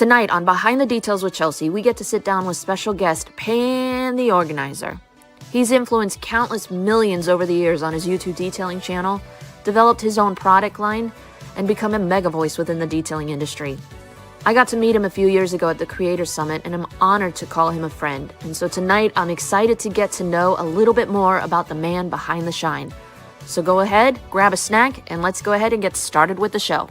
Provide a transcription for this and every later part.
Tonight on Behind the Details with Chelsea, we get to sit down with special guest Pan the Organizer. He's influenced countless millions over the years on his YouTube detailing channel, developed his own product line, and become a mega voice within the detailing industry. I got to meet him a few years ago at the Creator Summit, and I'm honored to call him a friend. And so tonight, I'm excited to get to know a little bit more about the man behind the shine. So go ahead, grab a snack, and let's go ahead and get started with the show.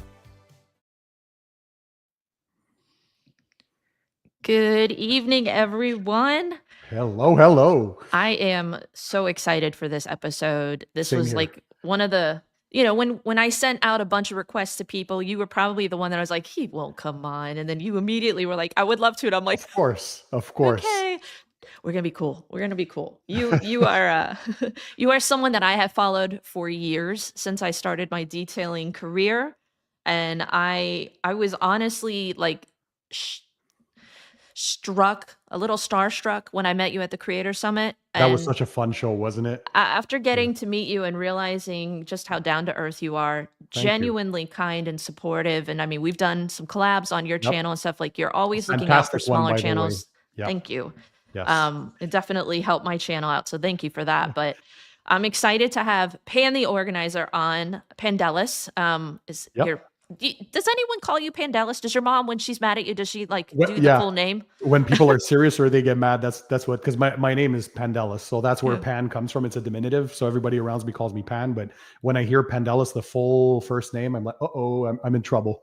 Good evening, everyone. Hello. I am so excited for this episode. This Same was here. like one of the, when I sent out a bunch of requests to people, you were probably the one that I was like, he won't come on. And then you immediately were like, I would love to. And I'm like, Of course. okay, we're going to be cool. We're going to be cool. You are, you are someone that I have followed for years since I started my detailing career. And I was honestly like, a little starstruck when I met you at the Creator Summit. That was And such a fun show, wasn't it? after getting to meet you and realizing just how down to earth you are, Thank you. genuinely kind and supportive. And I mean, we've done some collabs on your Yep. channel and stuff. Like, you're always looking out for Fantastic one, smaller by the way. channels. Yep. Thank you. Yes. It definitely helped my channel out. So thank you for that. But I'm excited to have Pan the Organizer on. Pandelis Yep. does anyone call you Pandelis? Does your mom, when she's mad at you, does she like Well, do the yeah. full name? When people are serious or they get mad, that's what, because my name is Pandelis. So that's where Yeah. Pan comes from. It's a diminutive. So everybody around me calls me Pan. But when I hear Pandelis, the full first name, I'm like, I'm in trouble.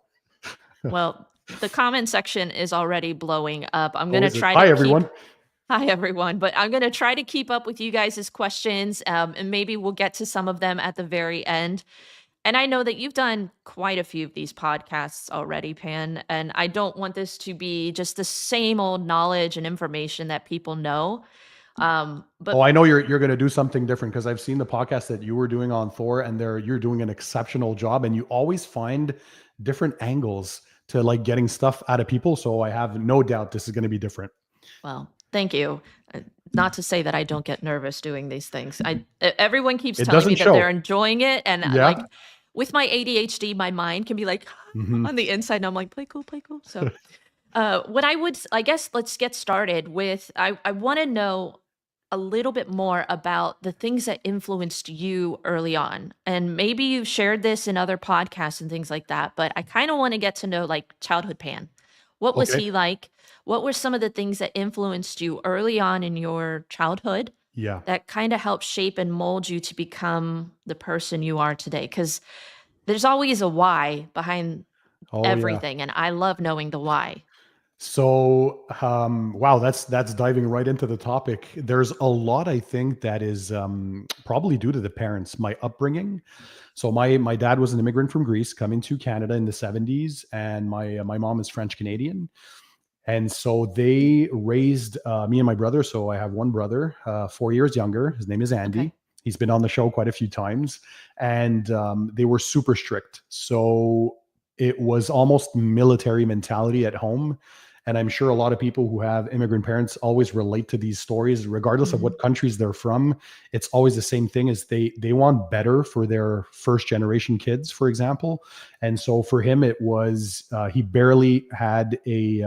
Well, the comment section is already blowing up. I'm going to try Hi, to everyone. Hi, everyone. But I'm going to try to keep up with you guys' questions, and maybe we'll get to some of them at the very end. And I know that you've done quite a few of these podcasts already, Pan, and I don't want this to be just the same old knowledge and information that people know. But I know you're going to do something different, because I've seen the podcast that you were doing on Thor, and you're doing an exceptional job, and you always find different angles to like getting stuff out of people. So I have no doubt this is going to be different. Well, thank you. Not to say that I don't get nervous doing these things. Everyone keeps It telling me doesn't that show. they're enjoying it, and Yeah. like with my ADHD, my mind can be like on the inside, and I'm like, play cool. So, I guess let's get started with. I want to know a little bit more about the things that influenced you early on, and maybe you've shared this in other podcasts and things like that. But I kind of want to get to know like childhood Pan. What was Okay. he like? What were some of the things that influenced you early on in your childhood Yeah. that kind of helped shape and mold you to become the person you are today? Because there's always a why behind Oh, yeah. everything, and I love knowing the why. So, wow, that's diving right into the topic. There's a lot, I think, that is probably due to the parents, my upbringing. So my dad was an immigrant from Greece coming to Canada in the 70s, and my mom is French Canadian. And so they raised me and my brother. So I have one brother, 4 years younger. His name is Andy. Okay. He's been on the show quite a few times, and they were super strict. So it was almost military mentality at home. And I'm sure a lot of people who have immigrant parents always relate to these stories, regardless of what countries they're from. It's always the same thing: is they want better for their first generation kids, for example. And so for him, it was he barely had a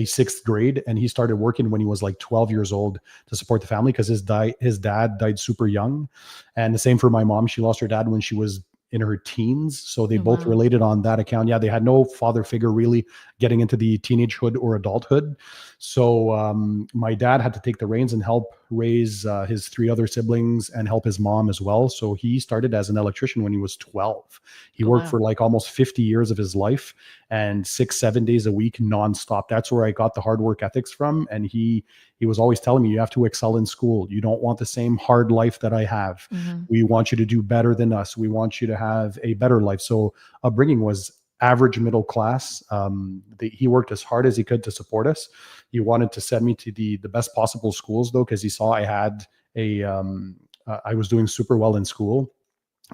sixth grade, and he started working when he was like 12 years old to support the family, because his dad died super young. And the same for my mom; she lost her dad when she was in her teens. So they both related on that account. Yeah, they had no father figure really getting into the teenagehood or adulthood. So my dad had to take the reins and help raise his three other siblings and help his mom as well. So he started as an electrician when he was 12. He worked for like almost 50 years of his life, and 6-7 days a week nonstop. That's where I got the hard work ethics from. And he was always telling me, you have to excel in school. You don't want the same hard life that I have. We want you to do better than us. We want you to have a better life. So upbringing was average middle class. He worked as hard as he could to support us. He wanted to send me to the best possible schools, though, because he saw I had I was doing super well in school.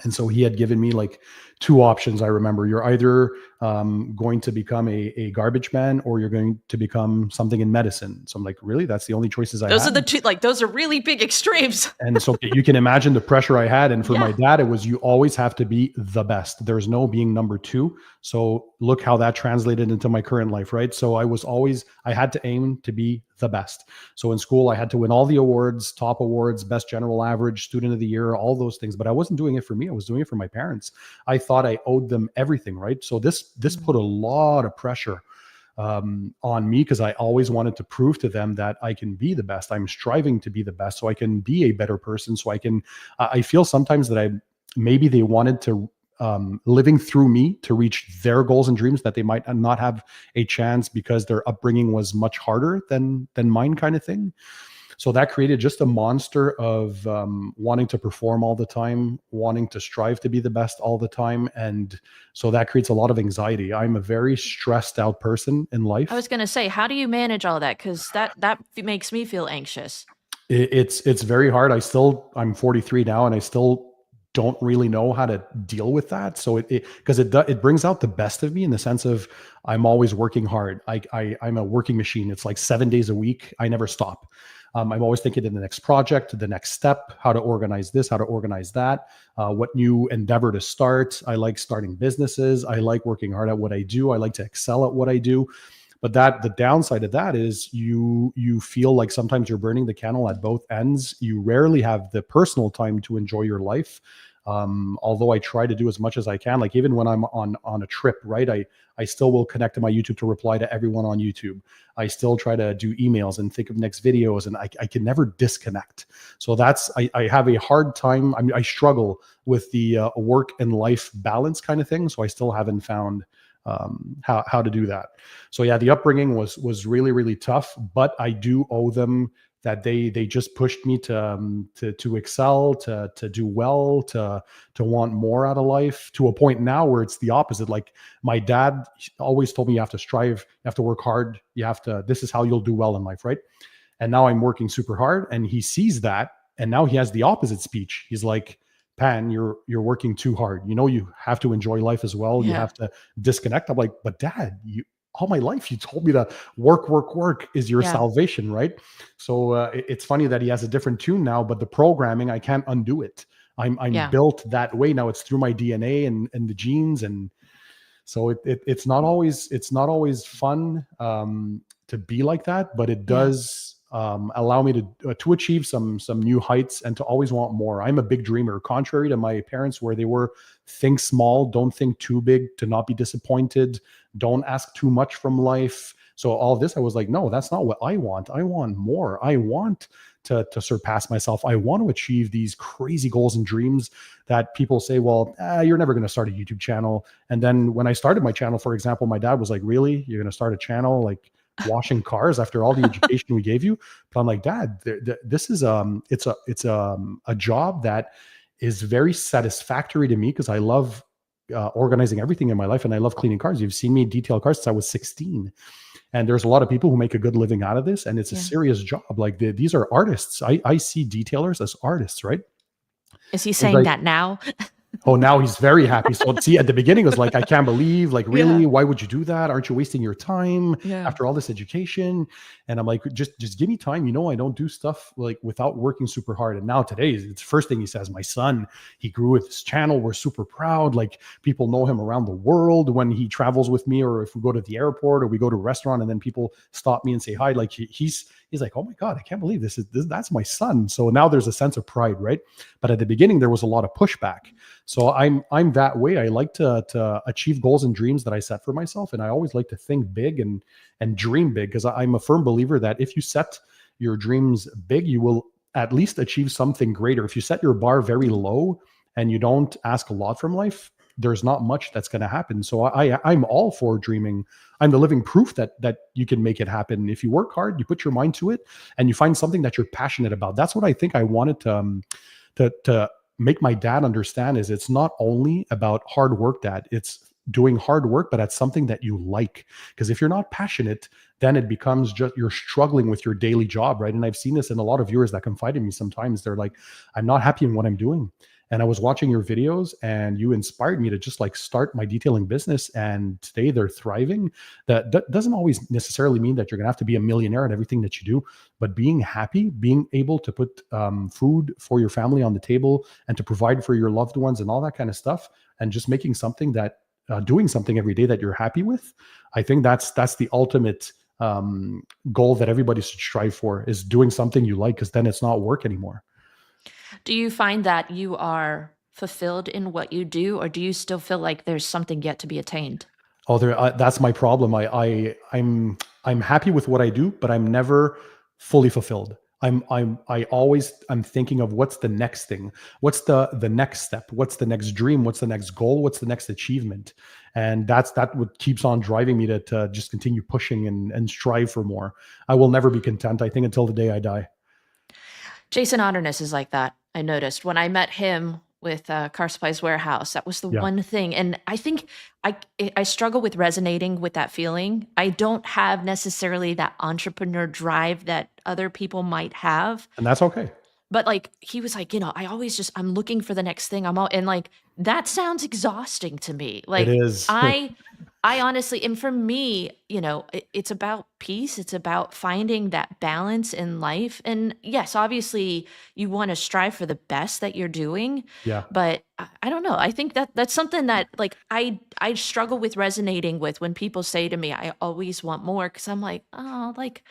And so he had given me like two options. I remember, you're either going to become a garbage man, or you're going to become something in medicine. So I'm like, really? That's the only choices I Those are had? the two, like, those are really big extremes. And so you can imagine the pressure I had. And for my Yeah. dad, it was, you always have to be the best. There's no being number two. So look how that translated into my current life, right? So I had to aim to be the best. So in school, I had to win all the awards, top awards, best general average, student of the year, all those things. But I wasn't doing it for me. I was doing it for my parents. I thought I owed them everything, right? So this put a lot of pressure on me, because I always wanted to prove to them that I can be the best. I'm striving to be the best, so I can be a better person. So I can. I feel sometimes that maybe they wanted to, living through me, to reach their goals and dreams that they might not have a chance because their upbringing was much harder than mine, kind of thing. So that created just a monster of wanting to perform all the time, wanting to strive to be the best all the time. And so that creates a lot of anxiety. I'm a very stressed out person in life. I was gonna say, how do you manage all that? Because that makes me feel anxious. It's very hard. I'm 43 now, and I still don't really know how to deal with that. So it brings out the best of me, in the sense of, I'm always working hard. I'm a working machine. It's like 7 days a week. I never stop. I'm always thinking of the next project, the next step, how to organize this, how to organize that, what new endeavor to start. I like starting businesses. I like working hard at what I do. I like to excel at what I do. But the downside of that is, you feel like sometimes you're burning the candle at both ends. You rarely have the personal time to enjoy your life. Although I try to do as much as I can, like even when I'm on a trip, right? I still will connect to my YouTube to reply to everyone on YouTube. I still try to do emails and think of next videos, and I can never disconnect. So I have a hard time. I struggle with the work and life balance kind of thing. So I still haven't found how to do that. So yeah, the upbringing was really, really tough, but I do owe them that. They just pushed me to excel, to do well, to want more out of life, to a point now where it's the opposite. Like, my dad always told me, you have to strive, you have to work hard, this is how you'll do well in life, right? And now I'm working super hard, and he sees that, and now he has the opposite speech. He's like, Pan, you're working too hard. You have to enjoy life as well. You Yeah. have to disconnect. I'm like, but Dad, all my life you told me to work is your Yeah. salvation, right? So it's funny that he has a different tune now, but the programming, I can't undo it. I'm Yeah. built that way now. It's through my DNA and the genes, and so it's not always fun to be like that, but it Yeah. does allow me to achieve some new heights, and to always want more. I'm a big dreamer, contrary to my parents, where they were, think small, don't think too big, to not be disappointed, don't ask too much from life. So all this, I was like, no, that's not what I want. I want more. I want to surpass myself. I want to achieve these crazy goals and dreams that people say, well, you're never going to start a YouTube channel. And then when I started my channel, for example, my dad was like, really? You're going to start a channel like washing cars after all the education we gave you? But I'm like, Dad, this is it's a job that is very satisfactory to me, because I love organizing everything in my life, and I love cleaning cars. You've seen me detail cars since I was 16. And there's a lot of people who make a good living out of this, and it's a Yeah. serious job. Like these are artists. I see detailers as artists, right? Is he It's saying like, that now? oh, now he's very happy. So see, at the beginning it was like, I can't believe, like, really, Yeah. why would you do that? Aren't you wasting your time Yeah. after all this education? And I'm like, just give me time. I don't do stuff like without working super hard. And now today, it's the first thing he says, my son, he grew with his channel. We're super proud. Like, people know him around the world when he travels with me, or if we go to the airport or we go to a restaurant, and then people stop me and say hi. Like he's like, oh my God, I can't believe that's my son. So now there's a sense of pride, right? But at the beginning, there was a lot of pushback. So I'm that way. I like to achieve goals and dreams that I set for myself, and I always like to think big and dream big, because I'm a firm believer that if you set your dreams big, you will at least achieve something greater. If you set your bar very low and you don't ask a lot from life, there's not much that's going to happen. So I'm all for dreaming. I'm the living proof that you can make it happen. If you work hard, you put your mind to it, and you find something that you're passionate about. That's what I think I wanted to make my dad understand, is it's not only about hard work, Dad. It's doing hard work, but at something that you like. Because if you're not passionate, then it becomes just, you're struggling with your daily job, right? And I've seen this in a lot of viewers that confide in me sometimes. They're like, I'm not happy in what I'm doing. And I was watching your videos, and you inspired me to just like start my detailing business. And today they're thriving. That doesn't always necessarily mean that you're going to have to be a millionaire at everything that you do, but being happy, being able to put food for your family on the table and to provide for your loved ones and all that kind of stuff, and just making something that doing something every day that you're happy with. I think that's the ultimate goal that everybody should strive for, is doing something you like, because then it's not work anymore. Do you find that you are fulfilled in what you do, or do you still feel like there's something yet to be attained? Oh, there. That's my problem. I'm happy with what I do, but I'm never fully fulfilled. I'm thinking of what's the next thing, what's the next step, what's the next dream, what's the next goal, what's the next achievement, and that what keeps on driving me to just continue pushing and strive for more. I will never be content, I think, until the day I die. Jason Otterness is like that. I noticed when I met him with Car Supplies Warehouse. That was the Yeah, one thing, and I think I struggle with resonating with that feeling. I don't have necessarily that entrepreneur drive that other people might have. and that's okay. But, like, he was like, I always just I'm looking for the next thing. I'm all and, like, that sounds exhausting to me. It Like, is. I honestly and for me, it's about peace. It's about finding that balance in life. And yes, obviously, you wanna strive for the best that you're doing, Yeah. but I don't know. I think that that's something that, like, I struggle with resonating with when people say to me, "I always want more," because 'cause I'm like, "Oh," like,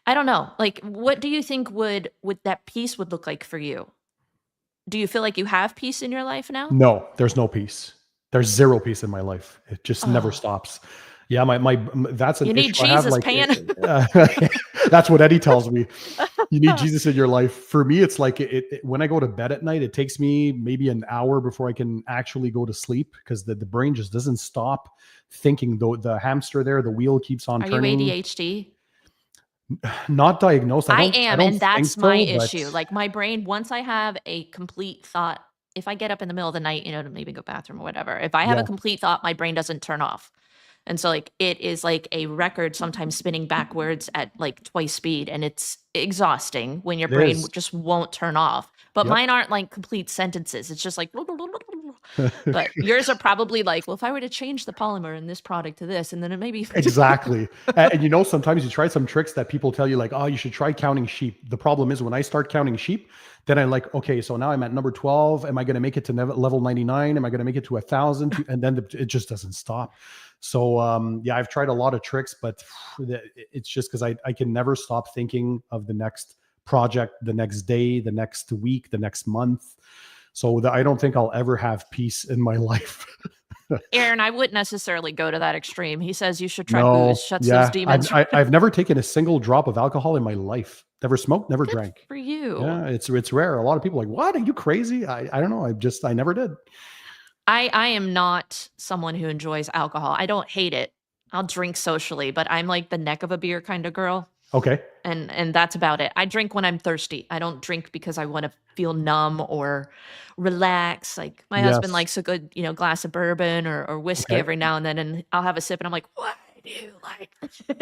I don't know. Like, what do you think would that peace would look like for you? Do you feel like you have peace in your life now? No, there's no peace. There's zero peace in my life. It just never Oh, stops. Yeah, that's an you need issue I have. Jesus, Like, Pan. that's what Eddie tells me. You need Jesus in your life. For me, it's like when I go to bed at night, it takes me maybe an hour before I can actually go to sleep, because the brain just doesn't stop thinking. The hamster there, the wheel keeps on Are you turning. ADHD? Not diagnosed. I I am, don't and think that's my so, but issue. Like, my brain, once I have a complete thought, if I get up in the middle of the night, to maybe go bathroom or whatever, if I have a yeah, complete thought, my brain doesn't turn off. And so, like, it is like a record sometimes spinning backwards at like twice speed, and it's exhausting when your it brain is. just won't turn off. But Yep. mine aren't like complete sentences. It's just like, but yours are probably like, well, if I were to change the polymer in this product to this, and then it maybe, Exactly. And sometimes you try some tricks that people tell you, like, oh, you should try counting sheep. The problem is when I start counting sheep, then I'm like, okay, so now I'm at number 12. Am I going to make it to level 99? Am I going to make it to 1,000? And then it just doesn't stop. So, yeah, I've tried a lot of tricks, but it's just because I can never stop thinking of the next project, the next day, the next week, the next month. So I don't think I'll ever have peace in my life. Aaron, I wouldn't necessarily go to that extreme. He says you should try booze, No, shuts those yeah, demons. I've never taken a single drop of alcohol in my life. Never smoked, never Good drank. for you. Yeah, it's rare. A lot of people are like, "What? Are you crazy?" I don't know. I never did. I am not someone who enjoys alcohol. I don't hate it. I'll drink socially, but I'm like the neck of a beer kind of girl, Okay. and that's about it. I drink when I'm thirsty. I don't drink because I want to feel numb or relax. Like my husband Yes. likes a good, glass of bourbon or whiskey Okay. every now and then, and I'll have a sip, and I'm like, why do you like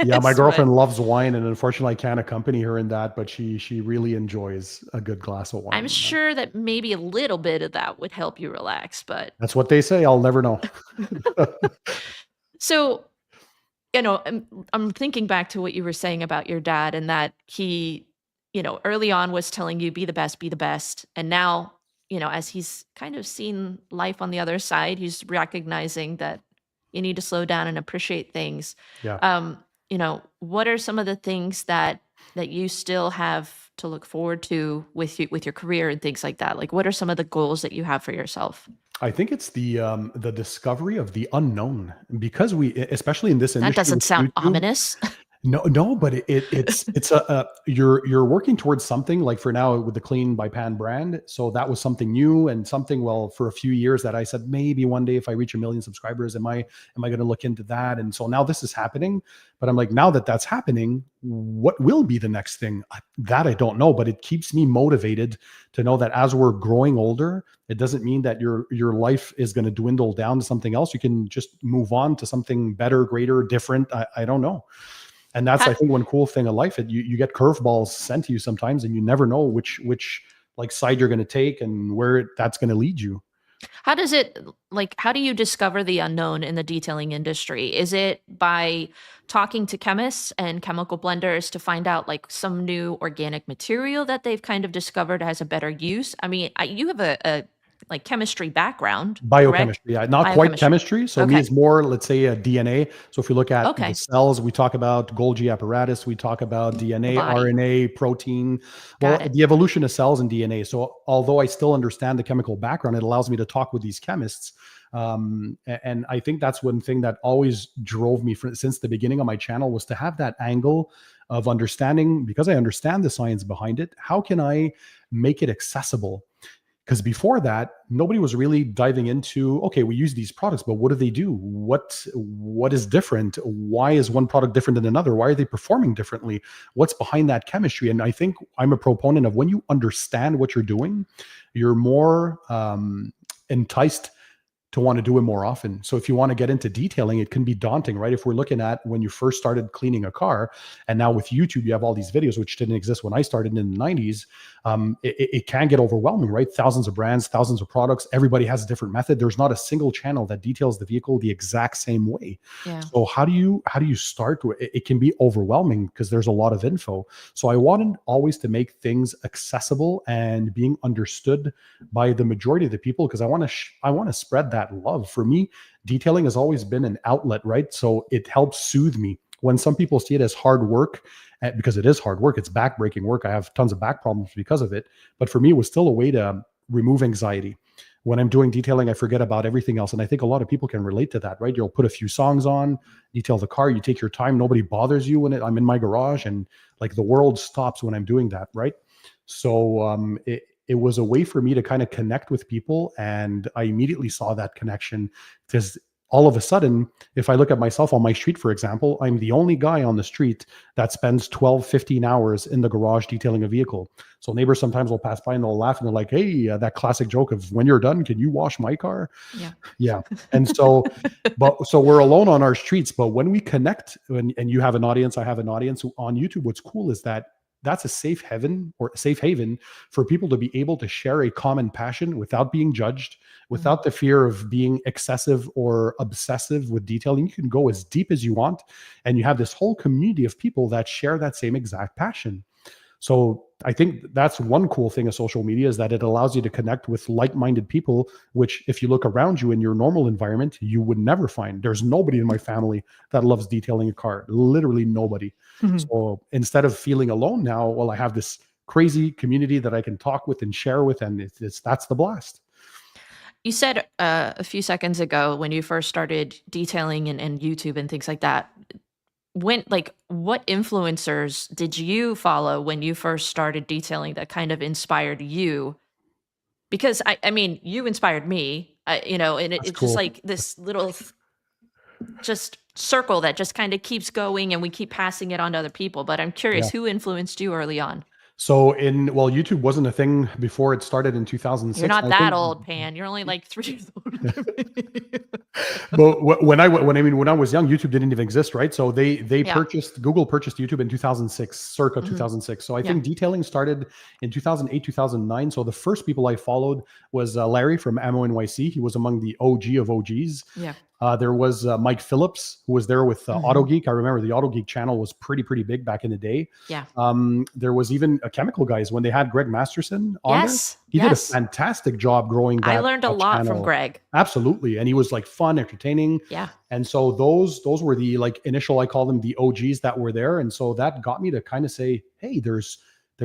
Yeah, my this? But girlfriend loves wine, and unfortunately, I can't accompany her in that. But she really enjoys a good glass of I'm wine. sure that maybe a little bit of that would help you relax. But That's what they say. I'll never know. so I'm thinking back to what you were saying about your dad and that he, early on was telling you, be the best, be the best. And now, as he's kind of seen life on the other side, he's recognizing that you need to slow down and appreciate things. Yeah. What are some of the things that you still have to look forward to with with your career and things like that? Like, what are some of the goals that you have for yourself? I think it's the discovery of the unknown, because especially in this That industry doesn't with sound YouTube. ominous. No, no, but it's you're working towards something, like for now with the Clean by Pan brand. So that was something new and something, well, for a few years that I said maybe one day if I reach 1 million subscribers, am I going to look into that? And so now this is happening, but I'm like, now that that's happening, what will be the next thing? That I don't know, but it keeps me motivated to know that as we're growing older, it doesn't mean that your life is going to dwindle down to something else. You can just move on to something better, greater, different. I don't know. And that's, Ha- I think, one cool thing of life. You get curveballs sent to you sometimes, and you never know which like side you're going to take and where that's going to lead you. How does it like how do you discover the unknown in the detailing industry? Is it by talking to chemists and chemical blenders to find out like some new organic material that they've kind of discovered has a better use? I mean, you have a like chemistry background, correct? Biochemistry, yeah, not quite Biochemistry. chemistry. So me Okay. is more, let's say, a DNA. So if you look at the Okay. cells, we talk about Golgi apparatus, we talk about The DNA, body. RNA, protein, Got well, it. the evolution of cells and DNA. So although I still understand the chemical background, it allows me to talk with these chemists. And I think that's one thing that always drove me since the beginning of my channel was to have that angle of understanding, because I understand the science behind it. How can I make it accessible? Because before that, nobody was really diving into, okay, we use these products, but what do they do? What is different? Why is one product different than another? Why are they performing differently? What's behind that chemistry? And I think I'm a proponent of when you understand what you're doing, you're more enticed to want to do it more often. So if you want to get into detailing, it can be daunting, right? If we're looking at when you first started cleaning a car, and now with YouTube, you have all these videos, which didn't exist when I started in the 90s. It can get overwhelming, right? Thousands of brands, thousands of products. Everybody has a different method. There's not a single channel that details the vehicle the exact same way. Yeah. So how do you start? It can be overwhelming because there's a lot of info. So I wanted always to make things accessible and being understood by the majority of the people, because I want to spread that love. For me, detailing has always been an outlet, right? So it helps soothe me. When some people see it as hard work, because it is hard work, it's backbreaking work. I have tons of back problems because of it. But for me, it was still a way to remove anxiety. When I'm doing detailing, I forget about everything else. And I think a lot of people can relate to that, right? You'll put a few songs on, detail the car, you take your time, nobody bothers you when I'm in my garage, and like the world stops when I'm doing that, right? So it was a way for me to kind of connect with people. And I immediately saw that connection because all of a sudden, if I look at myself on my street, for example, I'm the only guy on the street that spends 12, 15 hours in the garage detailing a vehicle. So neighbors sometimes will pass by and they'll laugh and they're like, hey, that classic joke of when you're done, can you wash my car? Yeah. Yeah. And so, so we're alone on our streets. But when we connect, and you have an audience, I have an audience on YouTube, what's cool is that that's a safe haven or safe haven for people to be able to share a common passion without being judged, Mhm. without the fear of being excessive or obsessive with detailing. You can go as deep as you want, and you have this whole community of people that share that same exact passion. So I think that's one cool thing of social media, is that it allows you to connect with like-minded people, which if you look around you in your normal environment, you would never find. There's nobody in my family that loves detailing a car, literally nobody. So instead of feeling alone now, well, I have this crazy community that I can talk with and share with, and that's the blast. You said a few seconds ago when you first started detailing and YouTube and things like that, when like what influencers did you follow when you first started detailing that kind of inspired you? Because I mean, you inspired me, and That's it's just cool. like this little just circle that just kind of keeps going and we keep passing it on to other people. But I'm Yeah. curious, who influenced you early on? So well, YouTube wasn't a thing before it started in You're 2006. not And I that think old, Pan. You're only like 3 years older than me. but when I was young, YouTube didn't even exist, right? So Yeah. Google purchased YouTube in 2006, circa Hmm. 2006. So I Yeah. think detailing started in 2008, 2009. So the first people I followed was Larry from Ammo NYC. He was among the OG of OGs. Yeah. There was Mike Phillips, who was there with Auto Hmm. Geek. I remember the Auto Geek channel was pretty big back in the day. Yeah. There was even Chemical Guys when they had Greg Masterson on there. Yes. He did a Yes. fantastic job growing I that learned a lot from channel. Greg. Absolutely, and he was like fun, entertaining, Yeah. and so those were the like initial, I call them the OGs that were there, and so that got me to kind of say, hey, there's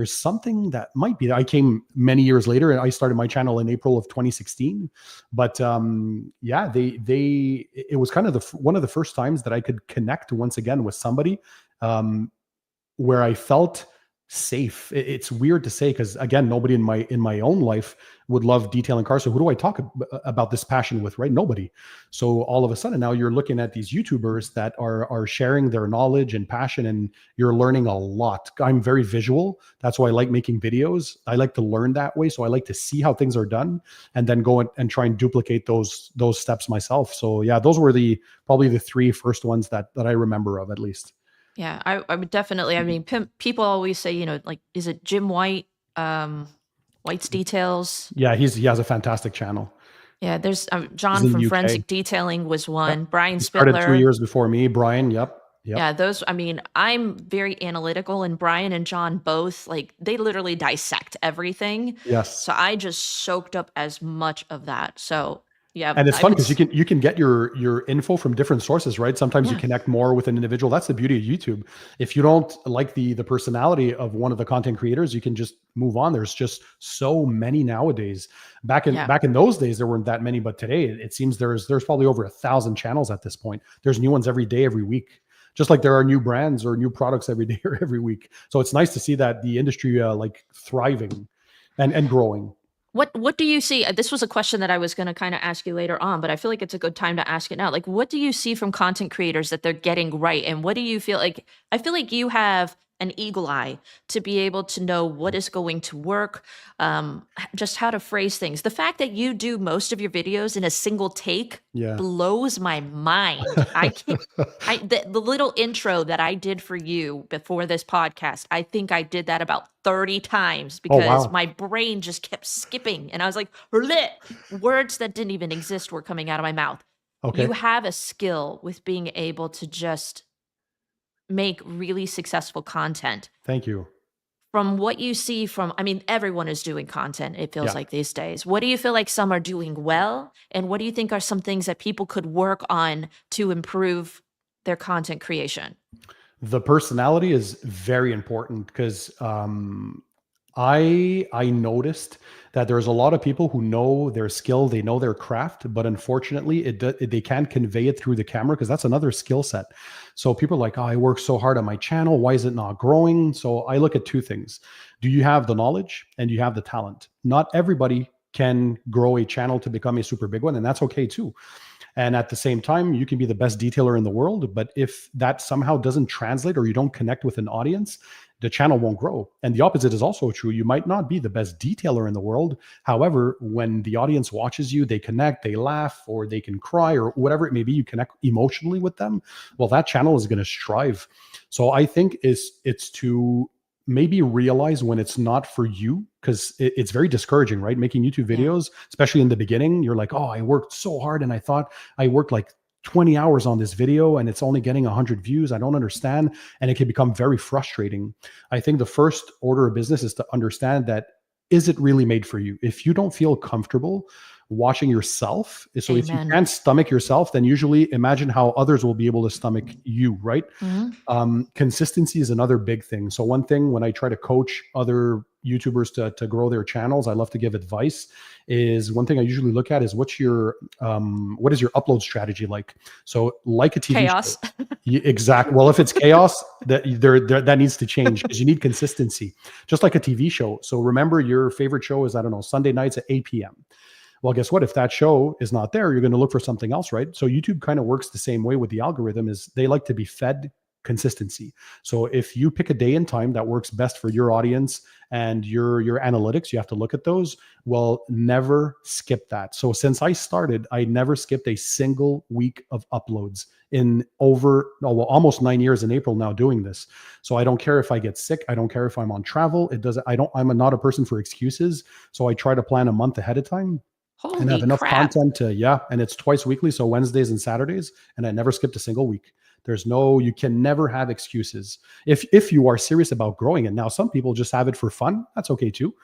something that might be. I came many years later, and I started my channel in April of 2016. But yeah, it was kind of one of the first times that I could connect once again with somebody um, where I felt safe. It's weird to say because again, nobody in my own life would love detailing cars. So who do I talk about this passion with? Right, nobody. So all of a sudden now you're looking at these YouTubers that are sharing their knowledge and passion, and you're learning a lot. I'm very visual. That's why I like making videos. I like to learn that way. So I like to see how things are done and then go and try and duplicate those steps myself. So yeah, those were probably the three first ones that I remember of at least. Yeah. I would definitely, I mean, people always say, like, is it Jim White? White's Details. Yeah, he has a fantastic channel. Yeah, there's He's John in from the UK. Forensic Detailing was Yep. one. Brian He started 2 Spittler. years before me. Brian, yep. Yep. Yeah, those, I mean, I'm very analytical, and Brian and John both, like, they literally dissect everything. Yes. So I just soaked up as much of that. So yeah, And it's I funny would, because you can get your info from different sources, right? Sometimes you yeah, connect more with an individual. That's the beauty of YouTube. If you don't like the personality of one of the content creators, you can just move on. There's just so many nowadays. yeah. Back in those days, there weren't that many, but today it seems there's probably over 1,000 channels at this point. There's new ones every day, every week. Just like there are new brands or new products every day or every week. So it's nice to see that the industry like thriving and growing. What do you see? This was a question that I was going to kind of ask you later on, but I feel like it's a good time to ask it now. Like, what do you see from content creators that they're getting right? And what do you feel like? I feel like you have an eagle eye to be able to know what is going to work, just how to phrase things. The fact that you do most of your videos in a single take Yeah. blows my mind. I can't. The little intro that I did for you before this podcast, I think I did that about 30 times Oh because wow. my brain just kept skipping and I was like, "Bleh." Words that didn't even exist were coming out of my mouth. Okay. You have a skill with being able to just make really successful content. Thank you. From what you see from, I mean, everyone is doing content, it feels Yeah. like these days. What do you feel like some are doing well? And what do you think are some things that people could work on to improve their content creation? The personality is very important because I noticed that there's a lot of people who know their skill, they know their craft, but unfortunately, they can't convey it through the camera because that's another skill set. So people are like, "Oh, I work so hard on my channel. Why is it not growing?" So I look at two things: do you have the knowledge and you have the talent? Not everybody can grow a channel to become a super big one, and that's okay too. And at the same time, you can be the best detailer in the world, but if that somehow doesn't translate or you don't connect with an audience, the channel won't grow. And the opposite is also true. You might not be the best detailer in the world. However, when the audience watches you, they connect, they laugh, or they can cry, or whatever it may be, you connect emotionally with them. Well, that channel is going to strive. So I think it's to maybe realize when it's not for you, because it's very discouraging, right? Making YouTube Yeah. videos, especially in the beginning, you're like, "Oh, I worked so hard and I thought I worked like 20 hours on this video and it's only getting 100 views. I don't understand." And it can become very frustrating. I think the first order of business is to understand that, is it really made for you? If you don't feel comfortable watching yourself, so if you Amen. can't stomach yourself, then usually imagine how others will be able to stomach you, right? Mhm. Consistency is another big thing. So one thing when I try to coach other YouTubers to grow their channels, I love to give advice. Is one thing I usually look at is what is your upload strategy like? So like a TV show, Chaos. exact. Well, if it's chaos, that needs to change because you need consistency, just like a TV show. So remember, your favorite show is, I don't know, Sunday nights at 8 p.m. Well, guess what? If that show is not there, you're going to look for something else, right? So YouTube kind of works the same way with the algorithm. Is they like to be fed consistency. So if you pick a day and time that works best for your audience and your analytics, you have to look at those. Well, never skip that. So since I started, I never skipped a single week of uploads in almost 9 years in April now doing this. So I don't care if I get sick. I don't care if I'm on travel. I'm not a person for excuses. So I try to plan a month ahead of time and have Holy enough crap. content to, and it's twice weekly, so Wednesdays and Saturdays, and I never skipped a single week. You can never have excuses if you are serious about growing it. Now some people just have it for fun, that's okay too.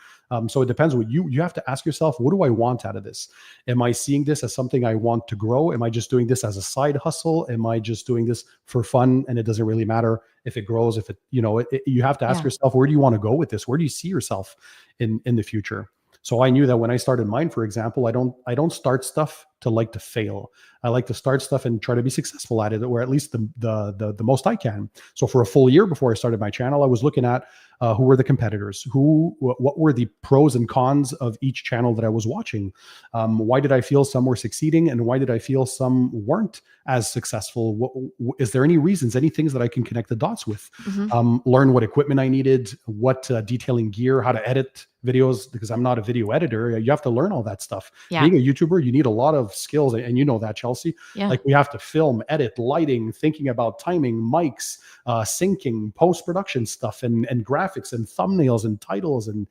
So it depends. What you have to ask yourself, what do I want out of this? Am I seeing this as something I want to grow? Am I just doing this as a side hustle? Am I just doing this for fun and it doesn't really matter if it grows? If you have to ask Yeah. yourself, where do you want to go with this? Where do you see yourself in the future? So I knew that when I started mine, for example, I don't start stuff to fail. I like to start stuff and try to be successful at it, or at least the most I can. So for a full year before I started my channel, I was looking at who were the competitors, what were the pros and cons of each channel that I was watching. Why did I feel some were succeeding, and why did I feel some weren't as successful? Is there any reasons, any things that I can connect the dots with? Mhm. Learn what equipment I needed, what detailing gear, how to edit videos, because I'm not a video editor. You have to learn all that stuff. Yeah. Being a YouTuber, you need a lot of skills, and you know that, Chelsea. Yeah. Like we have to film, edit, lighting, thinking about timing, mics, syncing, post-production stuff, and graphics and thumbnails and titles, and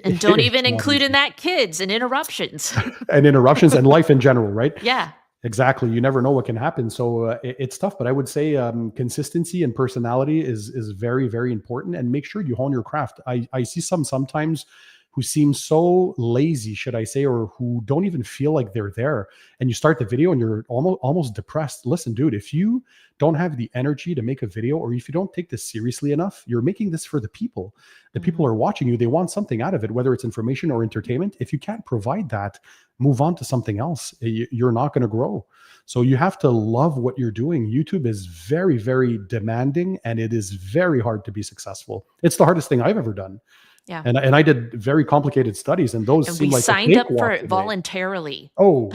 And don't even It's not include in easy. that kids and interruptions. And interruptions and life in general, right? Yeah. Exactly. You never know what can happen. So it's tough, but I would say consistency and personality is very, very important. And make sure you hone your craft. I see sometimes who seem so lazy, should I say, or who don't even feel like they're there. And you start the video and you're almost depressed. Listen, dude, if you don't have the energy to make a video, or if you don't take this seriously enough, you're making this for the people. The people are watching you. They want something out of it, whether it's information or entertainment. If you can't provide that, move on to something else. You're not going to grow. So you have to love what you're doing. YouTube is very, very demanding, and it is very hard to be successful. It's the hardest thing I've ever done. Yeah. And I did very complicated studies, and those And seem we like a signed up for cakewalk it today. voluntarily. Oh,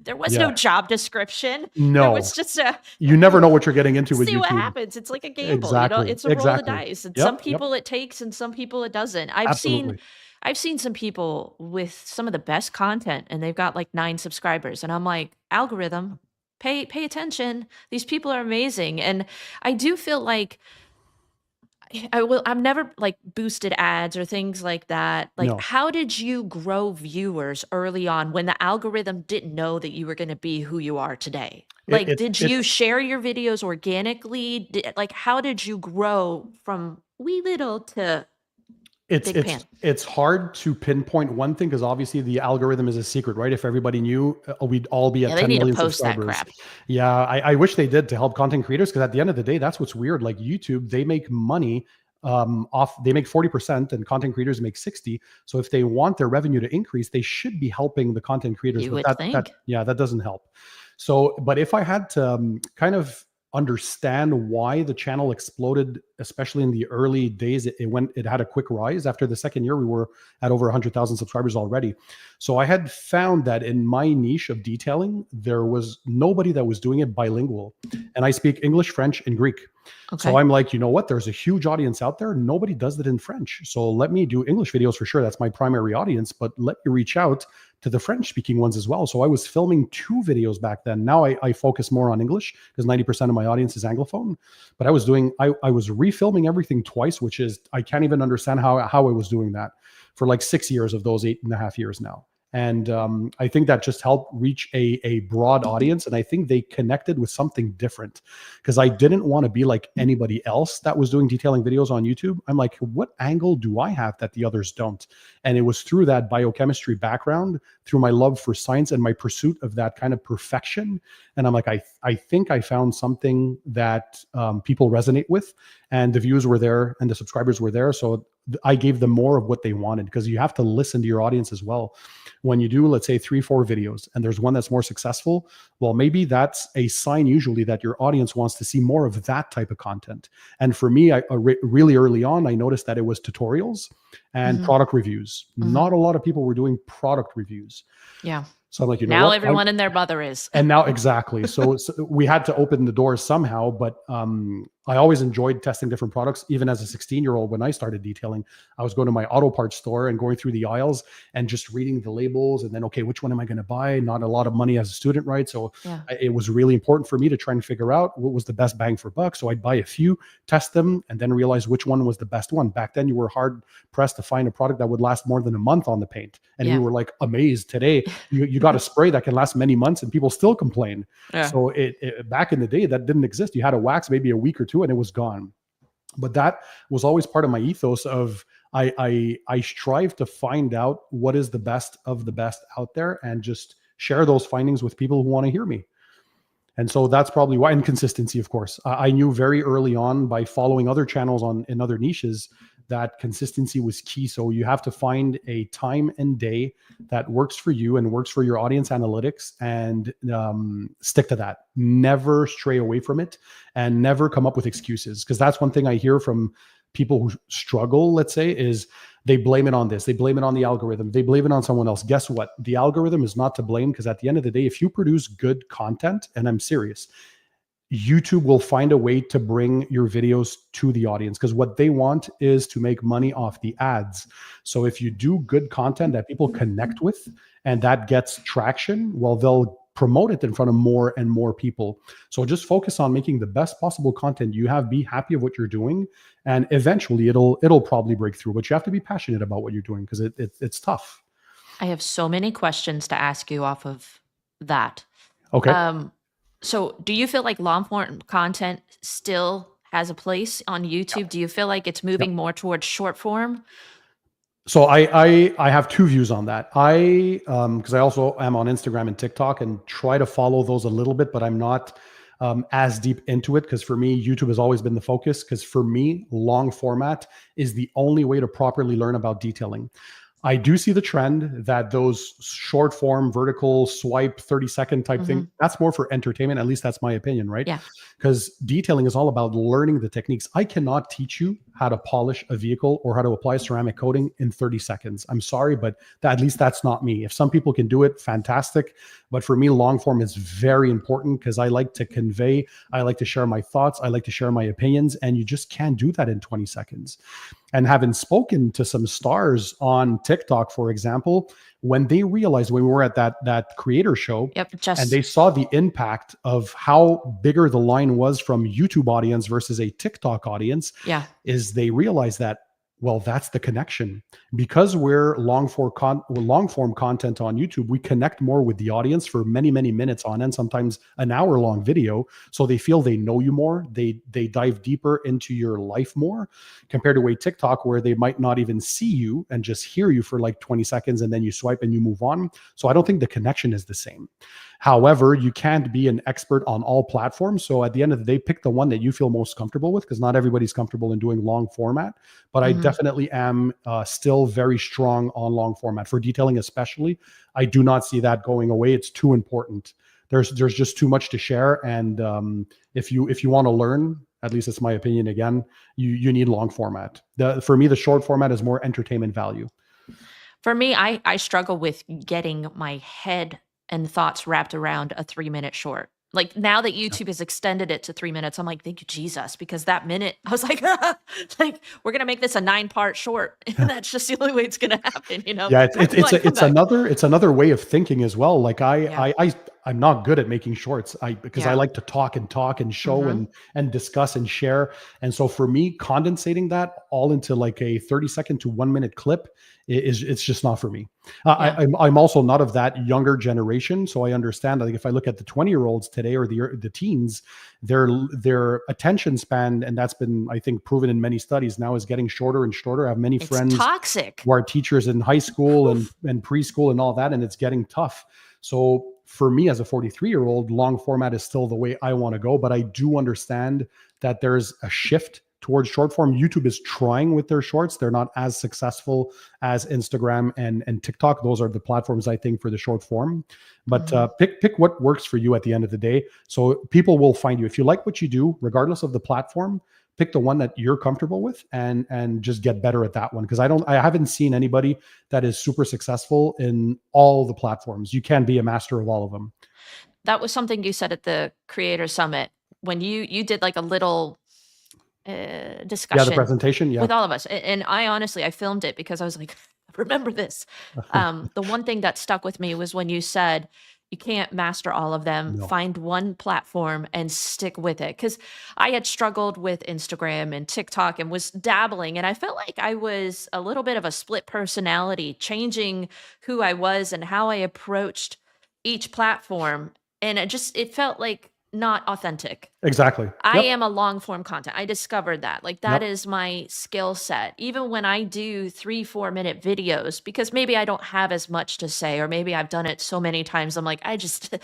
There was yeah. no job description. There No. was just a You never know what you're getting into with see what YouTube. happens. It's like a gamble, Exactly. it's a roll of the Exactly. dice. And some Yep. Yep. people it takes and some people it doesn't. Absolutely. I've seen some people with some of the best content and they've got like 9 subscribers. And I'm like, algorithm, pay attention. These people are amazing. And I do feel like I've never like boosted ads or things like that. Like, No. how did you grow viewers early on when the algorithm didn't know that you were going to be who you are today? Like, did you It's share your videos organically? Like, how did you grow from wee little to it's big pan? it's hard to pinpoint one thing, because obviously the algorithm is a secret, right? If everybody knew, we'd all be Yeah, at they 10 need to million post that subscribers. crap. Yeah, I wish they did to help content creators, because at the end of the day, that's what's weird. Like YouTube, they make money they make 40% and content creators make 60. So if they want their revenue to increase, they should be helping the content creators. You But would think. that doesn't help. So, but if I had to kind of understand why the channel exploded, especially in the early days, it had a quick rise. After the second year, we were at over 100,000 subscribers already. So I had found that in my niche of detailing, there was nobody that was doing it bilingual. And I speak English, French, and Greek. Okay. So I'm like, you know what? There's a huge audience out there. Nobody does it in French. So let me do English videos for sure. That's my primary audience, but let me reach out to the French speaking ones as well. So I was filming 2 videos back then. Now I focus more on English because 90% of my audience is Anglophone. But I was refilming everything twice, which is, I can't even understand how I was doing that for like 6 years of those 8.5 years now. And I think that just helped reach a broad audience. And I think they connected with something different, because I didn't want to be like anybody else that was doing detailing videos on YouTube. I'm like, what angle do I have that the others don't? And it was through that biochemistry background, through my love for science and my pursuit of that kind of perfection. And I'm like, I think I found something that people resonate with, and the views were there and the subscribers were there. So I gave them more of what they wanted, because you have to listen to your audience as well. When you do, let's say 3-4 videos and there's one that's more successful, well, maybe that's a sign usually that your audience wants to see more of that type of content. And for me, really early on, I noticed that it was tutorials and product reviews. Not a lot of people were doing product reviews. Yeah. So I'm like, you know now what? everyone and their mother is. And now, exactly. So we had to open the doors somehow, but I always enjoyed testing different products. Even as a 16-year-old, when I started detailing, I was going to my auto parts store and going through the aisles and just reading the labels, and then, okay, which one am I going to buy? Not a lot of money as a student, right? So it was really important for me to try and figure out what was the best bang for buck. So I'd buy a few, test them, and then realize which one was the best one. Back then, you were hard pressed to find a product that would last more than a month on the paint. And we were like amazed. Today, you got a spray that can last many months and people still complain. So it back in the day, that didn't exist. You had a wax maybe a week or two and it was gone. But that was always part of my ethos of I strive to find out what is the best of the best out there and just share those findings with people who want to hear me. And so that's probably why. And consistency, of course. I knew very early on by following other channels in other niches that consistency was key. So you have to find a time and day that works for you and works for your audience analytics, and stick to that. Never stray away from it, and never come up with excuses. Because that's one thing I hear from people who struggle, let's say, is they blame it on this. They blame it on the algorithm. They blame it on someone else. Guess what? The algorithm is not to blame, because at the end of the day, if you produce good content, and I'm serious, YouTube will find a way to bring your videos to the audience, because what they want is to make money off the ads. So if you do good content that people connect with and that gets traction, well, they'll promote it in front of more and more people. So just focus on making the best possible content you have, be happy of what you're doing, and eventually it'll probably break through. But you have to be passionate about what you're doing, because it's tough. I have so many questions to ask you off of that. Okay. Um, so do you feel like long form content still has a place on YouTube? Do you feel like it's Yep. moving more towards short form? So I have two views on that. I because I also am on Instagram and TikTok and try to follow those a little bit, but I'm not as deep into it, because for me YouTube has always been the focus. Because for me, long format is the only way to properly learn about detailing. I do see the trend that those short form vertical swipe 30-second type Hmm. thing, that's more for entertainment. At least that's my opinion, right? Yeah. Because detailing is all about learning the techniques. I cannot teach you how to polish a vehicle or how to apply ceramic coating in 30 seconds. I'm sorry, but at least that's not me. If some people can do it, fantastic. But for me, long form is very important, because I like to convey, I like to share my thoughts, I like to share my opinions, and you just can't do that in 20 seconds. And having spoken to some stars on TikTok, for example, when they realized, when we were at that creator show, Yep. and they saw the impact of how bigger the line was from YouTube audience versus a TikTok audience, Yeah. is they realized that, well, that's the connection. Because we're long form content on YouTube, we connect more with the audience for many, many minutes on end, sometimes an hour long video. So they feel they know you more. They dive deeper into your life more, compared to a TikTok where they might not even see you and just hear you for like 20 seconds and then you swipe and you move on. So I don't think the connection is the same. However, you can't be an expert on all platforms. So at the end of the day, pick the one that you feel most comfortable with, because not everybody's comfortable in doing long format. But I Hmm. definitely am still very strong on long format for detailing, especially. I do not see that going away. It's too important. There's just too much to share, and if you want to learn, at least it's my opinion. Again, you need long format. For me, the short format is more entertainment value. For me, I struggle with getting my head and thoughts wrapped around a 3-minute short. Like, now that YouTube has extended it to 3 minutes, I'm like, "Thank you, Jesus," because that minute, I was like, like, "We're gonna make this a 9-part short, and that's just the only way it's gonna happen," you know? Yeah, I might come back. it's another way of thinking as well. Like Yeah. I'm not good at making shorts. Because I Yeah. like to talk and show Mhm. and discuss and share. And so for me, condensating that all into like a 30-second to 1 minute clip is it's just not for me. Yeah. I'm also not of that younger generation, so I understand. Like if I look at the 20-year-olds today, or the teens, their attention span, and that's been, I think, proven in many studies now, is getting shorter and shorter. I have many It's friends toxic. who are teachers in high school Oof. and preschool and all that, and it's getting tough. So for me, as a 43-year-old, long format is still the way I want to go. But I do understand that there's a shift towards short form. YouTube is trying with their shorts. They're not as successful as Instagram and TikTok. Those are the platforms, I think, for the short form. But Mhm. pick what works for you at the end of the day. So people will find you if you like what you do, regardless of the platform. Pick the one that you're comfortable with, and just get better at that one. Because I haven't seen anybody that is super successful in all the platforms. You can be a master of all of them. That was something you said at the Creator Summit when you did, like, a little Yeah, the discussion presentation. Yeah. with all of us. And I honestly, I filmed it because I was like, remember this. The one thing that stuck with me was when you said you can't master all of them. No. Find one platform and stick with it. Because I had struggled with Instagram and TikTok and was dabbling, and I felt like I was a little bit of a split personality, changing who I was and how I approached each platform. And it felt like not authentic. Exactly. I Yep. am a long form content. I discovered that. Like, that Yep. is my skill set. Even when I do 3, 4 minute videos, because maybe I don't have as much to say, or maybe I've done it so many times. I'm like, I just,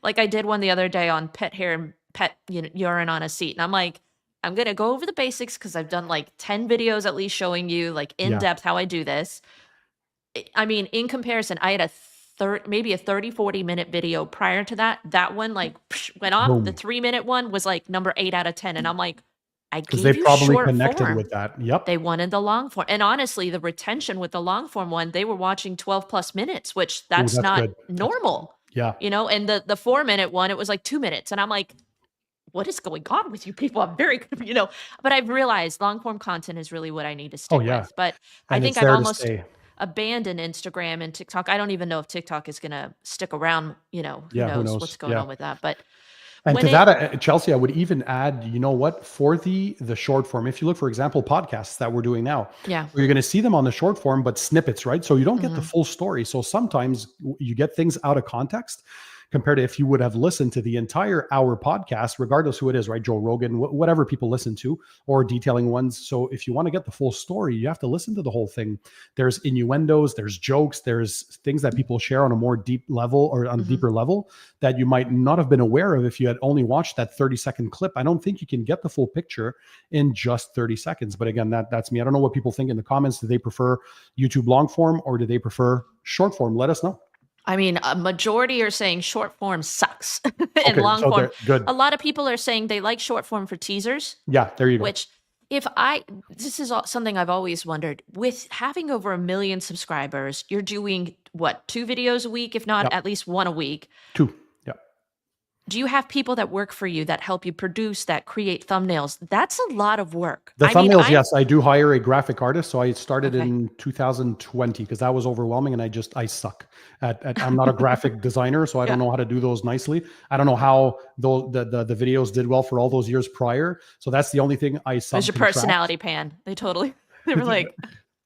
like, I did one the other day on pet hair and pet, urine on a seat. And I'm like, I'm going to go over the basics because I've done like 10 videos at least showing you, like, in Yeah. depth how I do this. I mean, in comparison, I had a maybe a 30, 40 minute video prior to that. That one, like, went off. The Boom. 3 minute one was like number 8 out of 10. And I'm like, I Because they gave you probably short connected form. with that. Yep. They wanted the long form. And honestly, the retention with the long form one, they were watching 12 plus minutes, which Oh, that's that's not good. That's good. normal, Yeah. and the 4 minute one, it was like 2 minutes. And I'm like, what is going on with you people? I'm very, but I've realized long form content is really what I need to Oh, stick yeah. with. But I And think it's I've there to almost stay. abandon Instagram and TikTok. I don't even know if TikTok is going to stick around. Who Yeah, who knows what's knows? going Yeah. on with that. But And when to it, that, Chelsea, I would even add, you know what, for the short form, if you look, for example, podcasts that we're doing now, yeah. you're going to see them on the short form, but snippets, right? So you don't get the Mhm. full story. So sometimes you get things out of context compared to if you would have listened to the entire hour podcast, regardless who it is, right? Joe Rogan, whatever people listen to, or detailing ones. So if you want to get the full story, you have to listen to the whole thing. There's innuendos, there's jokes, there's things that people share on a more deep level or on a Mhm. deeper level that you might not have been aware of if you had only watched that 30-second clip. I don't think you can get the full picture in just 30 seconds. But again, that's me. I don't know what people think in the comments. Do they prefer YouTube long form or do they prefer short form? Let us know. I mean, a majority are saying short form sucks and Okay, long so form. they're good. A lot of people are saying they like short form for teasers, Yeah, there you go. which this is something I've always wondered. With having over 1 million subscribers, you're doing what, 2 videos a week, if not Yeah, at least one a week. two. Yeah. Do you have people that work for you that help you produce, that create thumbnails? That's a lot of work. The I mean, thumbnails, yes, I do hire a graphic artist. So I started okay. in 2020 because that was overwhelming, and I suck I'm not a graphic designer, so I don't Yeah. know how to do those nicely. I don't know how the videos did well for all those years prior. So that's the only thing I It was your subcontract. personality pan. They were like,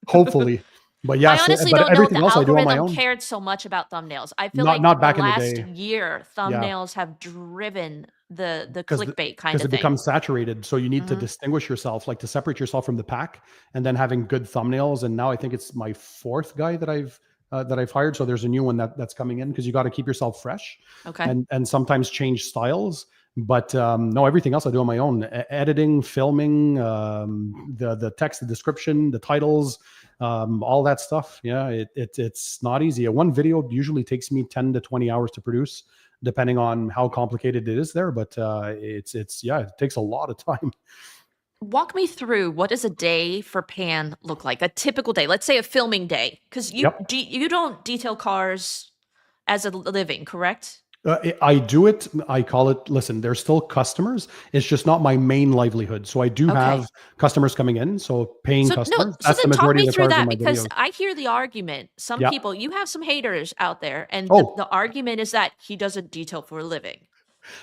Hopefully, but yeah. I So, honestly but don't know if everything the else I do on my algorithm own. cared so much about thumbnails. I feel Not like the back in the last day. year, Yeah. thumbnails have driven the because clickbait kind because of it thing. becomes saturated. So you need to Hmm. distinguish yourself, like to separate yourself from the pack, and then having good thumbnails. And now I think it's my fourth guy that I've hired. So there's a new one that's coming in because you got to keep yourself fresh, Okay. and sometimes change styles. But no, everything else I do on my own: editing, filming, the text, the description, the titles, all that stuff. Yeah, it's not easy. One video usually takes me 10 to 20 hours to produce, depending on how complicated it is there. But it's yeah, it takes a lot of time. Walk me through, what does a day for Pan look like? A typical day. Let's say a filming day, because Yep. you don't detail cars as a living, correct? I do it. I call it. Listen, they're still customers. It's just not my main livelihood. So I do Okay. have customers coming in. So paying So no, customers. so That's the then talk majority me of the through cars in that, my because videos. I hear the argument. Some Yeah. people, you have some haters out there, and the Oh argument is that he doesn't detail for a living.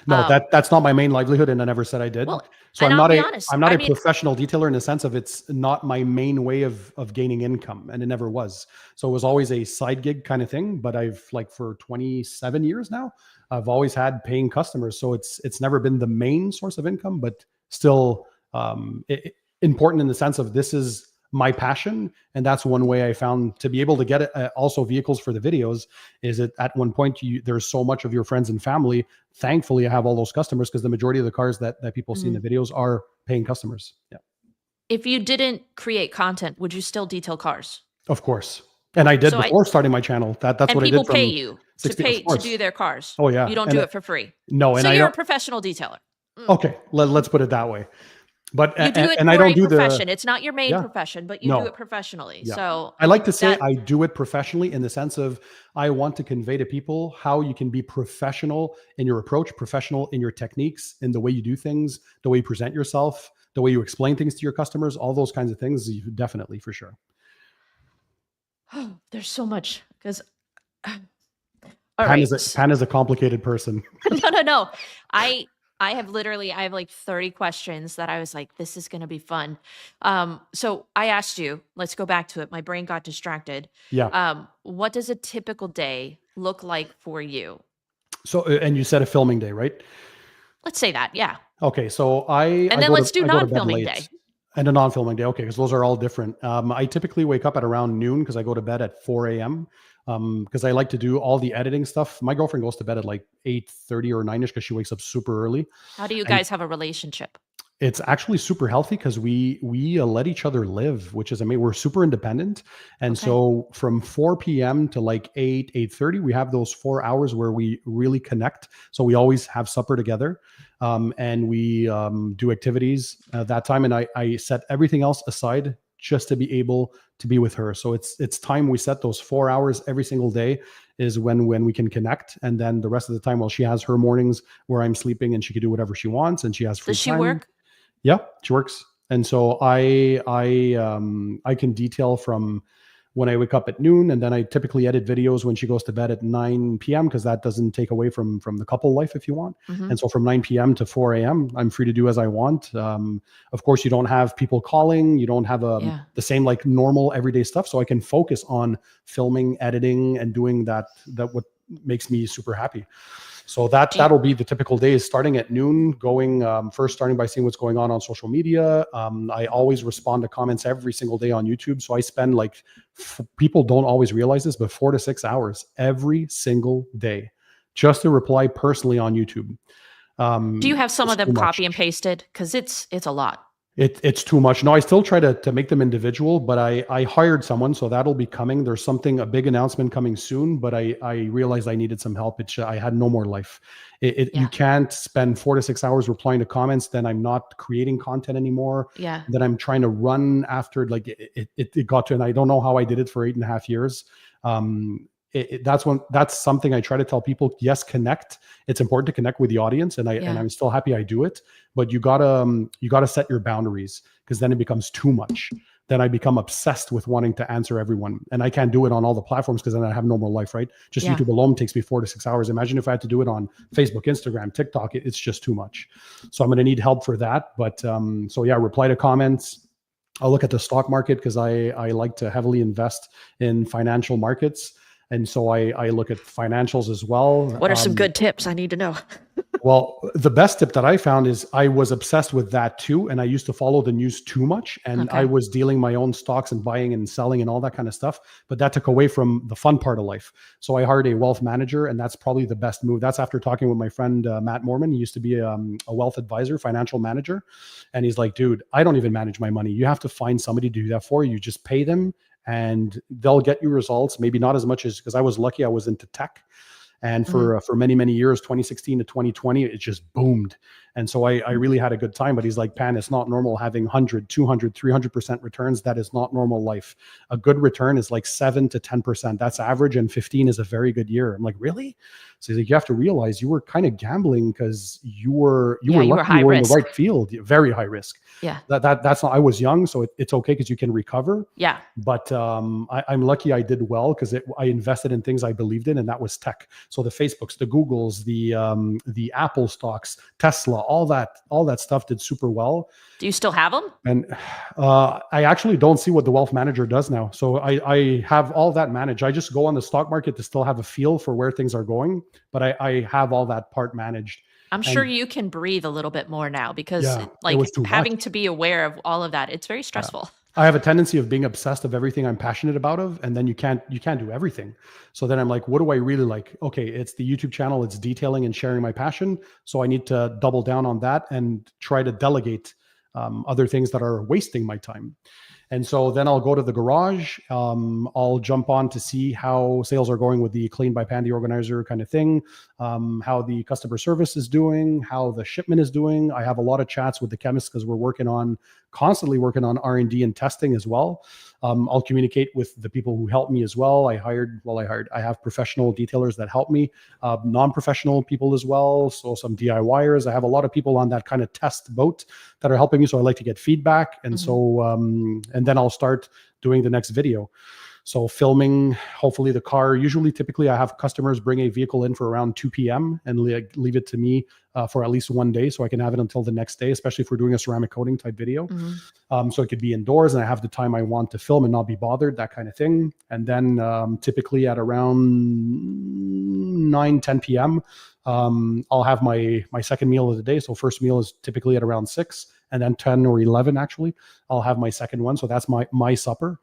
no, Um, that's not my main livelihood, and I never said I did. well, So and I'm I'll not be a honest. I'm not I a mean, professional detailer in the sense of it's not my main way of gaining income, and it never was. So it was always a side gig kind of thing. But I've like for 27 years now, I've always had paying customers. So it's never been the main source of income, but still important in the sense of this is my passion, and that's one way I found to be able to get it. Also, vehicles for the videos is that at one point there's so much of your friends and family. Thankfully, I have all those customers because the majority of the cars that people see in the mhm. videos are paying customers. Yeah, If you didn't create content, would you still detail cars? of course. And I did So before starting my channel. That's and what I did people pay from you 16. Of to do course. their cars. Oh You yeah. don't do And it for free. no, and So I you're a don't. professional detailer. Mm. Okay, let's put it that way. But You do it I for don't a do the profession. It's not your main yeah. profession, but you do No. it professionally. Yeah. So, I I like mean, to say I do it professionally in the sense of I want to convey to people how you can be professional in your approach, professional in your techniques, in the way you do things, the way you present yourself, the way you explain things to your customers, all those kinds of things. Definitely, for sure. there's so much because all right. Pan is a complicated person. No. I I have like 30 questions that I was like, this is gonna be fun. So I asked you, let's go back to it. My brain got distracted. Yeah. What does a typical day look like for you? So and you said a filming day, right? Let's say that, yeah. Okay. So And then let's do I go to bed non-filming late. day. And a non-filming day, okay, because those are all different. I typically wake up at around noon because I go to bed at 4 a.m. Because I like to do all the editing stuff. My girlfriend goes to bed at like 8:30 or 9ish because she wakes up super early, How do you and guys have a relationship? it's actually super healthy because we let each other live, which is amazing. We're super independent, and Okay. so from 4 p.m. to like 8:30, we have those 4 hours where we really connect. So we always have supper together, and we do activities at that time. And I set everything else aside just to be able to be with her. So it's time we set those 4 hours every single day is when we can connect, and then the rest of the time, well, she has her mornings where I'm sleeping and she can do whatever she wants, and she has free Does she time. work? Yeah, she works. And so I can detail from when I wake up at noon, and then I typically edit videos when she goes to bed at 9 p.m. because that doesn't take away from the couple life if you want. Mhm. And so from 9 p.m. to 4 a.m., I'm free to do as I want. Of course, you don't have people calling, you don't have Yeah. the same like normal everyday stuff, so I can focus on filming, editing, and doing that what makes me super happy. So that'll be the typical days, starting at noon, going first starting by seeing what's going on social media. I always respond to comments every single day on YouTube. So I spend like, people don't always realize this, but 4 to 6 hours every single day just to reply personally on YouTube. Do you have some It's of them too copy much. and pasted? Because it's a lot. It's too much. No, I still try to make them individual, but I hired someone, so that'll be coming. There's a big announcement coming soon, but I realized I needed some help. I had no more life. You Yeah. can't spend 4 to 6 hours replying to comments. Then I'm not creating content anymore. Yeah. Then I'm trying to run after, like it got to, and I don't know how I did it for 8.5 years. That's something I try to tell people. Yes, connect. It's important to connect with the audience, and I'm still happy I do it. But you gotta set your boundaries, because then it becomes too much. Then I become obsessed with wanting to answer everyone, and I can't do it on all the platforms because then I have no more life. Right? Just Yeah. YouTube alone takes me 4 to 6 hours. Imagine if I had to do it on Facebook, Instagram, TikTok. It's just too much. So I'm going to need help for that. But so yeah, reply to comments. I'll look at the stock market because I like to heavily invest in financial markets. And so I look at financials as well. What are some good tips? I need to know. Well, the best tip that I found is I was obsessed with that too. And I used to follow the news too much. And I was dealing my own stocks and buying and selling and all that kind of stuff. But that took away from the fun part of life. So I hired a wealth manager, and that's probably the best move. That's after talking with my friend, Matt Mormon. He used to be a wealth advisor, financial manager. And he's like, dude, I don't even manage my money. You have to find somebody to do that for you. You just pay them and they'll get you results. Maybe not as much as, because I was lucky I was into tech. And for many, many years, 2016 to 2020, it just boomed. And so I really had a good time. But he's like, Pan, it's not normal having 100, 200, 300% returns. That is not normal life. A good return is like 7 to 10%. That's average. And 15 is a very good year. I'm like, really? So he's like, you have to realize you were kind of gambling because you were lucky you were in the right field. Very high risk. Yeah. That's not, I was young, so it's okay because you can recover. Yeah. But I'm lucky I did well because I invested in things I believed in, and that was tech. So the Facebooks, the Googles, the Apple stocks, Tesla, all that stuff did super well. Do you still have them? And I actually don't see what the wealth manager does now. So I have all that managed. I just go on the stock market to still have a feel for where things are going, but I have all that part managed. I'm sure you can breathe a little bit more now because like having to be aware of all of that, it's very stressful. I have a tendency of being obsessed of everything I'm passionate about and then you can't do everything. So then I'm like, what do I really like? Okay, it's the YouTube channel, it's detailing and sharing my passion. So I need to double down on that and try to delegate other things that are wasting my time. And so then I'll go to the garage. I'll jump on to see how sales are going with the Clean by Pandy organizer kind of thing, how the customer service is doing, how the shipment is doing. I have a lot of chats with the chemists because we're constantly working on R&D and testing as well. I'll communicate with the people who help me as well. I have professional detailers that help me, non-professional people as well. So some DIYers. I have a lot of people on that kind of test boat that are helping me. So I like to get feedback. And so, and then I'll start doing the next video. So filming, hopefully the car, typically I have customers bring a vehicle in for around 2 p.m. and leave it to me for at least one day so I can have it until the next day, especially if we're doing a ceramic coating type video. So it could be indoors and I have the time I want to film and not be bothered, that kind of thing. And then typically at around 9, 10 p.m., I'll have my second meal of the day. So first meal is typically at around 6, and then 10 or 11, actually, I'll have my second one. So that's my supper.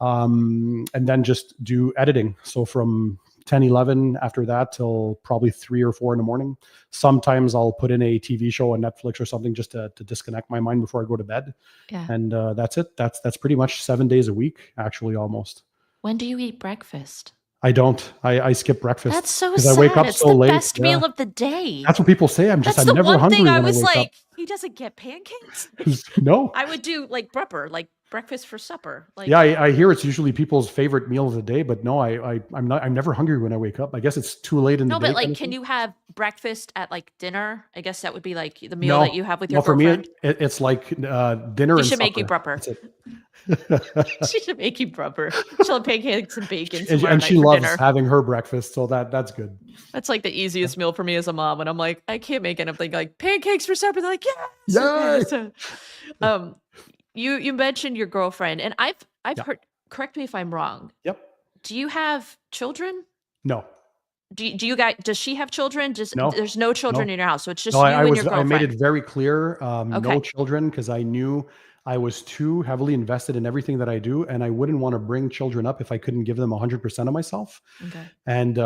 And then just do editing. So from 10, 11 after that till probably 3 or 4 in the morning. Sometimes I'll put in a TV show on Netflix or something just to disconnect my mind before I go to bed. Yeah. And that's it. That's pretty much 7 days a week, actually, almost. When do you eat breakfast? I don't. I skip breakfast. That's so sad. I wake up it's so the late. best meal of the day. That's what people say. I'm never hungry when I wake up. He doesn't get pancakes. No. I would do like prepper, like breakfast for supper? Yeah, Like, I hear it's usually people's favorite meal of the day, but no, I'm not. I'm never hungry when I wake up. I guess it's too late in the no, day, but kind like, of can thing. you have breakfast at like dinner? I guess that would be like the meal that No, you have with your no, for me, girlfriend. it's like dinner She and should make you supper. brupper. That's it. She should make you brupper. She'll have pancakes and bacon tomorrow And she night for loves dinner. having her breakfast, so that's good. That's like the easiest meal for me as a mom. And I'm like, I can't make anything like pancakes for supper. They're like, yes, okay. Yay! So, um, you mentioned your girlfriend, and I've Yeah. heard. Correct me if I'm wrong. Yep. Do you have children? No. Do you guys? Does she have children? Just No. there's no children No. in your house, so it's No, just you and your I made girlfriend. it very clear, no Okay. children, because I knew I was too heavily invested in everything that I do, and I wouldn't want to bring children up if I couldn't give them 100% of myself. Okay. And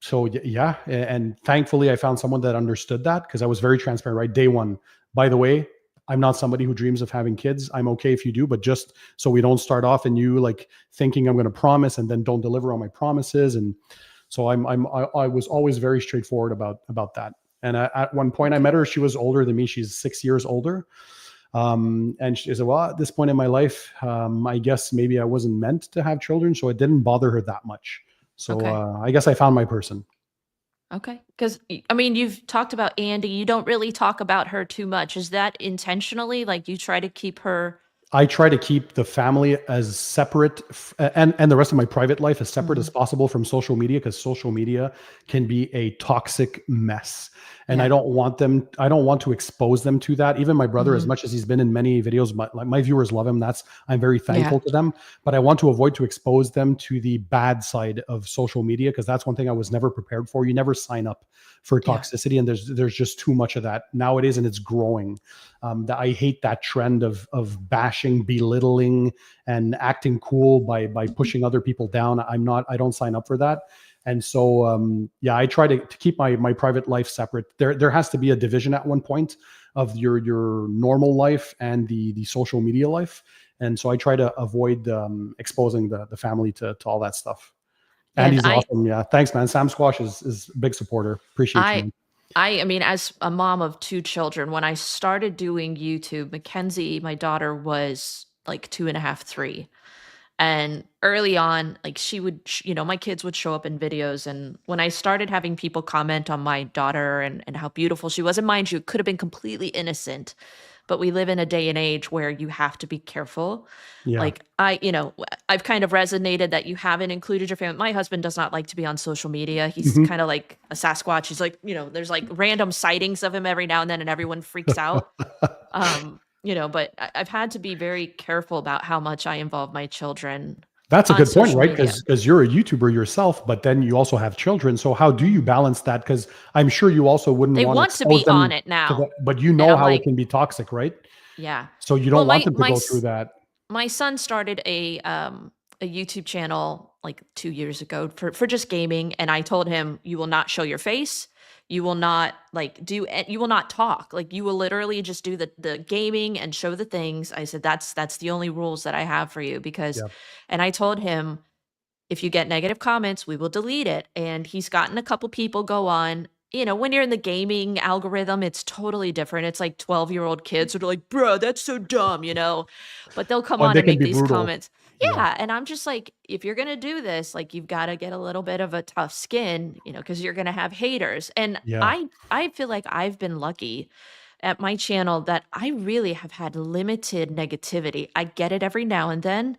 so yeah, and thankfully I found someone that understood that because I was very transparent, right? Day one. By the way, I'm not somebody who dreams of having kids. I'm okay if you do, but just so we don't start off and you like thinking I'm going to promise and then don't deliver on my promises. And so I was always very straightforward about that. And at one point I Okay. met her. She was older than me. She's 6 years older. And she said, well, at this point in my life, I guess maybe I wasn't meant to have children. So it didn't bother her that much. So Okay. I guess I found my person. Okay. Because I mean, you've talked about Andy. You don't really talk about her too much. Is that intentionally? Like you try to keep her. I try to keep the family as separate and the rest of my private life as separate as Mhm. possible from social media because social media can be a toxic mess. And Yeah. I don't want to expose them to that. Even my brother, as Mhm. much as he's been in many videos, my viewers love him. I'm very Yeah. thankful to them, but I want to avoid to expose them to the bad side of social media because that's one thing I was never prepared for. You never sign up for Yeah. toxicity, and there's just too much of that nowadays, and it's growing. That I hate that trend of bashing, belittling, and acting cool by pushing other people down. I don't sign up for that. And so yeah, I try to keep my private life separate. There has to be a division at one point of your normal life and the social media life. And so I try to avoid exposing the family to all that stuff. And Andy's awesome. Yeah. Thanks, man. Sam Squash is a big supporter. Appreciate you, I man. I mean, as a mom of 2 children, when I started doing YouTube, Mackenzie, my daughter, was like 2.5, 3. And early on, like she would, my kids would show up in videos. And when I started having people comment on my daughter and how beautiful she was, and mind you, it could have been completely innocent, but we live in a day and age where you have to be careful. Yeah. Like I've kind of resonated that you haven't included your family. My husband does not like to be on social media. He's Mhm. kind of like a Sasquatch. He's like, there's like random sightings of him every now and then, and everyone freaks out. But I've had to be very careful about how much I involve my children That's a on good point, social right? media. Because you're a YouTuber yourself, but then you also have children. So how do you balance that? Because I'm sure you also wouldn't They want to want to expose be on them it to that, now. but you And know I'm how it like, can be toxic, right? yeah. So you Well, don't want them to go through that. my son started a YouTube channel like 2 years ago for just gaming, and I told him, "You will not show your face. You will not you will not talk. Like you will literally just do the gaming and show the things." I said, "That's the only rules that I have for you because," Yeah. and I told him, if you get negative comments, we will delete it. And he's gotten a couple people go on. When you're in the gaming algorithm, it's totally different. It's like 12-year-old kids who are like, bro, that's so dumb. But they'll come Oh, and on they and can make be these brutal. comments. Yeah. Yeah. And I'm just like, if you're going to do this, like, you've got to get a little bit of a tough skin, because you're going to have haters. And Yeah. I feel like I've been lucky at my channel that I really have had limited negativity. I get it every now and then.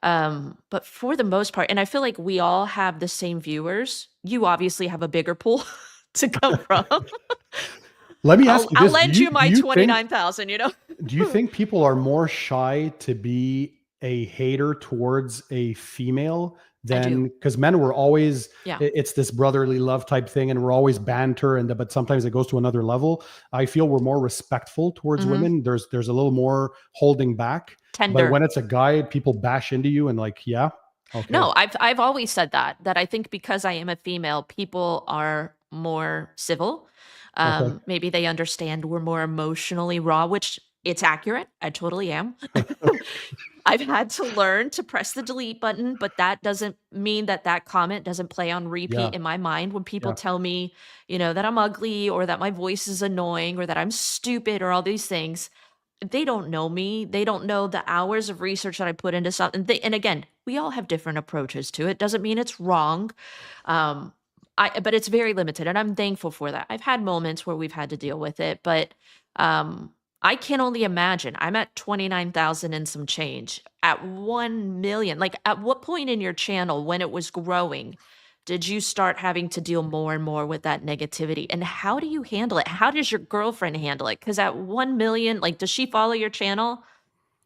But for the most part, and I feel like we all have the same viewers. You obviously have a bigger pool to come from. Let me ask I'll you I'll this. lend you Do my you think 29,000. do you think people are more shy to be a hater towards a female I than do. because men were always Yeah. it's this brotherly love type thing and we're always banter but sometimes it goes to another level. I feel we're more respectful towards Mhm. women. There's a little more holding back. But Tender. when it's a guy, people bash into you and like, yeah, okay. No, I've always said that I think because I am a female, people are more civil. Okay. Maybe they understand we're more emotionally raw, which it's accurate. I totally am. I've had to learn to press the delete button, but that doesn't mean that comment doesn't play on Yeah. repeat in my mind when people Yeah. tell me, that I'm ugly or that my voice is annoying or that I'm stupid or all these things. they don't know me. They don't know the hours of research that I put into something. And again, we all have different approaches to it. Doesn't mean it's wrong. Um, but it's very limited, and I'm thankful for that. I've had moments where we've had to deal with it, but um, I can only imagine. I'm at 29,000 and some change. At 1 million, like at what point in your channel when it was growing did you start having to deal more and more with that negativity? And how do you handle it? How does your girlfriend handle it? Because at 1 million, like, does she follow your channel?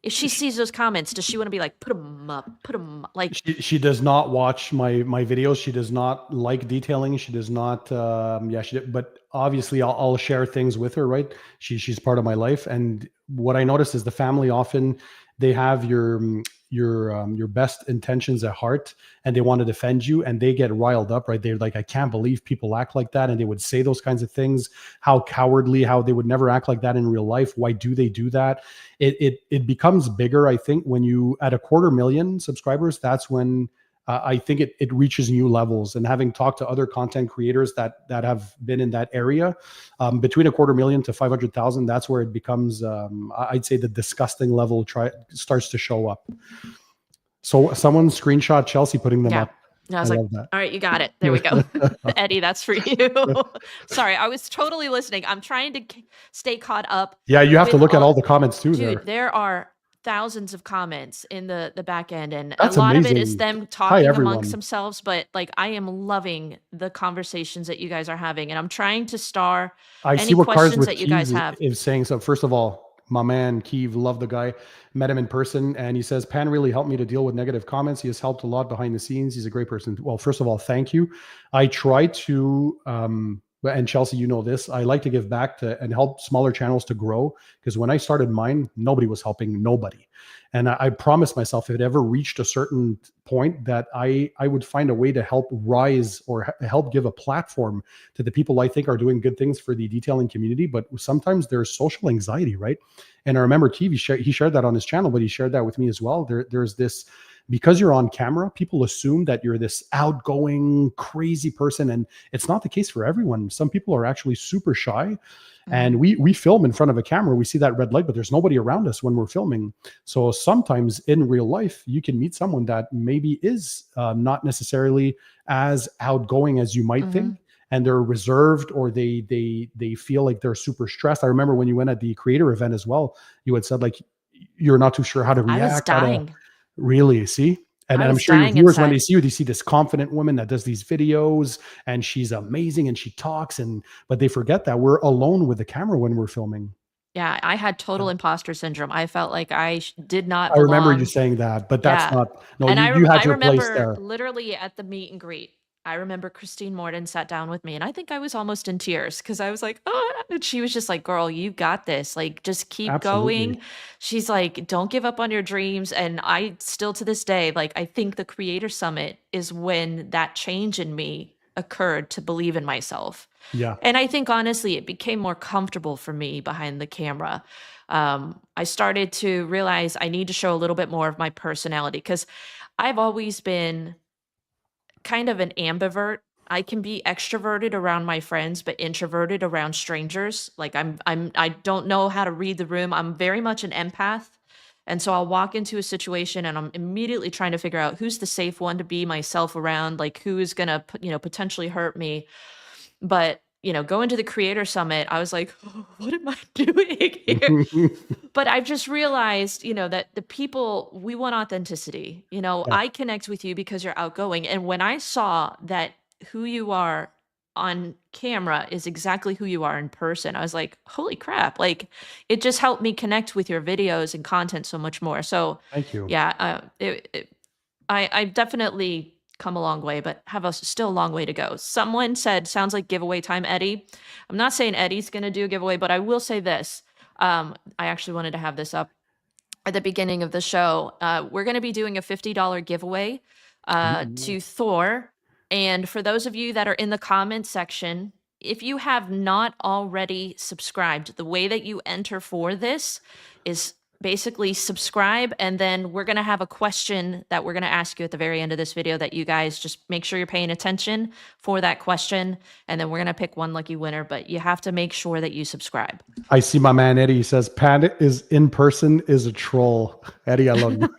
If she sees those comments, does she want to be like, put them up, put them up? Like, She does not watch my videos. She does not like detailing. She does not. Yeah, but obviously, I'll share things with her. Right? She's part of my life. And what I notice is the family often they have your best intentions at heart, and they want to defend you, and they get riled up. Right? They're like, I can't believe people act like that, and they would say those kinds of things. How cowardly! How they would never act like that in real life. Why do they do that? It becomes bigger, I think, when you at a 250,000 subscribers. That's when I think it reaches new levels. And having talked to other content creators that have been in that area, between a 250,000 to 500,000, that's where it becomes, I'd say, the disgusting level starts to show up. So someone screenshot Chelsea putting them yeah. up. And I was I like, love that. all right, you got it. There we go. Eddie, that's for you. Sorry, I was totally listening. I'm trying to stay caught up. Yeah, you have to with look at all the comments too there. Dude, there are thousands of comments in the back end, and a That's lot of it is amazing. them Hi, talking amongst everyone. themselves, but like I am loving the conversations that you guys are having, and I'm trying to star I see any what Cars questions with that you guys Keys have. is saying. So first of all, my man Keeve, love the guy. Met him in person, and he says Pan really helped me to deal with negative comments. He has helped a lot behind the scenes. He's a great person. Well, first of all, thank you. I try to, and Chelsea, you know this. I like to give back to and help smaller channels to grow, because when I started mine, nobody was helping nobody, and I promised myself if it ever reached a certain point that I would find a way to help rise or help give a platform to the people I think are doing good things for the detailing community. But sometimes there's social anxiety, right? And I remember TV, he shared that on his channel, but he shared that with me as well. There's this, because you're on camera, people assume that you're this outgoing, crazy person. And it's not the case for everyone. Some people are actually super shy. And we film in front of a camera. We see that red light, but there's nobody around us when we're filming. So sometimes in real life, you can meet someone that maybe is not necessarily as outgoing as you might think, and they're reserved, or they feel like they're super stressed. I remember when you went at the creator event as well, you had said like you're not too sure how to I was react, how to dying. really see. And I I'm was sure your dying viewers, when they inside. see you, they see this confident woman that does these videos and she's amazing and she talks, but they forget that we're alone with the camera when we're filming. Yeah, I had total Yeah. imposter syndrome. I felt like I did not I remember you belong. saying that, but that's Yeah. not, no, And you I had your place remember there. literally at the meet and greet, I remember Christine Morden sat down with me, and I think I was almost in tears because I was like, oh, and she was just like, girl, you got this. Like, just keep Absolutely. going. She's like, don't give up on your dreams. And I still to this day, like, I think the Creator Summit is when that change in me occurred to believe in myself. Yeah. And I think honestly, it became more comfortable for me behind the camera. I started to realize I need to show a little bit more of my personality because I've always been kind of an ambivert. I can be extroverted around my friends, but introverted around strangers. Like I don't know how to read the room. I'm very much an empath. And so I'll walk into a situation and I'm immediately trying to figure out who's the safe one to be myself around, like who is going to, potentially hurt me. But, going to the Creator Summit, I was like, "Oh, what am I doing here?" But I've just realized, that the people, we want authenticity. Yeah. I connect with you because you're outgoing. And when I saw that who you are on camera is exactly who you are in person, I was like, holy crap. Like, it just helped me connect with your videos and content so much more. So, Thank you. yeah, I've definitely come a long way, but have still a long way to go. Someone said, sounds like giveaway time, Eddie. I'm not saying Eddie's going to do a giveaway, but I will say this. I actually wanted to have this up at the beginning of the show. We're going to be doing a $50 giveaway Ooh. to Thor. And for those of you that are in the comment section, if you have not already subscribed, the way that you enter for this is basically subscribe, and then we're going to have a question that we're going to ask you at the very end of this video that you guys just make sure you're paying attention for that question, and then we're going to pick one lucky winner, but you have to make sure that you subscribe. I see my man Eddie says Pan is in person is a troll. Eddie, I love you.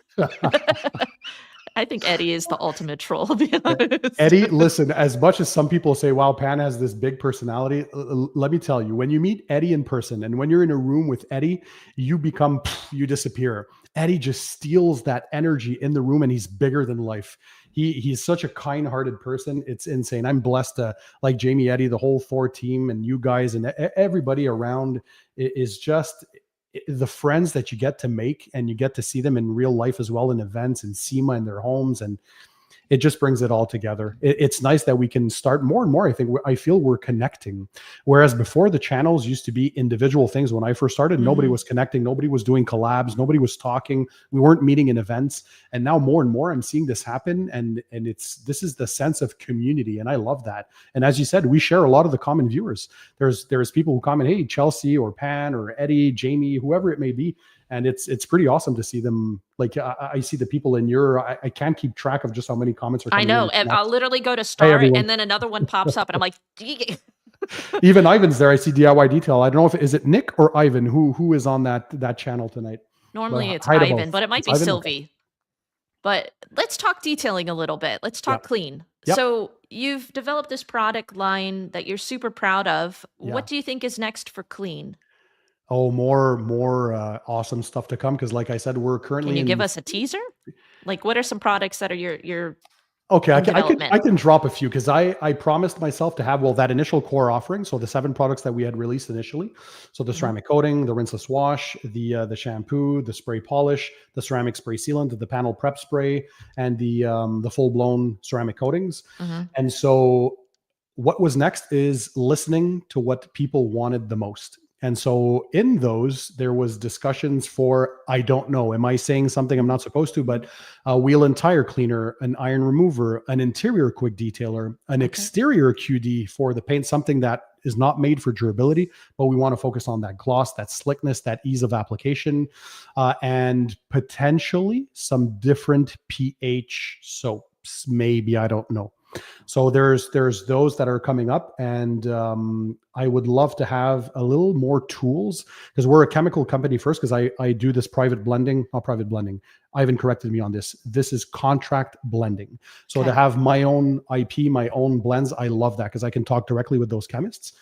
I think Eddie is the ultimate troll, to be honest. Eddie, listen, as much as some people say, wow, Pan has this big personality, let me tell you, when you meet Eddie in person and when you're in a room with Eddie, you disappear. Eddie just steals that energy in the room, and he's bigger than life. He's such a kind-hearted person. It's insane. I'm blessed to, like Jamie, Eddie, the whole Thor team, and you guys and everybody around is just the friends that you get to make, and you get to see them in real life as well, in events and SEMA in their homes, and it just brings it all together. It's nice that we can start more and more. I feel we're connecting. Whereas before, the channels used to be individual things. When I first started, nobody was connecting. Nobody was doing collabs. Nobody was talking. We weren't meeting in events. And now more and more, I'm seeing this happen. And this is the sense of community. And I love that. And as you said, we share a lot of the common viewers. There's people who comment, hey, Chelsea or Pan or Eddie, Jamie, whoever it may be. And it's pretty awesome to see them. Like I see the people in your, I can't keep track of just how many comments are coming I know. in. And I'll literally go to start, and then another one pops up, and I'm like, even Ivan's there. I see DIY detail. I don't know if is it Nick or Ivan who is on that channel tonight. Normally it's Ivan, but it might be Sylvie. But let's talk detailing a little bit. Let's talk clean. Yep. So you've developed this product line that you're super proud of. What do you think is next for clean? Oh, more awesome stuff to come. Because like I said, we're currently. Can you give us a teaser? Like, what are some products that are your Okay, I can drop a few, because I promised myself to have, that initial core offering. So the 7 products that we had released initially. So the ceramic coating, the rinseless wash, the shampoo, the spray polish, the ceramic spray sealant, the panel prep spray, and the full blown ceramic coatings. And so what was next is listening to what people wanted the most. And so in those, there was discussions for, I don't know, am I saying something I'm not supposed to, but a wheel and tire cleaner, an iron remover, an interior quick detailer, an exterior QD for the paint, something that is not made for durability, but we want to focus on that gloss, that slickness, that ease of application, and potentially some different pH soaps, maybe, I don't know. So there's those that are coming up, and I would love to have a little more tools, because we're a chemical company first, because I do this not private blending. Ivan corrected me on this. This is contract blending. So to have my own IP, my own blends, I love that, because I can talk directly with those chemists.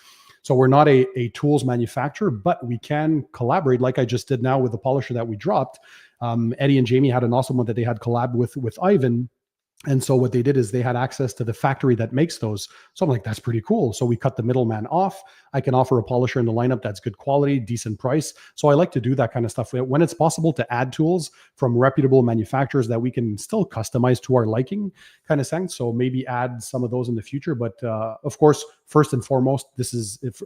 So we're not a tools manufacturer, but we can collaborate, like I just did now with the polisher that we dropped. Eddie and Jamie had an awesome one that they had collab with Ivan. And so what they did is they had access to the factory that makes those. So I'm like, that's pretty cool. So we cut the middleman off. I can offer a polisher in the lineup that's good quality, decent price. So I like to do that kind of stuff when it's possible, to add tools from reputable manufacturers that we can still customize to our liking, kind of sense. So maybe add some of those in the future. But of course, first and foremost,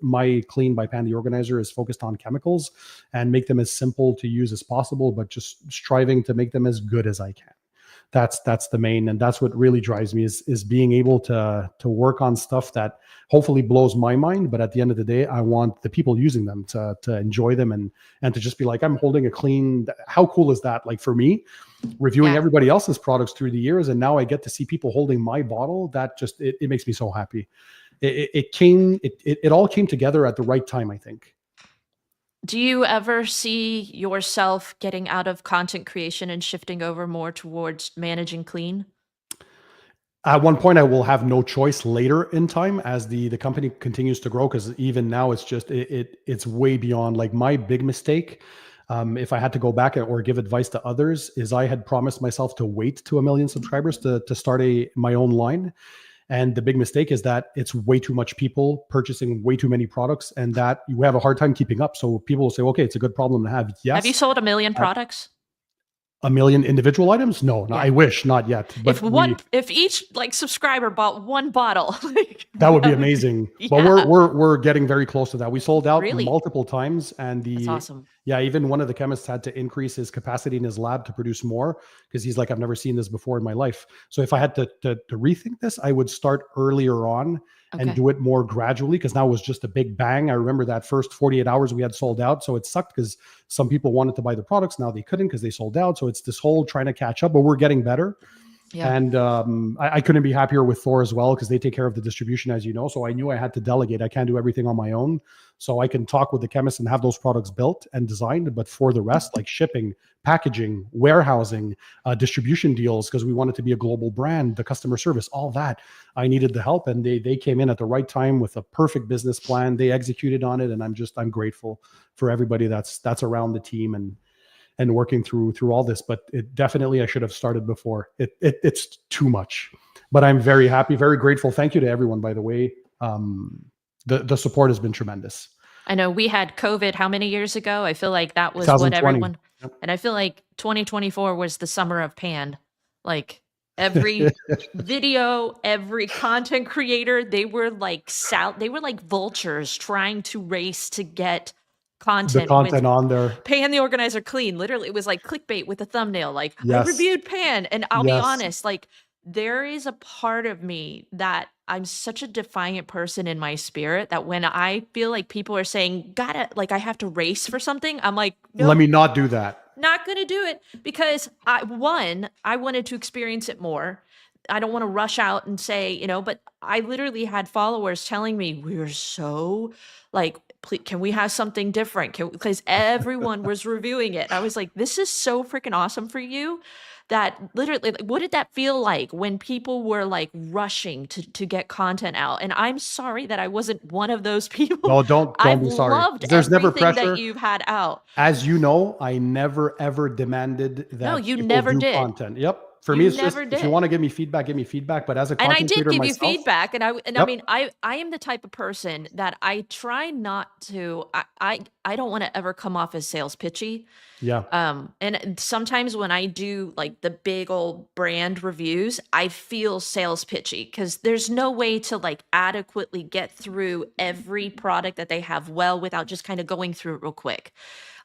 my Clean by Pan, the organizer, is focused on chemicals and make them as simple to use as possible, but just striving to make them as good as I can. That's the main, and that's what really drives me is being able to work on stuff that hopefully blows my mind. But at the end of the day, I want the people using them to enjoy them and to just be like, I'm holding a clean. How cool is that? Like for me, reviewing everybody else's products through the years, and now I get to see people holding my bottle. That just it makes me so happy. It all came together at the right time, I think. Do you ever see yourself getting out of content creation and shifting over more towards managing clean? At one point, I will have no choice later in time as the company continues to grow, because even now it's just it's way beyond. Like my big mistake, if I had to go back or give advice to others, is I had promised myself to wait to 1 million subscribers to start my own line. And the big mistake is that it's way too much people purchasing way too many products, and that you have a hard time keeping up. So people will say, okay, it's a good problem to have. Yes. Have you sold 1 million products? 1 million individual items? No, I wish not yet. But if each subscriber bought 1 bottle, that would be amazing. But we're getting very close to that. We sold out multiple times, and that's awesome. Yeah, even one of the chemists had to increase his capacity in his lab to produce more because he's like, I've never seen this before in my life. So if I had to rethink this, I would start earlier on and Okay. do it more gradually because now it was just a big bang. I remember that first 48 hours we had sold out. So it sucked because some people wanted to buy the products. Now they couldn't because they sold out. So it's this whole trying to catch up, but we're getting better. Yeah. And I couldn't be happier with Thor as well because they take care of the distribution, as you know. So I knew I had to delegate. I can't do everything on my own. So I can talk with the chemists and have those products built and designed. But for the rest, like shipping, packaging, warehousing, distribution deals, because we wanted to be a global brand, the customer service, all that, I needed the help. And they came in at the right time with a perfect business plan. They executed on it, and I'm grateful for everybody that's around the team and working through all this. But it definitely, I should have started before. It's too much, but I'm very happy, very grateful. Thank you to everyone, by the way. The support has been tremendous. I know we had COVID how many years ago? I feel like that was what 2020. everyone, Yep. and I feel like 2024 was the summer of pan. Like every video, every content creator, they were like they were like vultures trying to race to get The content with content on there. Pan the Organizer clean. Literally, it was like clickbait with a thumbnail, like I Yes. reviewed Pan. And I'll be Yes. honest, like there is a part of me that I'm such a defiant person in my spirit that when I feel like people are saying, gotta, like I have to race for something, I'm like, Let nope, me not do that. not gonna do it because I wanted to experience it more. I don't want to rush out and say, but I literally had followers telling me we're so like, please, can we have something different? Because everyone was reviewing it. I was like, this is so freaking awesome for you that literally, like, what did that feel like when people were like rushing to get content out? And I'm sorry that I wasn't one of those people. No, don't I've be sorry. loved There's never everything that pressure. you've had out. As you know, I never ever demanded No, that you people never do did. content. Yep. For You me, it's just never if you did. want to give me feedback, give me feedback. But as a And I content did creator give you myself, feedback, and I yep. mean, I am the type of person that I try not to I don't wanna ever come off as sales pitchy. Yeah. And sometimes when I do, like, the big old brand reviews, I feel sales pitchy because there's no way to, like, adequately get through every product that they have well without just kinda going through it real quick.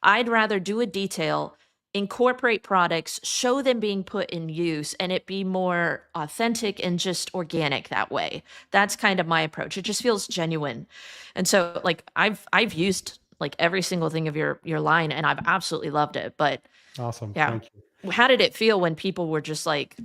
I'd rather do a detail, incorporate products, show them being put in use, and it be more authentic and just organic that way. That's kind of my approach. It just feels genuine. And so like I've used like every single thing of your line and I've absolutely loved it. But Awesome. yeah. Thank you. How did it feel when people were just like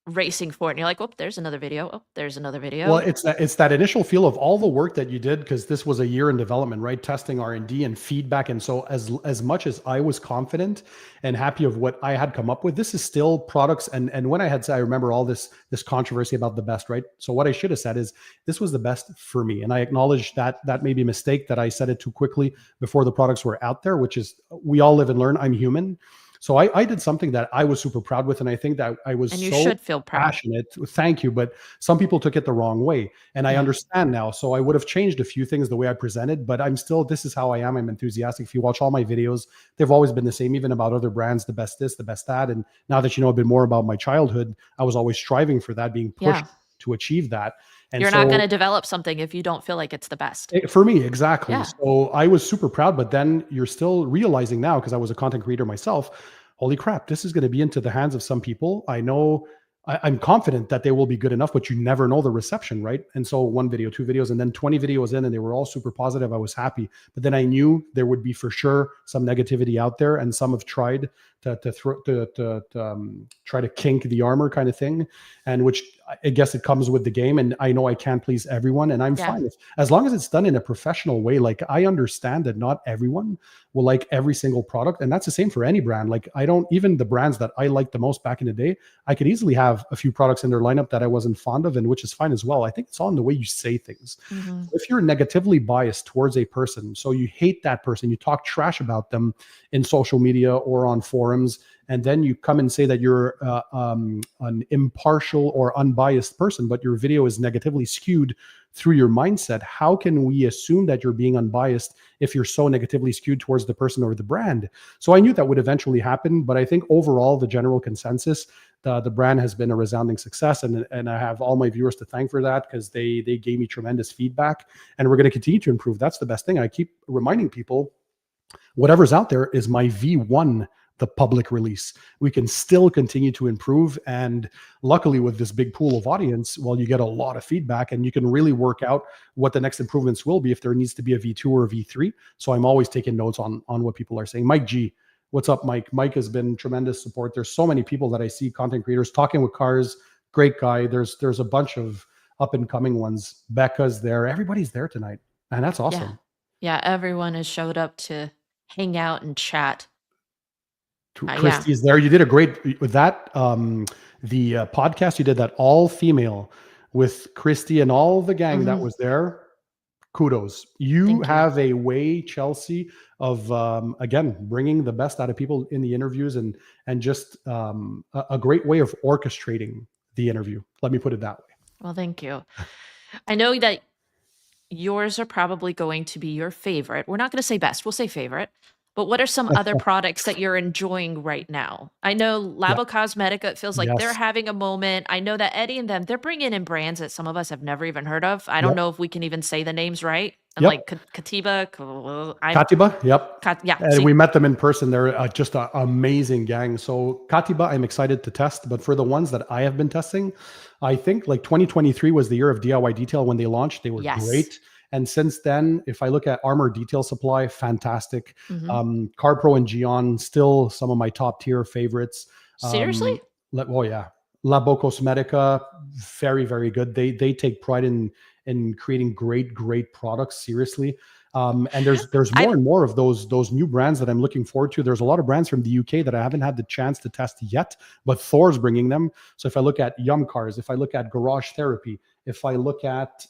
racing for it and you're like, "Oh, there's another video. Oh, there's another Well, video." it's that initial feel of all the work that you did because this was a year in development, right? Testing R&D and feedback. And so as much as I was confident and happy of what I had come up with, this is still products. And when I had said, I remember all this controversy about the best, right? So what I should have said is this was the best for me. And I acknowledge that may be a mistake that I said it too quickly before the products were out there, which is we all live and learn. I'm human. So I did something that I was super proud with. And I think that I was And you so should feel proud. passionate. Thank you. But some people took it the wrong way. And I Yeah. understand now. So I would have changed a few things the way I presented, but I'm still, this is how I am. I'm enthusiastic. If you watch all my videos, they've always been the same, even about other brands, the best this, the best that. And now that you know a bit more about my childhood, I was always striving for that, being pushed Yeah. to achieve that. And You're not so gonna develop something if you don't feel like it's the best. for me, exactly. Yeah. So I was super proud, but then you're still realizing now, because I was a content creator myself, holy crap, this is going to be into the hands of some people. I know I'm confident that they will be good enough, but you never know the reception, right? And so one video, two videos, and then 20 videos in, and they were all super positive. I was happy, but then I knew there would be for sure some negativity out there, and some have tried to try to kink the armor kind of thing, and which I guess it comes with the game. And I know I can't please everyone, and I'm Yeah. fine with as long as it's done in a professional way. Like I understand that not everyone will like every single product, and that's the same for any brand. Like I don't even the brands that I liked the most back in the day, I could easily have a few products in their lineup that I wasn't fond of, and which is fine as well. I think it's all in the way you say things. Mhm. If you're negatively biased towards a person, so you hate that person, you talk trash about them in social media or on forums, and then you come and say that you're an impartial or unbiased person, but your video is negatively skewed through your mindset, how can we assume that you're being unbiased if you're so negatively skewed towards the person or the brand? So I knew that would eventually happen, but I think overall the general consensus, the brand has been a resounding success, and I have all my viewers to thank for that, because they gave me tremendous feedback, and we're going to continue to improve. That's the best thing. I keep reminding people, Whatever's out there is my V1, the public release. We can still continue to improve. And luckily, with this big pool of audience, well, you get a lot of feedback and you can really work out what the next improvements will be if there needs to be a V2 or a V3. So I'm always taking notes on what people are saying. Mike G, what's up, Mike? Mike has been tremendous support. There's so many people that I see, content creators, Talking with Cars, great guy. There's a bunch of up and coming ones. Becca's there. Everybody's there tonight. And that's awesome. Yeah, everyone has showed up to hang out and chat. Christy's there. You did a great with that. The podcast, you did that all female with Christy and all the gang that was there. Kudos. You have a way, Chelsea, of again bringing the best out of people in the interviews and just a great way of orchestrating the interview. Let me put it that way. Well, thank you. I know that yours are probably going to be your favorite. We're not going to say best. We'll say favorite. But what are some other products that you're enjoying right now? I know Labo Cosmetica, it feels like they're having a moment. I know that Eddie and them, they're bringing in brands that some of us have never even heard of. I don't know if we can even say the names right. And like Katiba. Katiba, and we met them in person. They're just an amazing gang. So Katiba, I'm excited to test. But for the ones that I have been testing, I think like 2023 was the year of DIY Detail when they launched. They were great. And since then, if I look at Armor Detail Supply, fantastic. CarPro and Gion, still some of my top tier favorites. Seriously? Oh yeah. Labo Cosmetica, very, very good. They take pride in creating great products. Seriously. And there's more and more of those new brands that I'm looking forward to. There's a lot of brands from the UK that I haven't had the chance to test yet, but Thor's bringing them. So if I look at Yum Cars, if I look at Garage Therapy, if I look at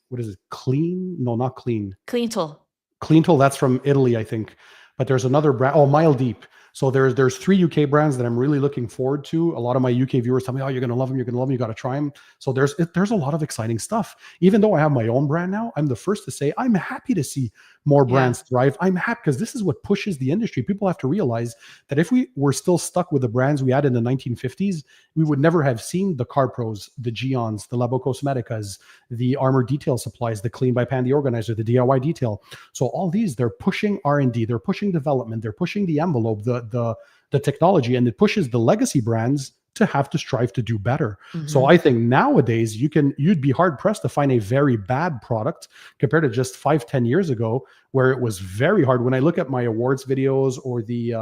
what is it? Clean? No, not Clean. Cleantool, that's from Italy, I think. But there's another brand. Oh, Mile Deep. So there's 3 UK brands that I'm really looking forward to. A lot of my UK viewers tell me, "Oh, you're gonna love them. You're gonna love them. You got to try them." So there's a lot of exciting stuff. Even though I have my own brand now, I'm the first to say I'm happy to see more brands thrive. I'm happy because this is what pushes the industry. People have to realize that if we were still stuck with the brands we had in the 1950s, we would never have seen the CarPros, the Gions, the Labo Cosmeticas, the Armor Detail Supplies, the Clean by Pan, the Organizer, the DIY Detail. So all these, they're pushing R&D, they're pushing development, they're pushing the envelope, the technology, and it pushes the legacy brands to have to strive to do better. So I think nowadays you'd be hard pressed to find a very bad product compared to just 5-10 years ago, where it was very hard. When I look at my awards videos or the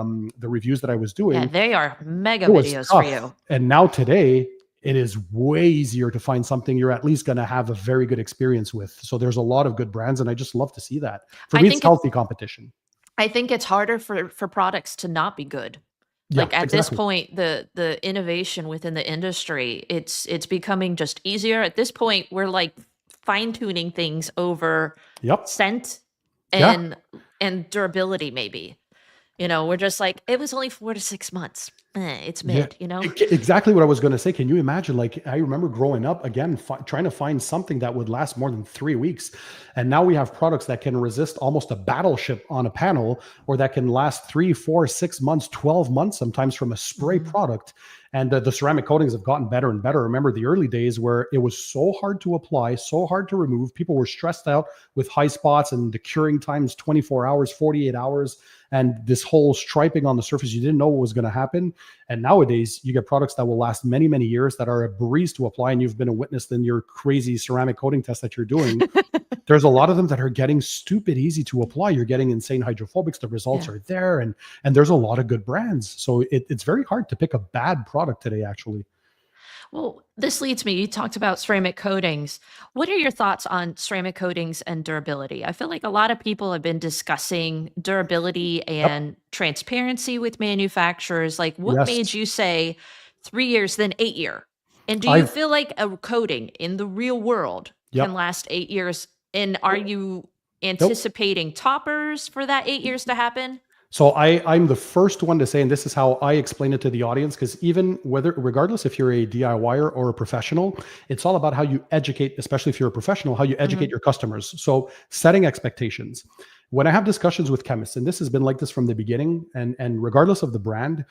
reviews that I was doing, they are mega videos for you. And now today, it is way easier to find something you're at least going to have a very good experience with. So there's a lot of good brands, and I just love to see that. For me, it's healthy competition. I think it's harder for products to not be good. Like at this point, the innovation within the industry, it's becoming just easier. At this point, we're like fine-tuning things over scent and durability, maybe. You know, we're just like, it was only 4 to 6 months. It's mid, you know? Exactly what I was going to say. Can you imagine? Like, I remember growing up, again, trying to find something that would last more than 3 weeks. And now we have products that can resist almost a battleship on a panel, or that can last 3, 4, 6 months, 12 months, sometimes from a spray product. And the ceramic coatings have gotten better and better. Remember the early days where it was so hard to apply, so hard to remove. People were stressed out with high spots, and the curing times 24 hours, 48 hours. And this whole striping on the surface, you didn't know what was going to happen. And nowadays, you get products that will last many, many years that are a breeze to apply. And you've been a witness in your crazy ceramic coating test that you're doing. There's a lot of them that are getting stupid easy to apply. You're getting insane hydrophobics. The results are there. And there's a lot of good brands. So it's very hard to pick a bad product today, actually. Well, this leads me, you talked about ceramic coatings. What are your thoughts on ceramic coatings and durability? I feel like a lot of people have been discussing durability and transparency with manufacturers. Like, what made you say 3 years, then 8 year? And do you feel like a coating in the real world can last 8 years? And are you anticipating toppers for that 8 years to happen? So I'm the first one to say, and this is how I explain it to the audience, because even regardless if you're a DIYer or a professional, it's all about how you educate, especially if you're a professional, how you educate your customers. So setting expectations. When I have discussions with chemists, and this has been like this from the beginning, and regardless of the brand,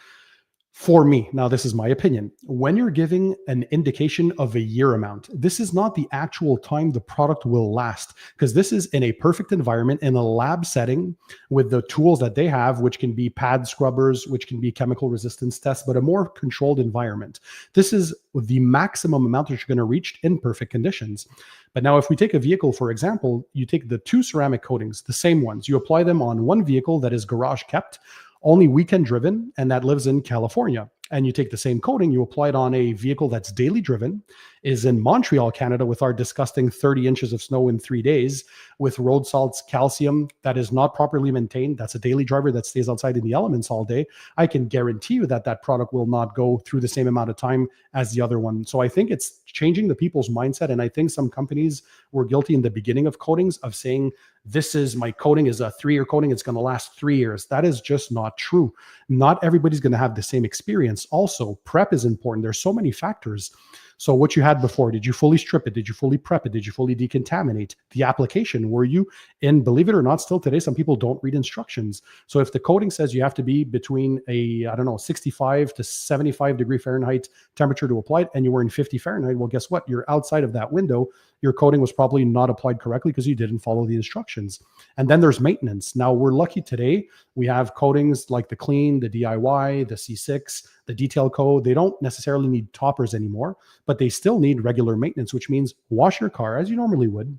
For me, now this is my opinion, when you're giving an indication of a year amount, this is not the actual time the product will last, because this is in a perfect environment in a lab setting with the tools that they have, which can be pad scrubbers, which can be chemical resistance tests, but a more controlled environment. This is the maximum amount that you're going to reach in perfect conditions. But now if we take a vehicle, for example, you take the two ceramic coatings, the same ones, you apply them on one vehicle that is garage kept, only weekend driven, and that lives in California. And you take the same coating, you apply it on a vehicle that's daily driven, is in Montreal, Canada, with our disgusting 30 inches of snow in 3 days, with road salts, calcium that is not properly maintained. That's a daily driver that stays outside in the elements all day. I can guarantee you that that product will not go through the same amount of time as the other one. So I think it's changing the people's mindset. And I think some companies were guilty in the beginning of coatings of saying, this is my coating is a 3-year coating. It's going to last 3 years. That is just not true. Not everybody's going to have the same experience. Also, prep is important. There's so many factors. So what you had before, did you fully strip it? Did you fully prep it? Did you fully decontaminate? The application, were you in, believe it or not, still today, some people don't read instructions. So if the coating says you have to be between a, 65 to 75 degree Fahrenheit temperature to apply it, and you were in 50 Fahrenheit, well, guess what? You're outside of that window. Your coating was probably not applied correctly because you didn't follow the instructions. And then there's maintenance. Now we're lucky today. We have coatings like the Clean, the DIY, the C6, the Detail Co. They don't necessarily need toppers anymore, but they still need regular maintenance, which means wash your car as you normally would.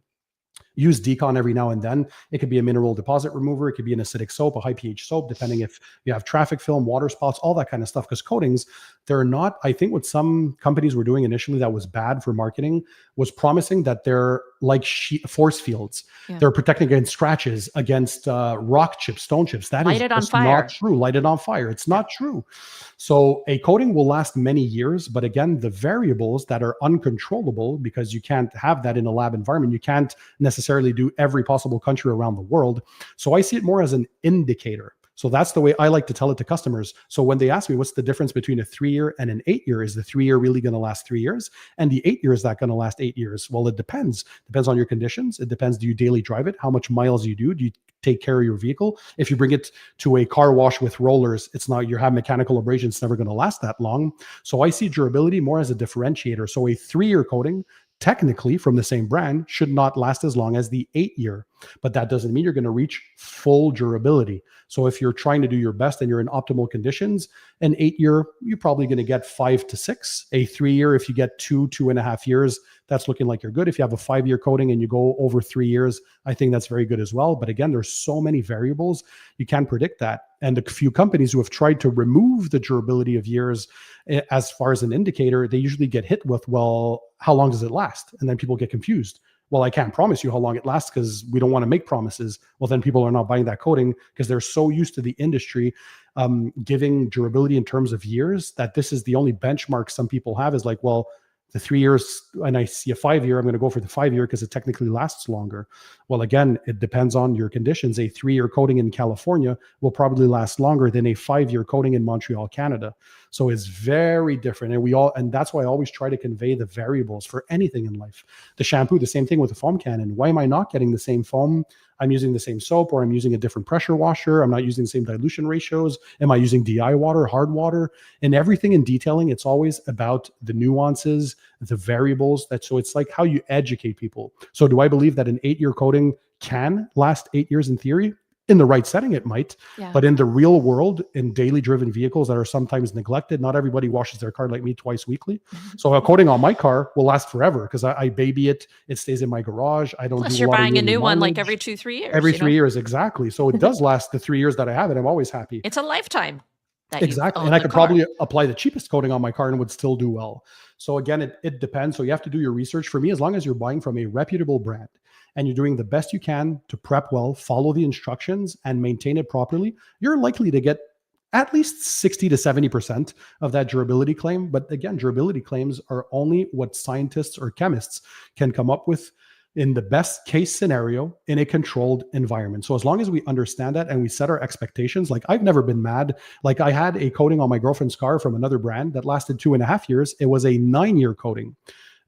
Use decon every now and then. It could be a mineral deposit remover. It could be an acidic soap, a high pH soap, depending if you have traffic film, water spots, all that kind of stuff. Because coatings, they're not, I think what some companies were doing initially that was bad for marketing was promising that they're like force fields. Yeah. They're protecting against scratches, against rock chips, stone chips. That Light is it on fire. Not true. Light it on fire. It's not true. So a coating will last many years. But again, the variables that are uncontrollable, because you can't have that in a lab environment, you can't necessarily do every possible country around the world. So I see it more as an indicator. So that's the way I like to tell it to customers. So when they ask me what's the difference between a 3-year and an 8-year, is the 3-year really going to last 3 years? And the 8-year, is that going to last 8 years? Well, it depends. Depends on your conditions. It depends. Do you daily drive it? How much miles you do? Do you take care of your vehicle? If you bring it to a car wash with rollers, it's not, you have mechanical abrasion, it's never going to last that long. So I see durability more as a differentiator. So a 3-year coating, technically from the same brand, should not last as long as the 8-year, but that doesn't mean you're going to reach full durability. So if you're trying to do your best and you're in optimal conditions, an 8-year, you're probably going to get 5 to 6. A 3-year, if you get 2.5 years, that's looking like you're good. If you have a 5-year coating and you go over 3 years, I think that's very good as well. But again, there's so many variables, you can't predict that. And the few companies who have tried to remove the durability of years as far as an indicator, they usually get hit with, well, how long does it last? And then people get confused. Well, I can't promise you how long it lasts because we don't want to make promises. Well, then people are not buying that coating because they're so used to the industry giving durability in terms of years that this is the only benchmark some people have, is like, well, the 3 years and I see a 5-year, I'm going to go for the 5-year because it technically lasts longer. Well, again, it depends on your conditions. A 3-year coating in California will probably last longer than a 5-year coating in Montreal, Canada. So it's very different. And that's why I always try to convey the variables for anything in life. The shampoo, the same thing with the foam cannon. Why am I not getting the same foam? I'm using the same soap, or I'm using a different pressure washer. I'm not using the same dilution ratios. Am I using DI water, hard water? And everything in detailing, it's always about the nuances, the variables. So it's like how you educate people. So do I believe that an 8-year coating can last 8 years in theory? In the right setting, it might. Yeah. But in the real world, in daily driven vehicles that are sometimes neglected, not everybody washes their car like me twice weekly. Mm-hmm. So a coating on my car will last forever because I baby it. It stays in my garage. I don't Plus do you're a lot buying of a new one mileage. like every 3 years. Every 3 years, exactly. So it does last the 3 years that I have it. I'm always happy. It's a lifetime. Exactly. And I could probably apply the cheapest coating on my car and would still do well. So again, it depends. So you have to do your research. For me, as long as you're buying from a reputable brand and you're doing the best you can to prep well, follow the instructions and maintain it properly, you're likely to get at least 60 to 70% of that durability claim. But again, durability claims are only what scientists or chemists can come up with in the best case scenario in a controlled environment. So as long as we understand that and we set our expectations, like I've never been mad. Like I had a coating on my girlfriend's car from another brand that lasted 2.5 years. It was a 9-year coating.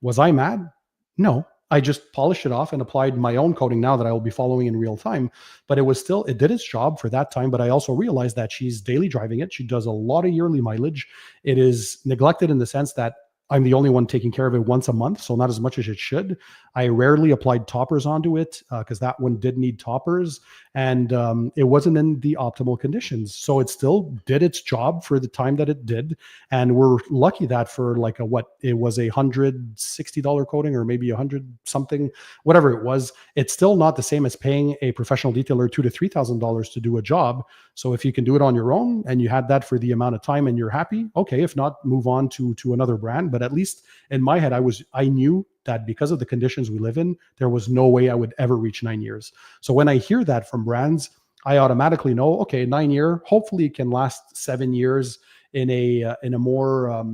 Was I mad? No. I just polished it off and applied my own coating now that I will be following in real time. But it did its job for that time. But I also realized that she's daily driving it. She does a lot of yearly mileage. It is neglected in the sense that I'm the only one taking care of it once a month, so not as much as it should. I rarely applied toppers onto it because that one did need toppers, and it wasn't in the optimal conditions. So it still did its job for the time that it did, and we're lucky that for like it was $160 coating or maybe 100 something, whatever it was. It's still not the same as paying a professional detailer $2,000 to $3,000 to do a job. So if you can do it on your own and you had that for the amount of time and you're happy, okay. If not, move on to another brand. But at least in my head, I knew that because of the conditions we live in, there was no way I would ever reach 9 years. So when I hear that from brands, I automatically know, okay, 9 year, hopefully it can last 7 years in a more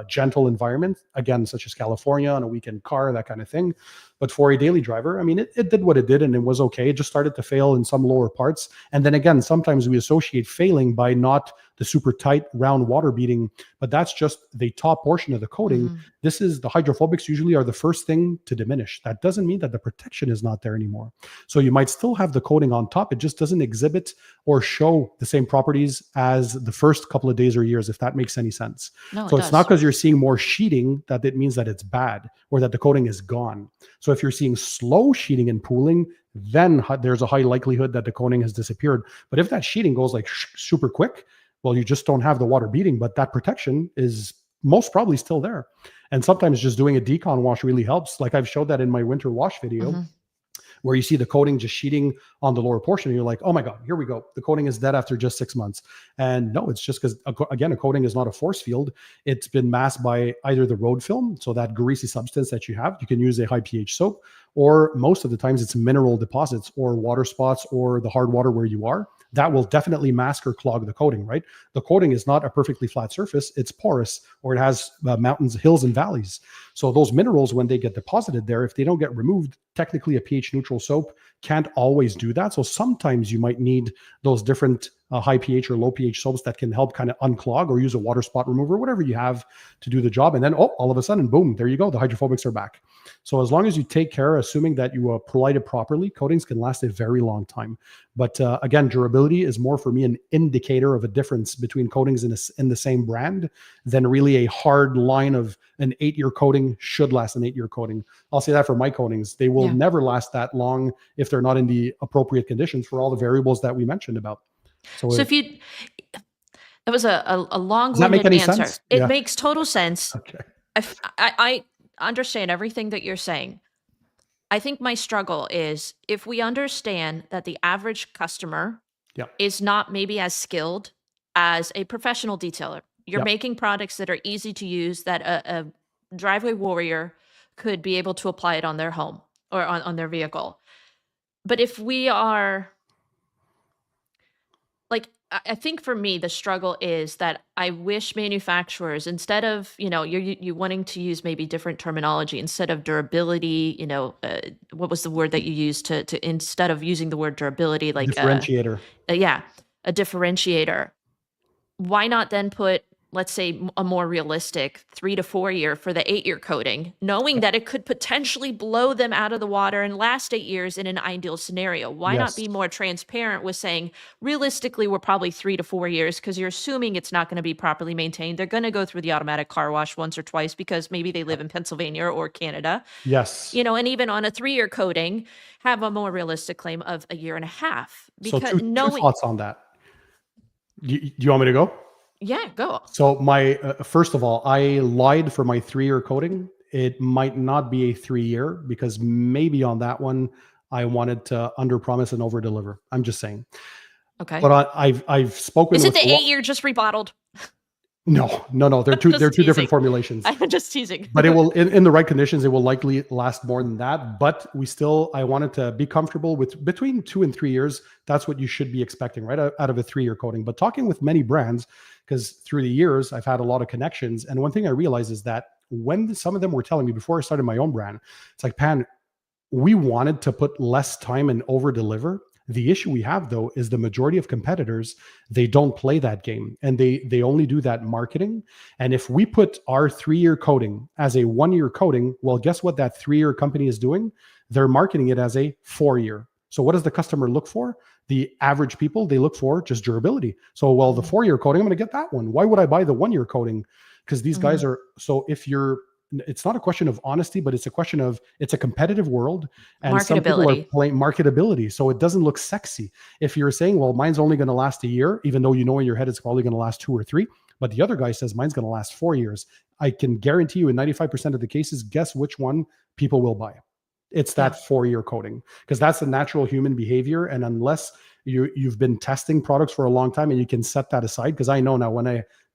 gentle environment, again, such as California on a weekend car, that kind of thing. But for a daily driver, I mean, it did what it did and it was okay. It just started to fail in some lower parts. And then again, sometimes we associate failing by not the super tight round water beading, but that's just the top portion of the coating. Mhm. This is the hydrophobics usually are the first thing to diminish. That doesn't mean that the protection is not there anymore. So you might still have the coating on top. It just doesn't exhibit or show the same properties as the first couple of days or years, if that makes any sense. No, it So it's does. not because you're seeing more sheeting that it means that it's bad or that the coating is gone. So if you're seeing slow sheeting and pooling, then there's a high likelihood that the coating has disappeared. But if that sheeting goes like super quick, well, you just don't have the water beading, but that protection is most probably still there. And sometimes just doing a decon wash really helps. Like I've showed that in my winter wash video, Mhm. where you see the coating just sheeting on the lower portion. And you're like, oh my God, here we go. The coating is dead after just 6 months. And no, it's just because, again, a coating is not a force field. It's been masked by either the road film, so that greasy substance that you have. You can use a high pH soap, or most of the times it's mineral deposits or water spots or the hard water where you are. That will definitely mask or clog the coating, right? The coating is not a perfectly flat surface. It's porous, or it has mountains, hills, and valleys. So those minerals, when they get deposited there, if they don't get removed, technically a pH neutral soap can't always do that. So sometimes you might need those different high pH or low pH soaps that can help kind of unclog, or use a water spot remover, whatever you have to do the job. And then, all of a sudden, boom, there you go. The hydrophobics are back. So as long as you take care, assuming that you applied it properly, coatings can last a very long time. But again, durability is more for me an indicator of a difference between coatings in the same brand than really a hard line of an 8-year coating should last an 8-year coating. I'll say that for my coatings. They will never last that long if they're not in the appropriate conditions for all the variables that we mentioned about. So So if you, that was a does that make long-winded any answer. sense? It Yeah. makes total sense. Okay. I understand everything that you're saying. I think my struggle is if we understand that the average customer Yeah. is not maybe as skilled as a professional detailer. You're Yeah. making products that are easy to use, that a driveway warrior could be able to apply it on their home or on their vehicle. But if we are like, I think for me, the struggle is that I wish manufacturers, instead of, you wanting to use maybe different terminology, instead of durability, what was the word that you used to instead of using the word durability, like, Differentiator. yeah, a differentiator. Why not then put, let's say, a more realistic 3 to 4 year for the 8-year coating, knowing that it could potentially blow them out of the water and last 8 years in an ideal scenario? Why not Yes. be more transparent with saying, realistically, we're probably 3 to 4 years, because you're assuming it's not going to be properly maintained. They're going to go through the automatic car wash once or twice because maybe they live in Pennsylvania or Canada, Yes. and even on a 3-year coating, have a more realistic claim of a year and a half. So Because two thoughts on that. Do you want me to go? yeah, go. So my first of all, I lied for my 3-year coating. It might not be a 3-year because maybe on that one I wanted to under promise and over deliver. I'm just saying. Okay. But I've spoken Is it with the 8-year just rebottled? No. They're two Just different teasing. formulations. I'm just teasing. But it will, in the right conditions, it will likely last more than that. But I wanted to be comfortable with between 2 and 3 years. That's what you should be expecting, right? Out of a 3-year coating. But talking with many brands, because through the years, I've had a lot of connections. And one thing I realized is that when some of them were telling me before I started my own brand, it's like, Pan, we wanted to put less time and over deliver, The issue we have though is the majority of competitors, they don't play that game, and they only do that marketing. And if we put our 3-year coating as a 1-year coating, well, guess what that 3-year company is doing? They're marketing it as a 4-year. So what does the customer look for? The average people, they look for just durability. So, well, the Mhm. 4-year coating, I'm going to get that one. Why would I buy the 1-year coating? Because these guys Mhm. are, so if you're, it's not a question of honesty, but it's a question of, it's a competitive world, and some people are Marketability. playing marketability. So it doesn't look sexy. If you're saying, well, mine's only going to last a year, even though you know in your head it's probably going to last 2 or 3, but the other guy says mine's going to last 4 years. I can guarantee you in 95% of the cases, guess which one people will buy? It's Yeah. that 4-year coating, because that's the natural human behavior. And unless you've been testing products for a long time and you can set that aside, because I know now when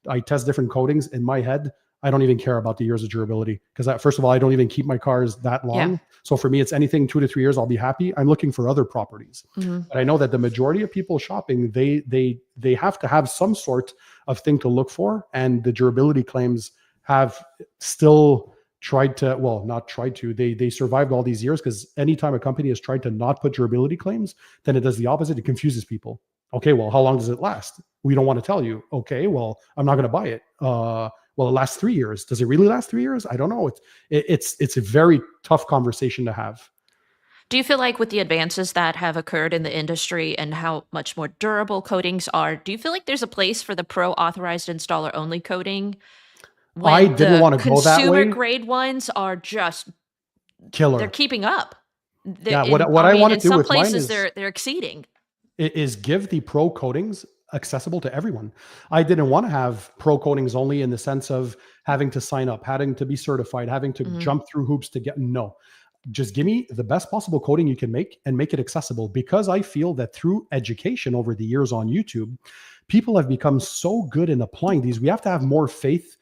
I test different coatings in my head, I don't even care about the years of durability, because first of all, I don't even keep my cars that Yeah. long. So for me, it's anything 2 to 3 years, I'll be happy. I'm looking for other properties. Mhm. But I know that the majority of people shopping, they have to have some sort of thing to look for, and the durability claims have still tried to, well, not tried to, they survived all these years, because anytime a company has tried to not put durability claims, then it does the opposite. It confuses people. Okay, well, how long does it last? We don't want to tell you. Okay, well, I'm not going to buy it. Well, it lasts 3 years. Does it really last 3 years? I don't know. It's a very tough conversation to have. Do you feel like with the advances that have occurred in the industry and how much more durable coatings are, do you feel like there's a place for the pro authorized installer only coating I when didn't the want to go that consumer way. grade ones are just they're Killer. keeping up? Yeah, In what I I mean, want to in do some with mine places is they're exceeding. give the pro coatings accessible to everyone. I didn't want to have pro coatings only in the sense of having to sign up, having to be certified, having to Mhm. jump through hoops to get, no. Just give me the best possible coating you can make and make it accessible, because I feel that through education over the years on YouTube, people have become so good in applying these. We have to have more faith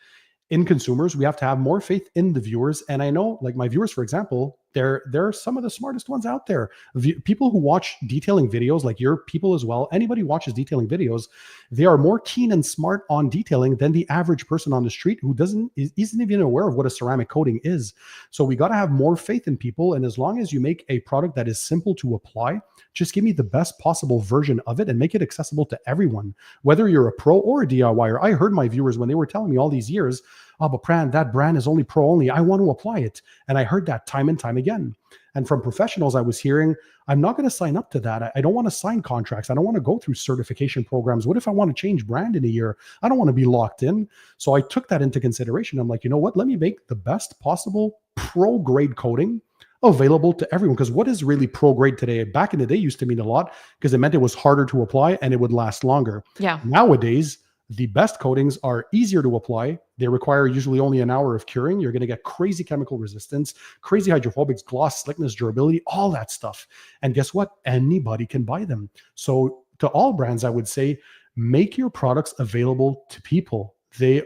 in consumers. We have to have more faith in the viewers. And I know, like my viewers, for example, they're some of the smartest ones out there. People who watch detailing videos, like your people as well, anybody who watches detailing videos, they are more keen and smart on detailing than the average person on the street who isn't even aware of what a ceramic coating is. So we got to have more faith in people. And as long as you make a product that is simple to apply, just give me the best possible version of it and make it accessible to everyone, whether you're a pro or a DIYer. I heard my viewers when they were telling me all these years, oh, but brand, that brand is only pro only. I want to apply it. And I heard that time and time again. And from professionals, I was hearing, I'm not going to sign up to that. I don't want to sign contracts. I don't want to go through certification programs. What if I want to change brand in a year? I don't want to be locked in. So I took that into consideration. I'm like, you know what? Let me make the best possible pro grade coating available to everyone. Because what is really pro grade today? Back in the day used to mean a lot, because it meant it was harder to apply and it would last longer. Yeah. Nowadays, the best coatings are easier to apply. They require usually only an hour of curing. You're going to get crazy chemical resistance, crazy hydrophobics, gloss, slickness, durability, all that stuff. And guess what? Anybody can buy them. So to all brands, I would say, make your products available to people.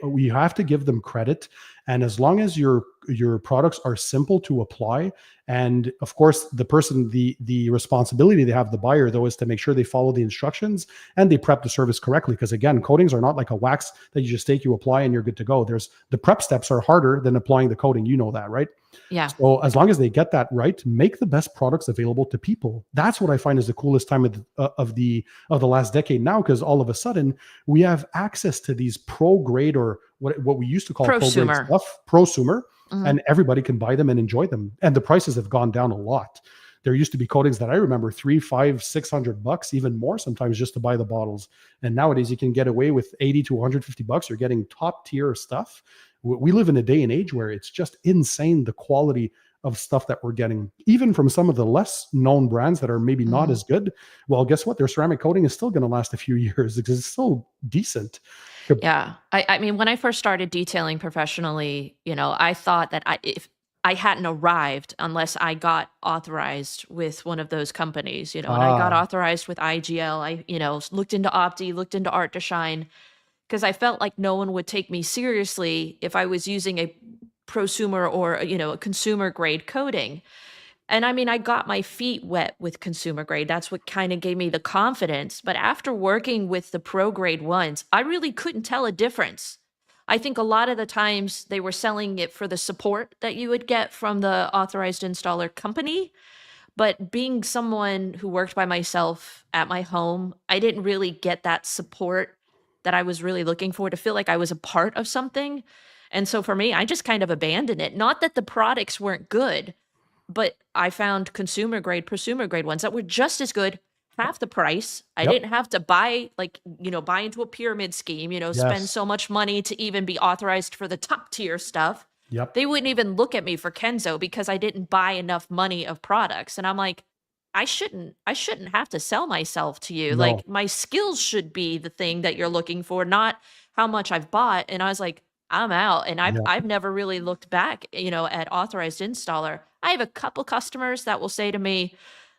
We have to give them credit. And as long as your products are simple to apply, and of course the responsibility they have, the buyer though, is to make sure they follow the instructions and they prep the service correctly. Because again, coatings are not like a wax that you just take, you apply, and you're good to go. There's the prep steps are harder than applying the coating. You know that, right? Yeah. So as long as they get that right, make the best products available to people. That's what I find is the coolest time of the last decade now, because all of a sudden we have access to these pro grade, or what we used to call pro grade Prosumer. stuff, prosumer, Mhm. and everybody can buy them and enjoy them. And the prices have gone down a lot. There used to be coatings that I remember 3, 5, $600, even more sometimes, just to buy the bottles. And nowadays you can get away with 80 to $150. You're getting top tier stuff. We live in a day and age where it's just insane, the quality of stuff that we're getting, even from some of the less known brands that are maybe not Mhm. as good. Well, guess what? Their ceramic coating is still going to last a few years because it's still decent. Yeah. I mean, when I first started detailing professionally, I thought that if I hadn't arrived unless I got authorized with one of those companies, and I got Ah, authorized with IGL. Looked into Opti, looked into Art to Shine, because I felt like no one would take me seriously if I was using a prosumer or, a consumer grade coating. And I mean, I got my feet wet with consumer grade. That's what kind of gave me the confidence. But after working with the pro grade ones, I really couldn't tell a difference. I think a lot of the times they were selling it for the support that you would get from the authorized installer company. But being someone who worked by myself at my home, I didn't really get that support that I was really looking for to feel like I was a part of something. And so for me, I just kind of abandoned it. Not that the products weren't good, but I found consumer grade, prosumer grade ones that were just as good, half the price. I Yep. didn't have to buy, like, buy into a pyramid scheme, spend Yes. so much money to even be authorized for the top tier stuff. Yep. They wouldn't even look at me for Kenzo because I didn't buy enough money of products. And I'm like, I shouldn't have to sell myself to you. No. Like, my skills should be the thing that you're looking for, not how much I've bought. And I was like, I'm out. And I've Yeah. I've never really looked back, at authorized installer. I have a couple customers that will say to me,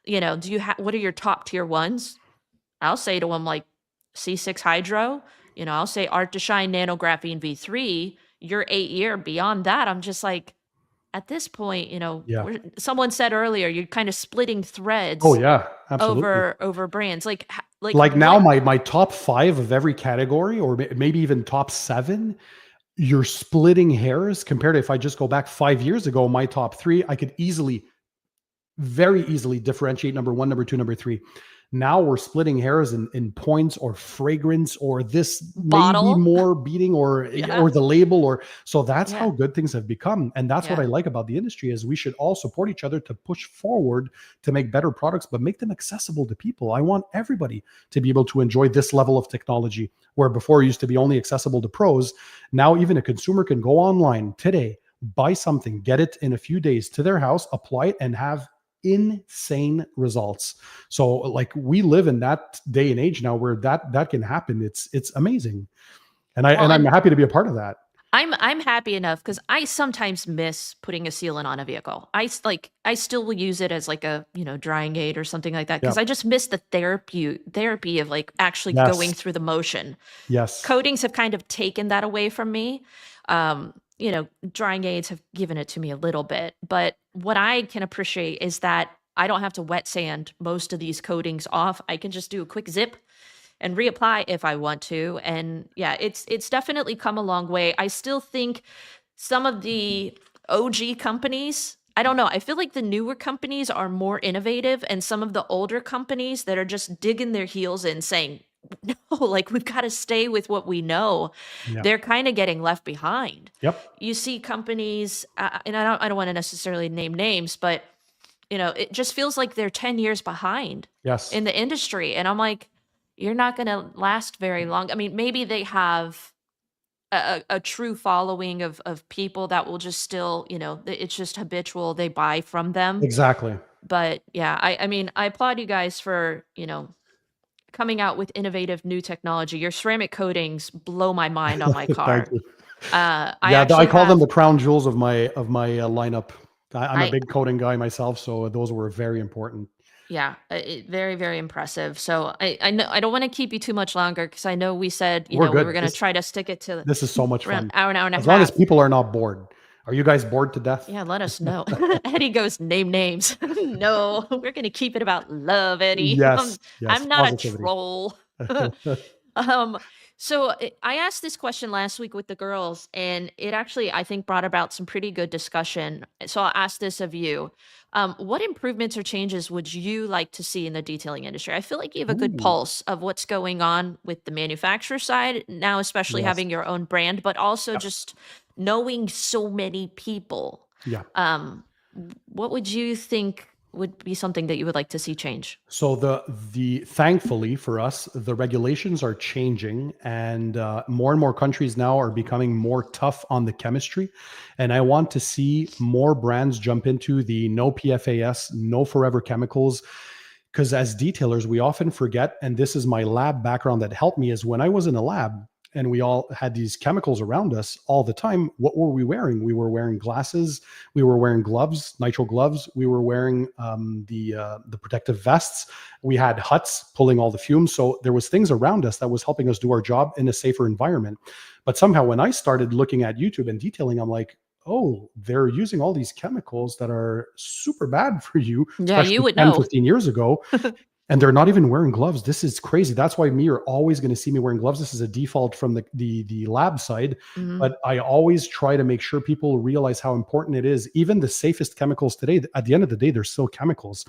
do you have what are your top tier ones? I'll say to them like C6 Hydro, I'll say Art to Shine Nanographene V3, you're 8 year. Beyond that, I'm just like, at this point, Yeah. someone said earlier, you're kind of splitting Oh threads yeah, absolutely. over brands. Like Like now what? my top 5 of every category, or maybe even top 7, you're splitting hairs compared to if I just go back 5 years ago, my top 3, I could easily, very easily differentiate number 1, number 2, number 3. Now we're splitting hairs in points or fragrance or this maybe Bottle? more beating Yeah. or the label, or so that's how Yeah. good things have become. And that's what Yeah. I like about the industry is we should all support each other to push forward to make better products, but make them accessible to people. I want everybody to be able to enjoy this level of technology where before it used to be only accessible to pros. Now even a consumer can go online today, buy something, get it in a few days to their house, apply it, and have insane results. So like we live in that day and age now where that can happen. It's amazing. And Well, I'm and happy to be a part of that. I'm happy enough because I sometimes miss putting a sealant on a vehicle. I still will use it as like a drying aid or something like that Yeah. because I just miss the therapy of like actually Yes. going through the motion. Yes. Coatings have kind of taken that away from me. Drying aids have given it to me a little bit, but what I can appreciate is that I don't have to wet sand most of these coatings off. I can just do a quick zip and reapply if I want to. And yeah, it's definitely come a long way. I still think some of the OG companies, I don't know, I feel like the newer companies are more innovative and some of the older companies that are just digging their heels in saying, no, like we've got to stay with what we know. Yeah. They're kind of getting left behind. Yep. You see companies, and I don't want to necessarily name names, but it just feels like they're 10 years behind Yes. in the industry. And I'm like, you're not going to last very long. I mean, maybe they have a true following of people that will just still, it's just habitual. They buy from them. Exactly. But yeah, I mean, I applaud you guys for, coming out with innovative new technology. Your ceramic coatings blow my mind on my Thank car. you. I Yeah, I actually call them have, the crown jewels of my lineup. I'm a I big coating guy myself, so those were very important. Yeah, very, very impressive. So I know I don't want to keep you too much longer because I know we said, We're we good. were going to try to stick it to This is so much around fun. hour, an hour and a As long as half. people are not bored. Are you guys bored to death? Yeah, let us know. Eddie goes, name names. No, we're going to keep it about love, Eddie. Yes. Yes. I'm not a Positivity. troll. Um, so I asked this question last week with the girls, and it actually, I think, brought about some pretty good discussion. So I'll ask this of you. What improvements or changes would you like to see in the detailing industry? I feel like you have a good Ooh, pulse of what's going on with the manufacturer side now, especially yes. having your own brand, but also Yep. just knowing so many people. Yeah. Um, what would you think would be something that you would like to see change? So the thankfully for us, the regulations are changing, and more countries now are becoming more tough on the chemistry. And I want to see more brands jump into the no PFAS, no forever chemicals. Because as detailers, we often forget, and this is my lab background that helped me, is when I was in a lab and we all had these chemicals around us all the time, what were we wearing? We were wearing glasses, we were wearing gloves, nitrile gloves, we were wearing the protective vests, we had huts pulling all the fumes. So there was things around us that was helping us do our job in a safer environment. But somehow when I started looking at YouTube and detailing, I'm like, oh, they're using all these chemicals that are super bad for you, Yeah, you especially would 10, know. 15 years ago. And they're not even wearing gloves. This is crazy. That's why you're always going to see me wearing gloves. This is a default from the lab side, Hmm. but I always try to make sure people realize how important it is. Even the safest chemicals today, at the end of the day, they're still chemicals.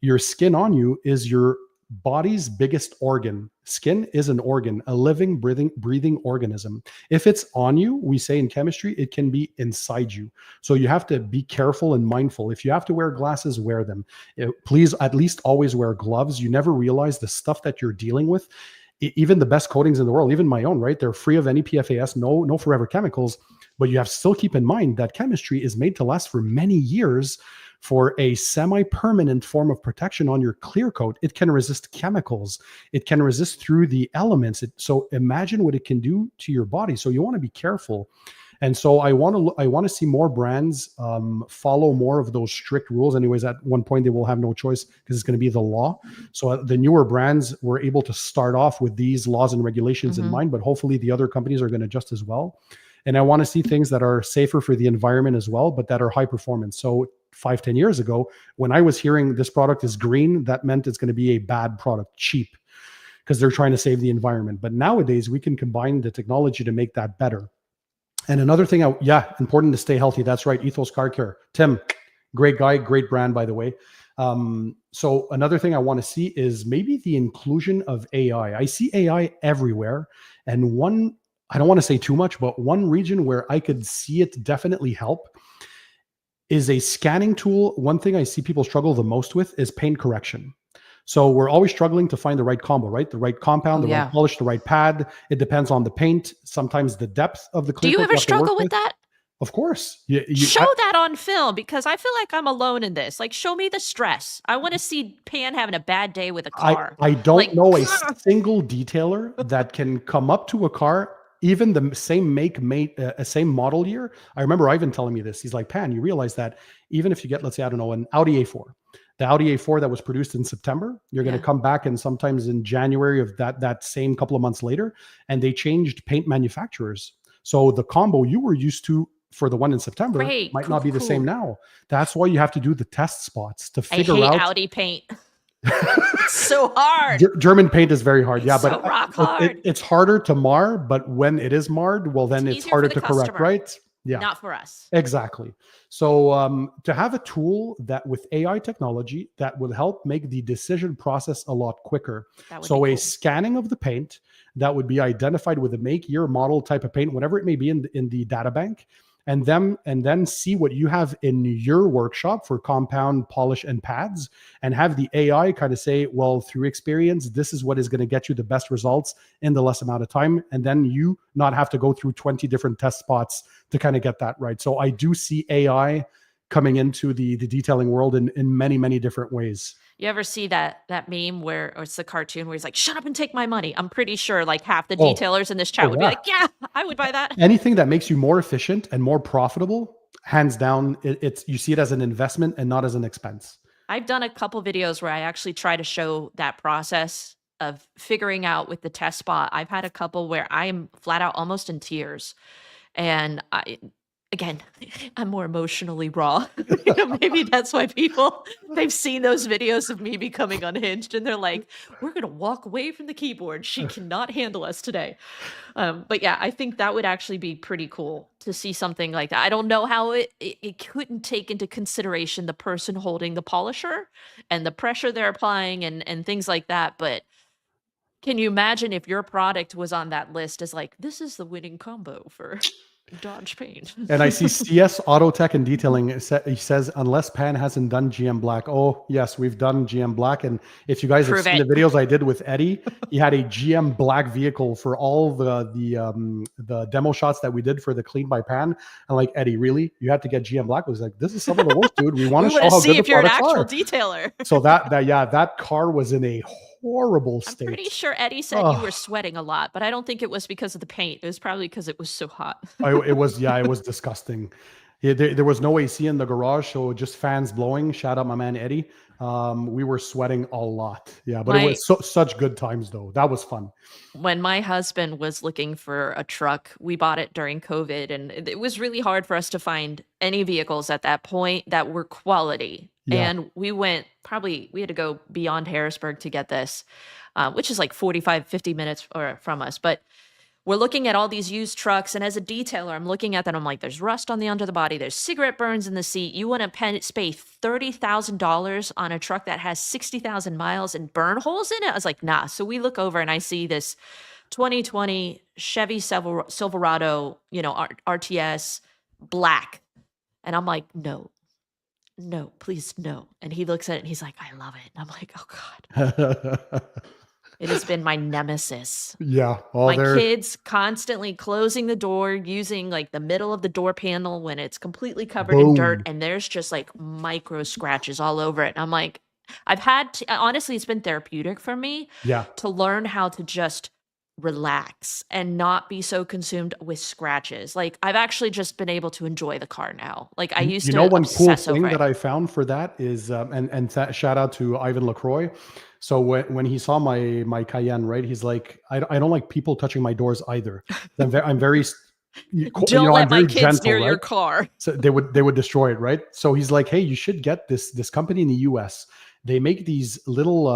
Your skin on you is your body's biggest organ. Skin is an organ, a living, breathing organism. If it's on you, we say in chemistry, it can be inside you. So you have to be careful and mindful. If you have to wear glasses, wear them. Please at least always wear gloves. You never realize the stuff that you're dealing with. Even the best coatings in the world, even my own, right? They're free of any PFAS, no forever chemicals. But you have to still keep in mind that chemistry is made to last for many years for a semi-permanent form of protection on your clear coat. It can resist chemicals. It can resist through the elements. So imagine what it can do to your body. So you want to be careful. And so I want to see more brands follow more of those strict rules. Anyways, at one point they will have no choice because it's going to be the law. So the newer brands were able to start off with these laws and regulations in Hmm. mind, but hopefully the other companies are going to adjust as well. And I want to see things that are safer for the environment as well, but that are high performance. So 5-10 years ago, when I was hearing this product is green, that meant it's going to be a bad product, cheap, because they're trying to save the environment. But nowadays we can combine the technology to make that better. And another thing, important to stay healthy. That's right. Ethos Car Care. Tim, great guy, great brand, by the way. So another thing I want to see is maybe the inclusion of AI. I see AI everywhere. And I don't want to say too much, but one region where I could see it definitely help is a scanning tool. One thing I see people struggle the most with is paint correction. So we're always struggling to find the right combo, right? The right Oh, compound, the right yeah. polish, the right pad. It depends on the paint. Sometimes the depth of the Do clear you coat ever you have to work struggle with with. that? Of course. Show that on film because I feel like I'm alone in this. Like, show me the stress. I want to see Pan having a bad day with a car. I don't Like, know a single detailer that can come up to a car, even the same same model year. I remember Ivan telling me this. He's like, Pan, you realize that even if you get, let's say, I don't know, an Audi A4, the Audi A4 that was produced in September, you're going to yeah, come back and sometimes in January of that same couple of months later, and they changed paint manufacturers. So the combo you were used to for the one in September great, might cool, not cool, be the same cool. now. That's why you have to do the test spots to I figure hate out. Audi paint. It's so hard. German paint is very hard. It's Yeah, but so rock hard. it's harder to mar, but when it is marred, well, It's then it's easier for harder the to correct, customer, right? Yeah, not for us. exactly. So to have a tool that with AI technology that will help make the decision process a lot quicker. That would be So a cool. scanning of the paint that would be identified with a make, year, model, type of paint, whatever it may be in the data bank, and then see what you have in your workshop for compound, polish, and pads, and have the AI kind of say, well, through experience, this is what is going to get you the best results in the less amount of time, and then you not have to go through 20 different test spots to kind of get that right. So I do see AI coming into the detailing world in many different ways. You ever see that meme where, or it's the cartoon where he's like, "Shut up and take my money"? I'm pretty sure like half the Oh, detailers in this chat oh would be yeah. like, "Yeah, I would buy that." Anything that makes you more efficient and more profitable, hands down, it's you see it as an investment and not as an expense. I've done a couple videos where I actually try to show that process of figuring out with the test spot. I've had a couple where I am flat out almost in tears. And again, I'm more emotionally raw. Maybe that's why they've seen those videos of me becoming unhinged and they're like, we're going to walk away from the keyboard. She cannot handle us today. But yeah, I think that would actually be pretty cool to see something like that. I don't know how it couldn't take into consideration the person holding the polisher and the pressure they're applying and things like that. But can you imagine if your product was on that list as like, this is the winning combo for Dodge paint? And I see CS Auto Tech and Detailing. He says, unless Pan hasn't done GM Black. Oh, yes, we've done GM Black. And if you guys have Prove seen the it. videos I did with Eddie, he had a GM Black vehicle for all the demo shots that we did for the Clean by Pan. And like, Eddie, really? You had to get GM Black? I was like, this is some of the worst, dude. We want We to want show to how good see the if you're an products actual are. detailer. So that car was in a horrible I'm pretty state. sure Eddie said you were sweating a lot, but I don't think it was because of the paint. It was probably because it was so hot. It was disgusting. Yeah, there was no AC in the garage, so just fans blowing. Shout out my man Eddie. We were sweating a lot. Yeah, but it My was such good times though. That was fun. When my husband was looking for a truck, we bought it during COVID, and it was really hard for us to find any vehicles at that point that were quality. Yeah. And we had to go beyond Harrisburg to get this, which is like 45, 50 minutes from us. But we're looking at all these used trucks. And as a detailer, I'm looking at that. I'm like, there's rust on the under the body. There's cigarette burns in the seat. You want to spend $30,000 on a truck that has 60,000 miles and burn holes in it? I was like, nah. So we look over and I see this 2020 Chevy Silverado, RTS black. And I'm like, no, no, please, no. And he looks at it and he's like, I love it. And I'm like, oh God, it has been my nemesis. Yeah. Oh, My kids constantly closing the door using like the middle of the door panel when it's completely covered in dirt and there's just like micro scratches all over it. And I'm like, honestly, it's been therapeutic for me to learn how to just relax and not be so consumed with scratches. Like I've actually just been able to enjoy the car now. Like I used to one cool obsess thing over that it. I found for that is, shout out to Ivan LaCroix. So when he saw my Cayenne, right, he's like, I don't like people touching my doors either. I'm very, Don't let I'm my very kids gentle, near right? your car. So they would destroy it, right? So he's like, hey, you should get this company in the US. They make these little,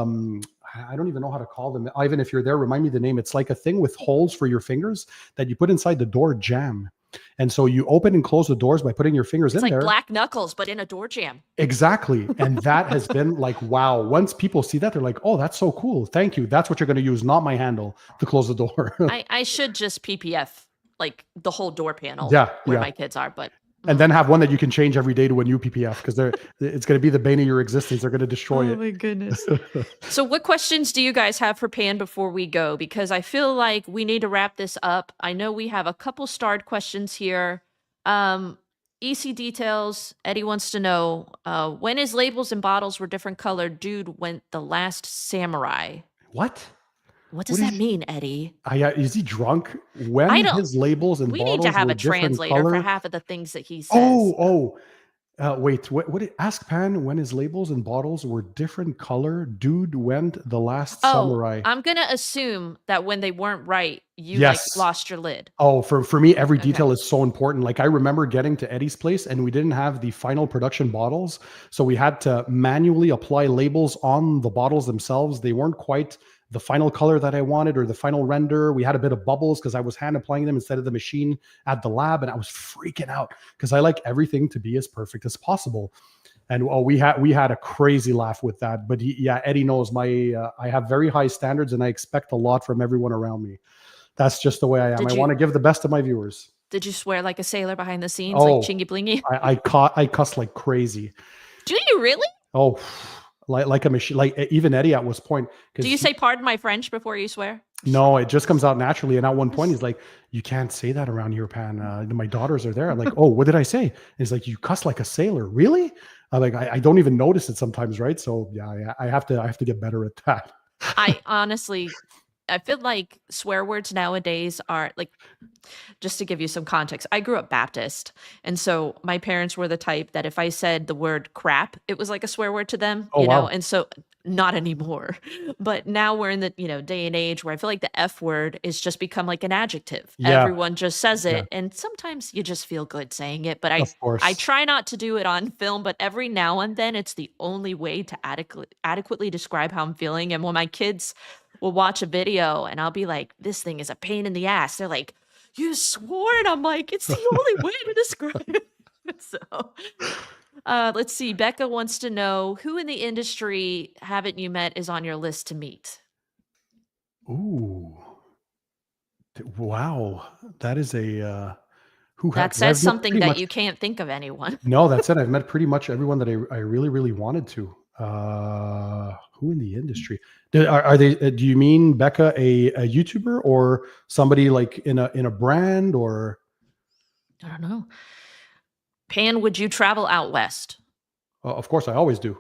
I don't even know how to call them. Ivan, if you're there, remind me the name. It's like a thing with holes for your fingers that you put inside the door jamb. And so you open and close the doors by putting your fingers in there. It's like black knuckles, but in a door jamb. Exactly. And that has been like, wow. Once people see that, they're like, oh, that's so cool. Thank you. That's what you're going to use, not my handle to close the door. I should just PPF like the whole door panel where my kids are, but and then have one that you can change every day to a new PPF because it's going to be the bane of your existence. They're going to destroy it. Oh my goodness. So what questions do you guys have for Pan before we go? Because I feel like we need to wrap this up. I know we have a couple starred questions here. EC Details, Eddie wants to know, when his labels and bottles were different colored, dude went the last samurai. What? What does that mean, Eddie? Is he drunk? When his labels and bottles we need to have were a translator color? for half of the things that he says. Wait, ask Pan when his labels and bottles were different color. Dude went the last samurai. I'm gonna assume that when they weren't right, you like lost your lid. Oh, for me, every detail is so important. Like I remember getting to Eddie's place and we didn't have the final production bottles. So we had to manually apply labels on the bottles themselves. They weren't quite the final color that I wanted or the final render. We had a bit of bubbles because I was hand applying them instead of the machine at the lab. And I was freaking out because I like everything to be as perfect as possible. And we had a crazy laugh with that. But Eddie knows I have very high standards and I expect a lot from everyone around me. That's just the way I am. I want to give the best to my viewers. Did you swear like a sailor behind the scenes, like chingy blingy? I cuss like crazy. Do you really? Oh, like a machine. Like even Eddie at was point. Do you say pardon my French before you swear? No, it just comes out naturally. And at one point, he's like, "You can't say that around here, Pan. My daughters are there." I'm like, "Oh, what did I say?" And he's like, "You cuss like a sailor." Really? I'm like, I don't even notice it sometimes, right? So yeah, I have to get better at that. I honestly, I feel like swear words nowadays are like, just to give you some context, I grew up Baptist. And so my parents were the type that if I said the word crap, it was like a swear word to them, you know? And so not anymore. But now we're in the, day and age where I feel like the F word is just become like an adjective. Yeah. Everyone just says it. Yeah. And sometimes you just feel good saying it. But I try not to do it on film, but every now and then it's the only way to adequately describe how I'm feeling. And when my kids will watch a video and I'll be like, this thing is a pain in the ass, they're like, you swore. And I'm like, it's the only way to describe it. So let's see. Becca wants to know, who in the industry haven't you met is on your list to meet? Ooh. Wow. That is a that says something that you can't think of anyone. No, that's it. I've met pretty much everyone that I really, really wanted to. Who in the industry? Are they? Do you mean Becca, a YouTuber, or somebody like in a brand, or? I don't know. Pan, would you travel out west? Of course, I always do.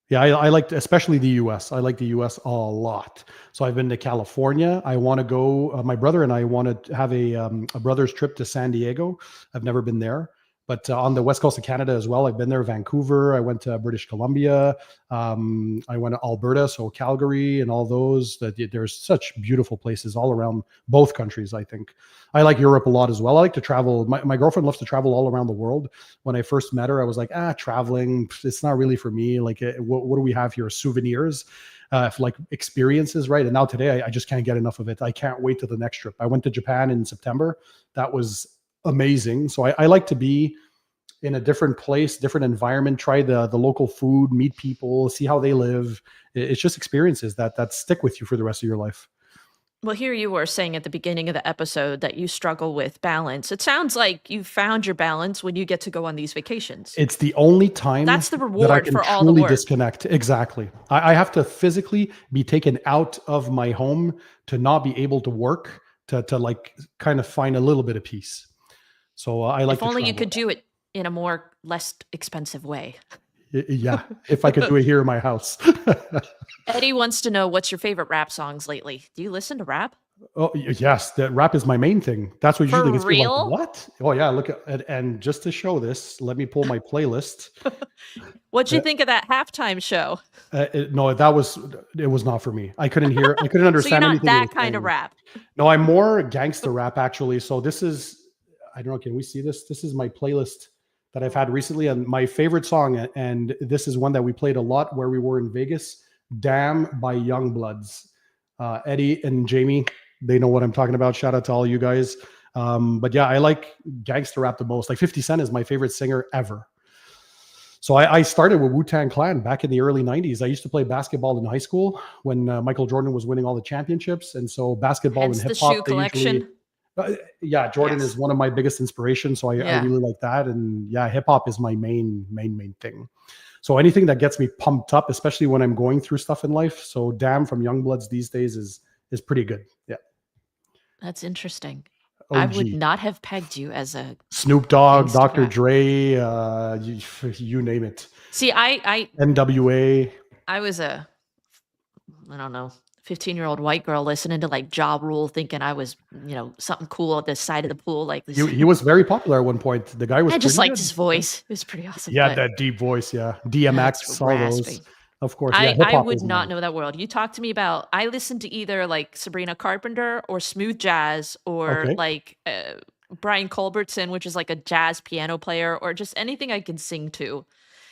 Yeah, I like, especially the U.S. I like the U.S. a lot. So I've been to California. I want to go. My brother and I want to have a brother's trip to San Diego. I've never been there. But on the west coast of Canada as well, I've been there. Vancouver. I went to British Columbia. I went to Alberta, so Calgary, and all those. That there's such beautiful places all around both countries. I think I like Europe a lot as well. I like to travel. My girlfriend loves to travel all around the world. When I first met her, I was like, traveling, it's not really for me. Like, what do we have here? Souvenirs. Like experiences, right? And now today, I just can't get enough of it. I can't wait to the next trip. I went to Japan in September. That was amazing. So I like to be in a different place, different environment, try the local food, meet people, see how they live. It's just experiences that stick with you for the rest of your life. Well, here you were saying at the beginning of the episode that you struggle with balance. It sounds like you found your balance when you get to go on these vacations. It's the only time That's the that I reward can for all the truly work. disconnect. Exactly. I have to physically be taken out of my home to not be able to work, to like kind of find a little bit of peace. So I like If to only you travel. could do it in a more less expensive way. Yeah, if I could do it here in my house. Eddie wants to know, what's your favorite rap songs lately? Do you listen to rap? Oh, yes, that rap is my main thing. That's what For usually gets me like, real? what? Oh yeah, look at, and just to show this, let me pull my playlist. What'd you Uh, think of that halftime show? no, it was not for me. I couldn't So you're understand not anything he was that kind of saying. rap. No, I'm more gangster rap actually. So this is, I don't know, can we see this? This is my playlist that I've had recently, and my favorite song, and this is one that we played a lot where we were in Vegas. "Damn" by Youngbloods. Eddie and Jamie, they know what I'm talking about. Shout out to all you guys. But yeah, I like gangster rap the most. Like 50 Cent is my favorite singer ever. So I started with Wu-Tang Clan back in the early 90s. I used to play basketball in high school when Michael Jordan was winning all the championships. And so basketball and Hence the hip shoe hop, they usually, collection. yeah, Jordan Yes. is one of my biggest inspirations. So I Yeah. really like that. And yeah, hip hop is my main thing. So anything that gets me pumped up, especially when I'm going through stuff in life. So Damn from Youngbloods these days is pretty good. Yeah. That's interesting. I would OG. not have pegged you as a Snoop Dogg, gangster Dr. rap. Dre, you name it. See, NWA. I was a, I don't know, 15-year-old white girl listening to like Ja Rule, thinking I was, something cool at the side of the pool like this. He was very popular at one point. The guy was I just pretty liked good. his voice. It was pretty awesome. Yeah, but that deep voice. Yeah, that's DMX, all those. raspy. Of course. Yeah, hip I hop would is not my. know that world. You talk to me about, I listen to either like Sabrina Carpenter or smooth jazz or Okay. like Brian Culbertson, which is like a jazz piano player, or just anything I can sing to.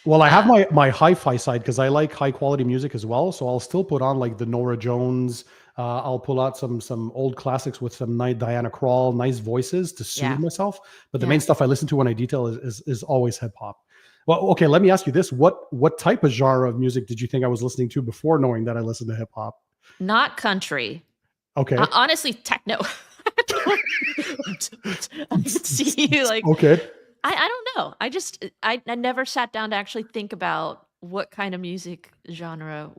Well, I have Uh, my hi-fi side because I like high quality music as well. So I'll still put on like the Nora Jones. I'll pull out some old classics with some nice Diana Krall, nice voices to soothe yeah. myself. But the Yeah. main stuff I listen to when I detail is always hip hop. Well, okay, let me ask you this: what type of genre of music did you think I was listening to before knowing that I listened to hip hop? Not country. Okay, Honestly, techno. I see you like, okay. I don't know. I never sat down to actually think about what kind of music genre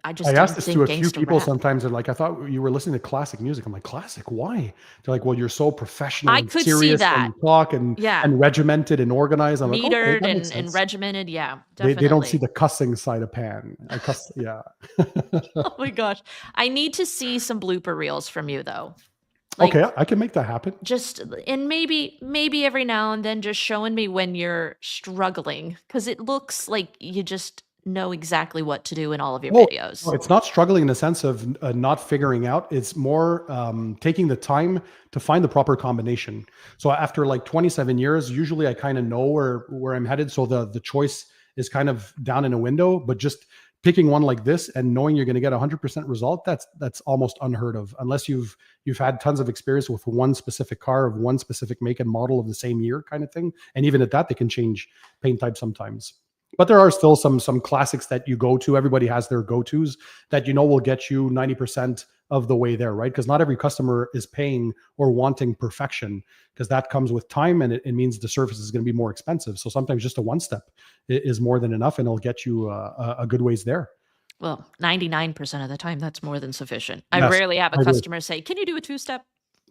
I just I asked didn't this to think a few gangster people rap. sometimes. They're like, I thought you were listening to classic music. I'm like, classic? Why? They're like, well, you're so professional I and could see serious when that. you talk and Yeah. regimented and organized. I'm like, okay, Metered that makes and sense. regimented. Yeah, They don't see definitely. the cussing side of Pan. I cuss, yeah. Oh my gosh. I need to see some blooper reels from you though. Like Okay, I can make that happen. just, and maybe every now and then just showing me when you're struggling, because it looks like you just know exactly what to do in all of your Well, no, videos. it's not struggling in the sense of not figuring out. It's more taking the time to find the proper combination. So after like 27 years, usually I kind of know where I'm headed. So the choice is kind of down in a window, but just picking one like this and knowing you're going to get 100% result, that's almost unheard of unless you've had tons of experience with one specific car of one specific make and model of the same year kind of thing. And even at that, they can change paint type sometimes. But there are still some classics that you go to. Everybody has their go-tos that will get you 90% of the way there, right? Because not every customer is paying or wanting perfection, because that comes with time, and it means the service is going to be more expensive. So sometimes just a one step is more than enough, and it'll get you a good ways there. Well, 99% of the time, that's more than sufficient. I Yes, rarely have a I agree. customer say, "Can you do a two-step?"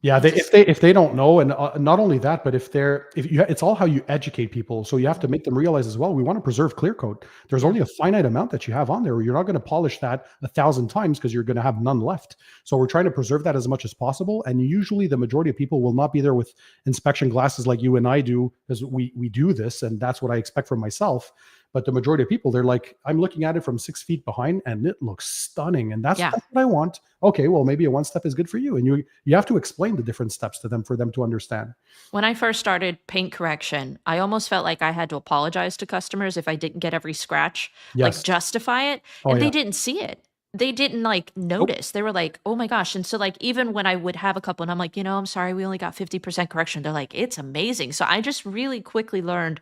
Yeah, I just, if they don't know, and not only that, but if you, it's all how you educate people. So you have to Mhm. make them realize as well. We want to preserve clear coat. There's Yeah. only a finite amount that you have on there. You're not going to polish that 1,000 times because you're going to have none left. So we're trying to preserve that as much as possible. And usually, the majority of people will not be there with inspection glasses like you and I do, because we do this, and that's what I expect from myself. But the majority of people, they're like, I'm looking at it from 6 feet behind, and it looks stunning, and Yeah. that's what I want. Okay, well, maybe a one step is good for you, and you have to explain the different steps to them for them to understand. When I first started paint correction, I almost felt like I had to apologize to customers if I didn't get every scratch, like Yes. justify it, Oh and they yeah. didn't see it. They didn't like Nope. notice. They were like, "Oh my gosh." And so like even when I would have a couple and I'm like, I'm sorry, we only got 50% correction." They're like, "It's amazing." So I just really quickly learned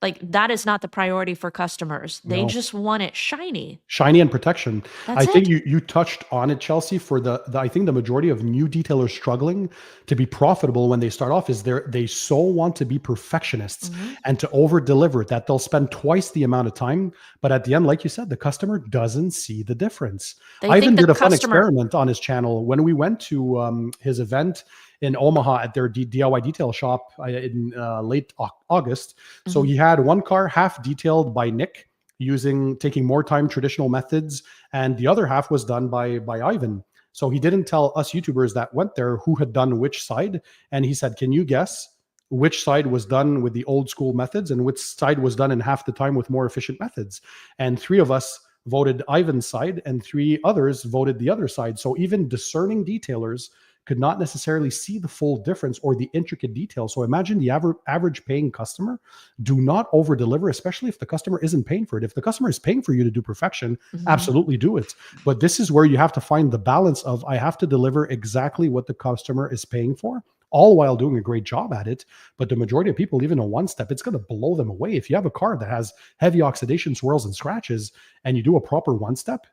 like that is not the priority for customers. They No. just want it shiny. Shiny and protection. I That's think it. you touched on it, Chelsea. For the I think the majority of new detailers struggling to be profitable when they start off is they so want to be perfectionists Mhm. and to over deliver that they'll spend twice the amount of time, but at the end, like you said, the customer doesn't see the difference. They think Ivan the did a fun customer experiment on his channel when we went to his event in Omaha at their DIY detail shop in late August. So Mhm. he had one car half detailed by Nick, using taking more time traditional methods, and the other half was done by Ivan. So he didn't tell us YouTubers that went there who had done which side, and he said, can you guess which side was done with the old school methods and which side was done in half the time with more efficient methods? And three of us voted Ivan's side and three others voted the other side. So even discerning detailers could not necessarily see the full difference or the intricate details. So imagine the average paying customer. Do not over deliver, especially if the customer isn't paying for it. If the customer is paying for you to do perfection, Mhm. absolutely do it. But this is where you have to find the balance of, I have to deliver exactly what the customer is paying for, all while doing a great job at it. But the majority of people, even a one step, it's going to blow them away. If you have a car that has heavy oxidation, swirls, and scratches, and you do a proper one step,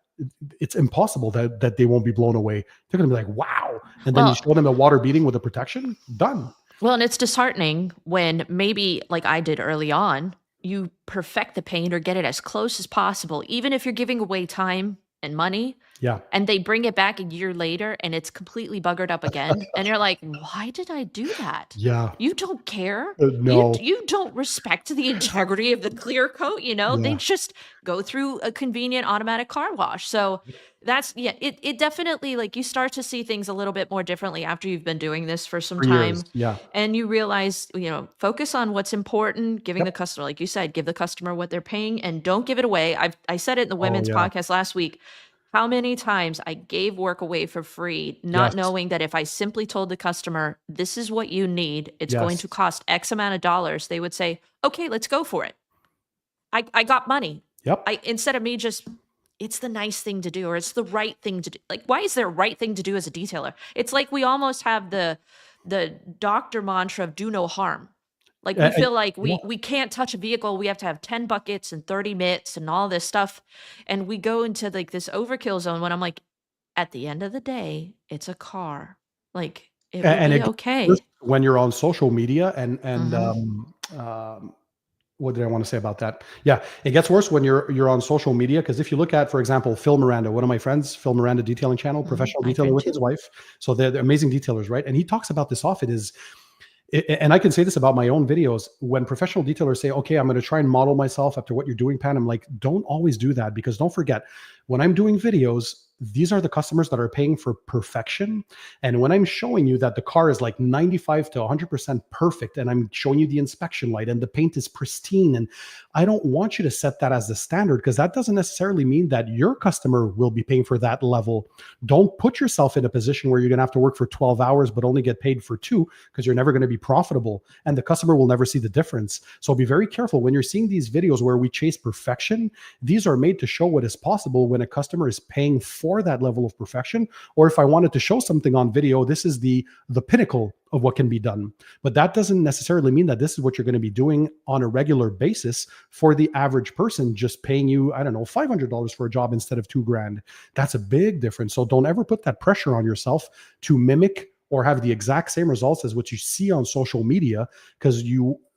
it's impossible that they won't be blown away. They're going to be like, wow. And then you Well, show them a water beating with a protection, done. Well, and it's disheartening when maybe, like I did early on, you perfect the paint or get it as close as possible, even if you're giving away time and money, Yeah. and they bring it back a year later and it's completely buggered up again. And you're like, why did I do that? Yeah. You don't care. You No. you don't respect the integrity of the clear coat, they Yeah. just go through a convenient automatic car wash. So that's yeah, it definitely like you start to see things a little bit more differently after you've been doing this for some For years. time Yeah. and you realize, focus on what's important, giving the Yep. customer, like you said, give the customer what they're paying and don't give it away. I said it in the Oh women's yeah. podcast last week. How many times I gave work away for free, not Yes. knowing that if I simply told the customer, this is what you need, it's going Yes. to cost X amount of dollars, they would say, okay, let's go for it. I got money. Yep. I instead of me just it's the nice thing to do or it's the right thing to do. Like, why is there a right thing to do as a detailer? It's like we almost have the doctor mantra of do no harm. Like we And feel like yeah. we can't touch a vehicle. We have to have 10 buckets and 30 mitts and all this stuff. And we go into like this overkill zone when I'm like, at the end of the day, it's a car. Like it will And it be gets worse okay. when you're on social media and Mhm. what did I want to say about that? Yeah, it gets worse when you're on social media, because if you look at, for example, Phil Miranda, one of my friends, Phil Miranda detailing channel, Mhm. professional My detailer friend with his too. wife. So they're amazing detailers, right? And he talks about this often is, and I can say this about my own videos, when professional detailers say, okay, I'm going to try and model myself after what you're doing, Pan, I'm like, don't always do that, because don't forget, when I'm doing videos, these are the customers that are paying for perfection. And when I'm showing you that the car is like 95 to 100% perfect, and I'm showing you the inspection light and the paint is pristine, and I don't want you to set that as the standard, because that doesn't necessarily mean that your customer will be paying for that level. Don't put yourself in a position where you're going to have to work for 12 hours, but only get paid for 2, because you're never going to be profitable and the customer will never see the difference. So be very careful when you're seeing these videos where we chase perfection. These are made to show what is possible when a customer is paying for that level of perfection. Or if I wanted to show something on video, this is the pinnacle of what can be done. But that doesn't necessarily mean that this is what you're going to be doing on a regular basis for the average person just paying you, I don't know, $500 for a job instead of $2,000. That's a big difference. So don't ever put that pressure on yourself to mimic or have the exact same results as what you see on social media, because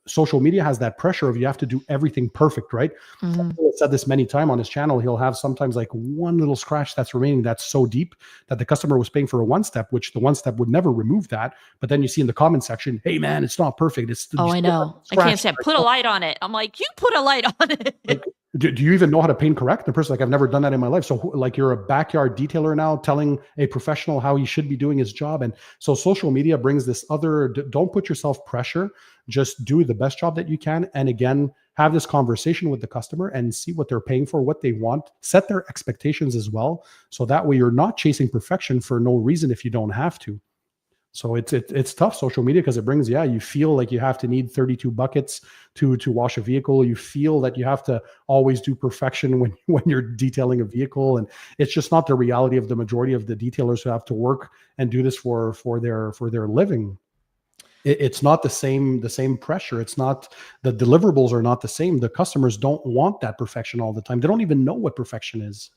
social media has that pressure of you have to do everything perfect, right? Mhm. I've said this many times on his channel. He'll have sometimes like one little scratch that's remaining that's so deep that the customer was paying for a one step, which the one step would never remove that. But then you see in the comment section, hey man, it's not perfect. It's Oh, you I still have know. a I can't scratch say there. put a light on it. I'm like, you put a light on Like, it. do you even know how to paint correct? The person's like, I've never done that in my life. So, like, you're a backyard detailer now, telling a professional how he should be doing his job. And so, social media brings this other. Don't put yourself pressure. Just do the best job that you can. And again, have this conversation with the customer and see what they're paying for, what they want. Set their expectations as well, so that way you're not chasing perfection for no reason if you don't have to. So it's tough, social media, because it brings, yeah, you feel like you have to need 32 buckets to wash a vehicle. You feel that you have to always do perfection when when you're detailing a vehicle, and it's just not the reality of the majority of the detailers who have to work and do this for their living. It's not the same pressure. It's not, the deliverables are not the same. The customers don't want that perfection all the time. They don't even know what perfection is.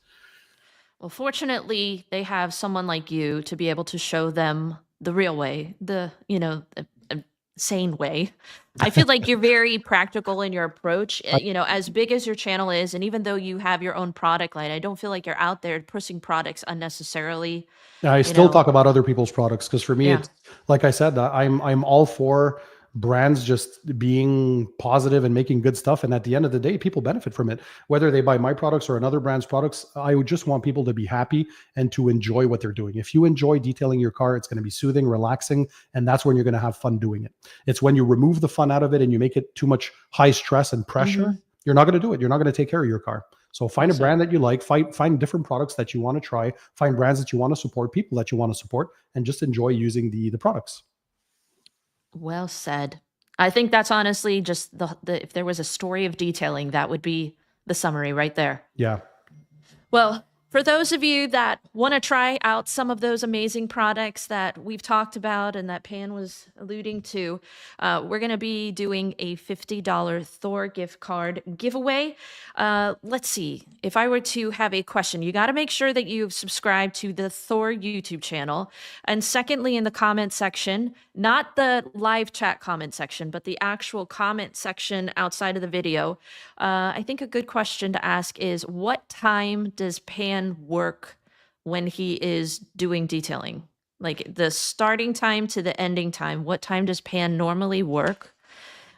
Well, fortunately, they have someone like you to be able to show them the real way, a sane way. I feel like you're very practical in your approach. As big as your channel is, and even though you have your own product line, I don't feel like you're out there pushing products unnecessarily. I You still know, talk about other people's products because for me, yeah. it's like I said, I'm all for brands just being positive and making good stuff. And at the end of the day, people benefit from it, whether they buy my products or another brand's products. I would just want people to be happy and to enjoy what they're doing. If you enjoy detailing your car, it's going to be soothing, relaxing, and that's when you're going to have fun doing it. It's when you remove the fun out of it and you make it too much high stress and pressure, Hmm. you're not going to do it. You're not going to take care of your car. So Well find a said. brand that you like, find different products that you want to try, find brands that you want to support, people that you want to support, and just enjoy using the products. Well said. I think that's honestly just the if there was a story of detailing, that would be the summary right there. Yeah. Well, for those of you that want to try out some of those amazing products that we've talked about and that Pan was alluding to, we're going to be doing a $50 Thor gift card giveaway. Let's see. If I were to have a question, you got to make sure that you've subscribed to the Thor YouTube channel. And secondly, in the comment section, not the live chat comment section, but the actual comment section outside of the video, I think a good question to ask is, what time does Pan work when he is doing detailing? Like the starting time to the ending time, what time does Pan normally work?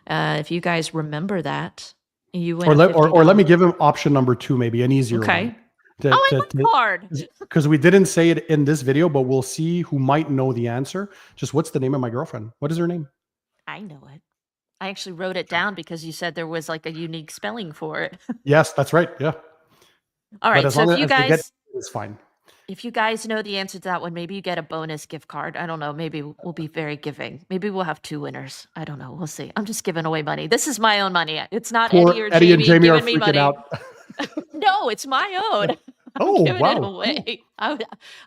If you guys remember that, you win Or a let me $50. give him option number two, maybe an easier one. Okay. Oh, I like card. Because we didn't say it in this video, but we'll see who might know the answer. Just what's the name of my girlfriend? What is her name? I know it. I actually wrote it down because you said there was like a unique spelling for it. Yes, that's right. Yeah. All But right. as So long if you as they get it, guys it's fine. If you guys know the answer to that one, maybe you get a bonus gift card. I don't know. Maybe we'll be very giving. Maybe we'll have two winners. I don't know. We'll see. I'm just giving away money. This is my own money. It's not Eddie Poor or Eddie and Jamie Jamie are giving me freaking money. out. No, it's my own. I'm Oh, giving it wow. Cool. away.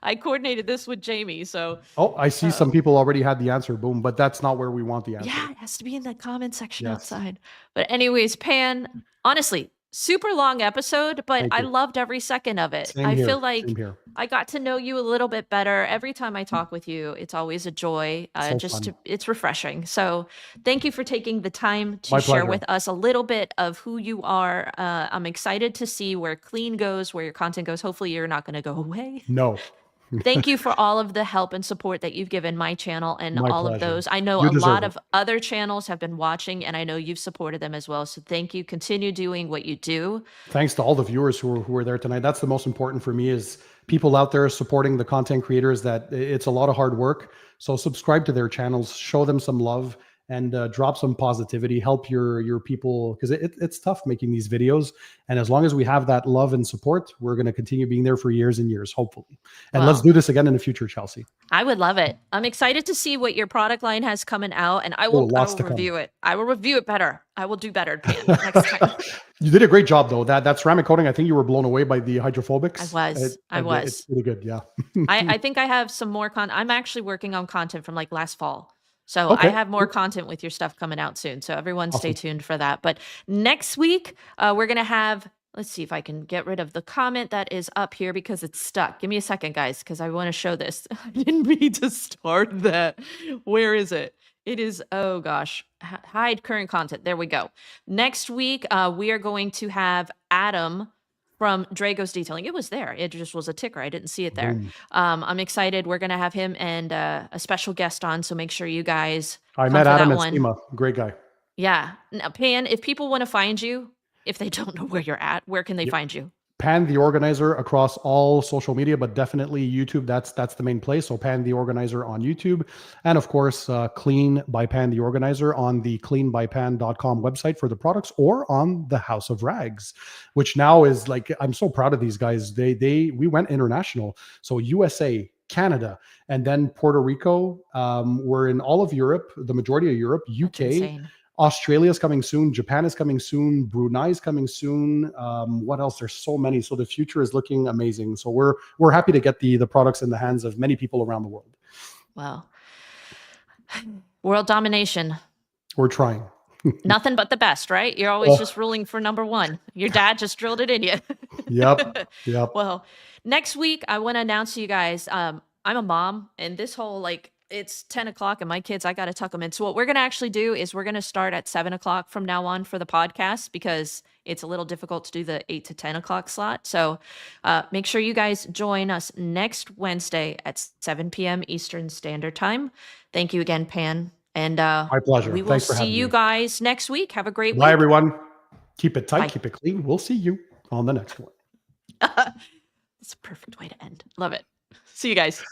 I coordinated this with Jamie. So, Oh, I see uh, some people already had the answer. Boom. But that's not where we want the answer. yeah, it has to be in the comment section Yes. outside. But anyways, Pan, honestly, super long episode, but Thank I you. loved every second of it. Same I here. feel like Same here. I got to know you a little bit better. Every time I talk with you, it's always a joy. So fun. It's refreshing. So thank you for taking the time to My share pleasure. with us a little bit of who you are. I'm excited to see where Clean goes, where your content goes. Hopefully you're not going to go away. No. Thank you for all of the help and support that you've given my channel and My all of pleasure. those. I know You a deserve lot it. of other channels have been watching, and I know you've supported them as well. So thank you. Continue doing what you do. Thanks to all the viewers who were there tonight. That's the most important for me, is people out there supporting the content creators. That it's a lot of hard work. So subscribe to their channels, show them some love, and drop some positivity. Help your people, because it's tough making these videos. And as long as we have that love and support, we're going to continue being there for years and years, hopefully. And let's Well, do this again in the future, Chelsea. I would love it. I'm excited to see what your product line has coming out, and Oh, I lots will to come. review it. I will review it better. I will do better, Pan, next time. You did a great job, though. That ceramic coating, I think you were blown away by the I hydrophobics. was. I It's was. really good. Yeah. I think I have some more I'm actually working on content from like last fall. So I Okay. have more content with your stuff coming out soon. So everyone stay Awesome. tuned for that. But next week, we're going to have let's see if I can get rid of the comment that is up here because it's stuck. Give me a second, guys, because I want to show this. I didn't mean to start that. Where is it? It is, oh gosh, hide current content. There we go. Next week, we are going to have Adam from Drago's Detailing. It was there. It just was a ticker. I didn't see it there. Boom. I'm excited. We're going to have him and a special guest on, so make sure you guys I come met for Adam that at one. SEMA. Great guy. Yeah. Now, Pan, if people want to find you, if they don't know where you're at, where can they find you? Pan the Organizer across all social media, but definitely YouTube. That's the main place. So Pan the Organizer on YouTube, and of course Clean by Pan the Organizer on the cleanbypan.com website for the products, or on the House of Rags, which now is like, I'm so proud of these guys. We went international. So USA, Canada, and then Puerto Rico. We're in all of Europe, the majority of Europe, UK. Insane. Australia is coming soon. Japan is coming soon. Brunei is coming soon. What else? There's so many. So the future is looking amazing. So we're happy to get the products in the hands of many people around the world. Wow. World domination. We're trying. Nothing but the best, right? You're always just ruling for number one. Your dad just drilled it in you. Yep. Well, next week, I want to announce to you guys, I'm a mom, and this whole it's 10 o'clock and my kids, I got to tuck them in. So what we're going to actually do is we're going to start at 7 o'clock from now on for the podcast, because it's a little difficult to do the 8 to 10 o'clock slot. So make sure you guys join us next Wednesday at 7 p.m. Eastern Standard Time. Thank you again, Pan. And my pleasure. We will see you guys next week. Have a great week. Bye, everyone. Keep it tight. Bye. Keep it clean. We'll see you on the next one. It's a perfect way to end. Love it. See you guys.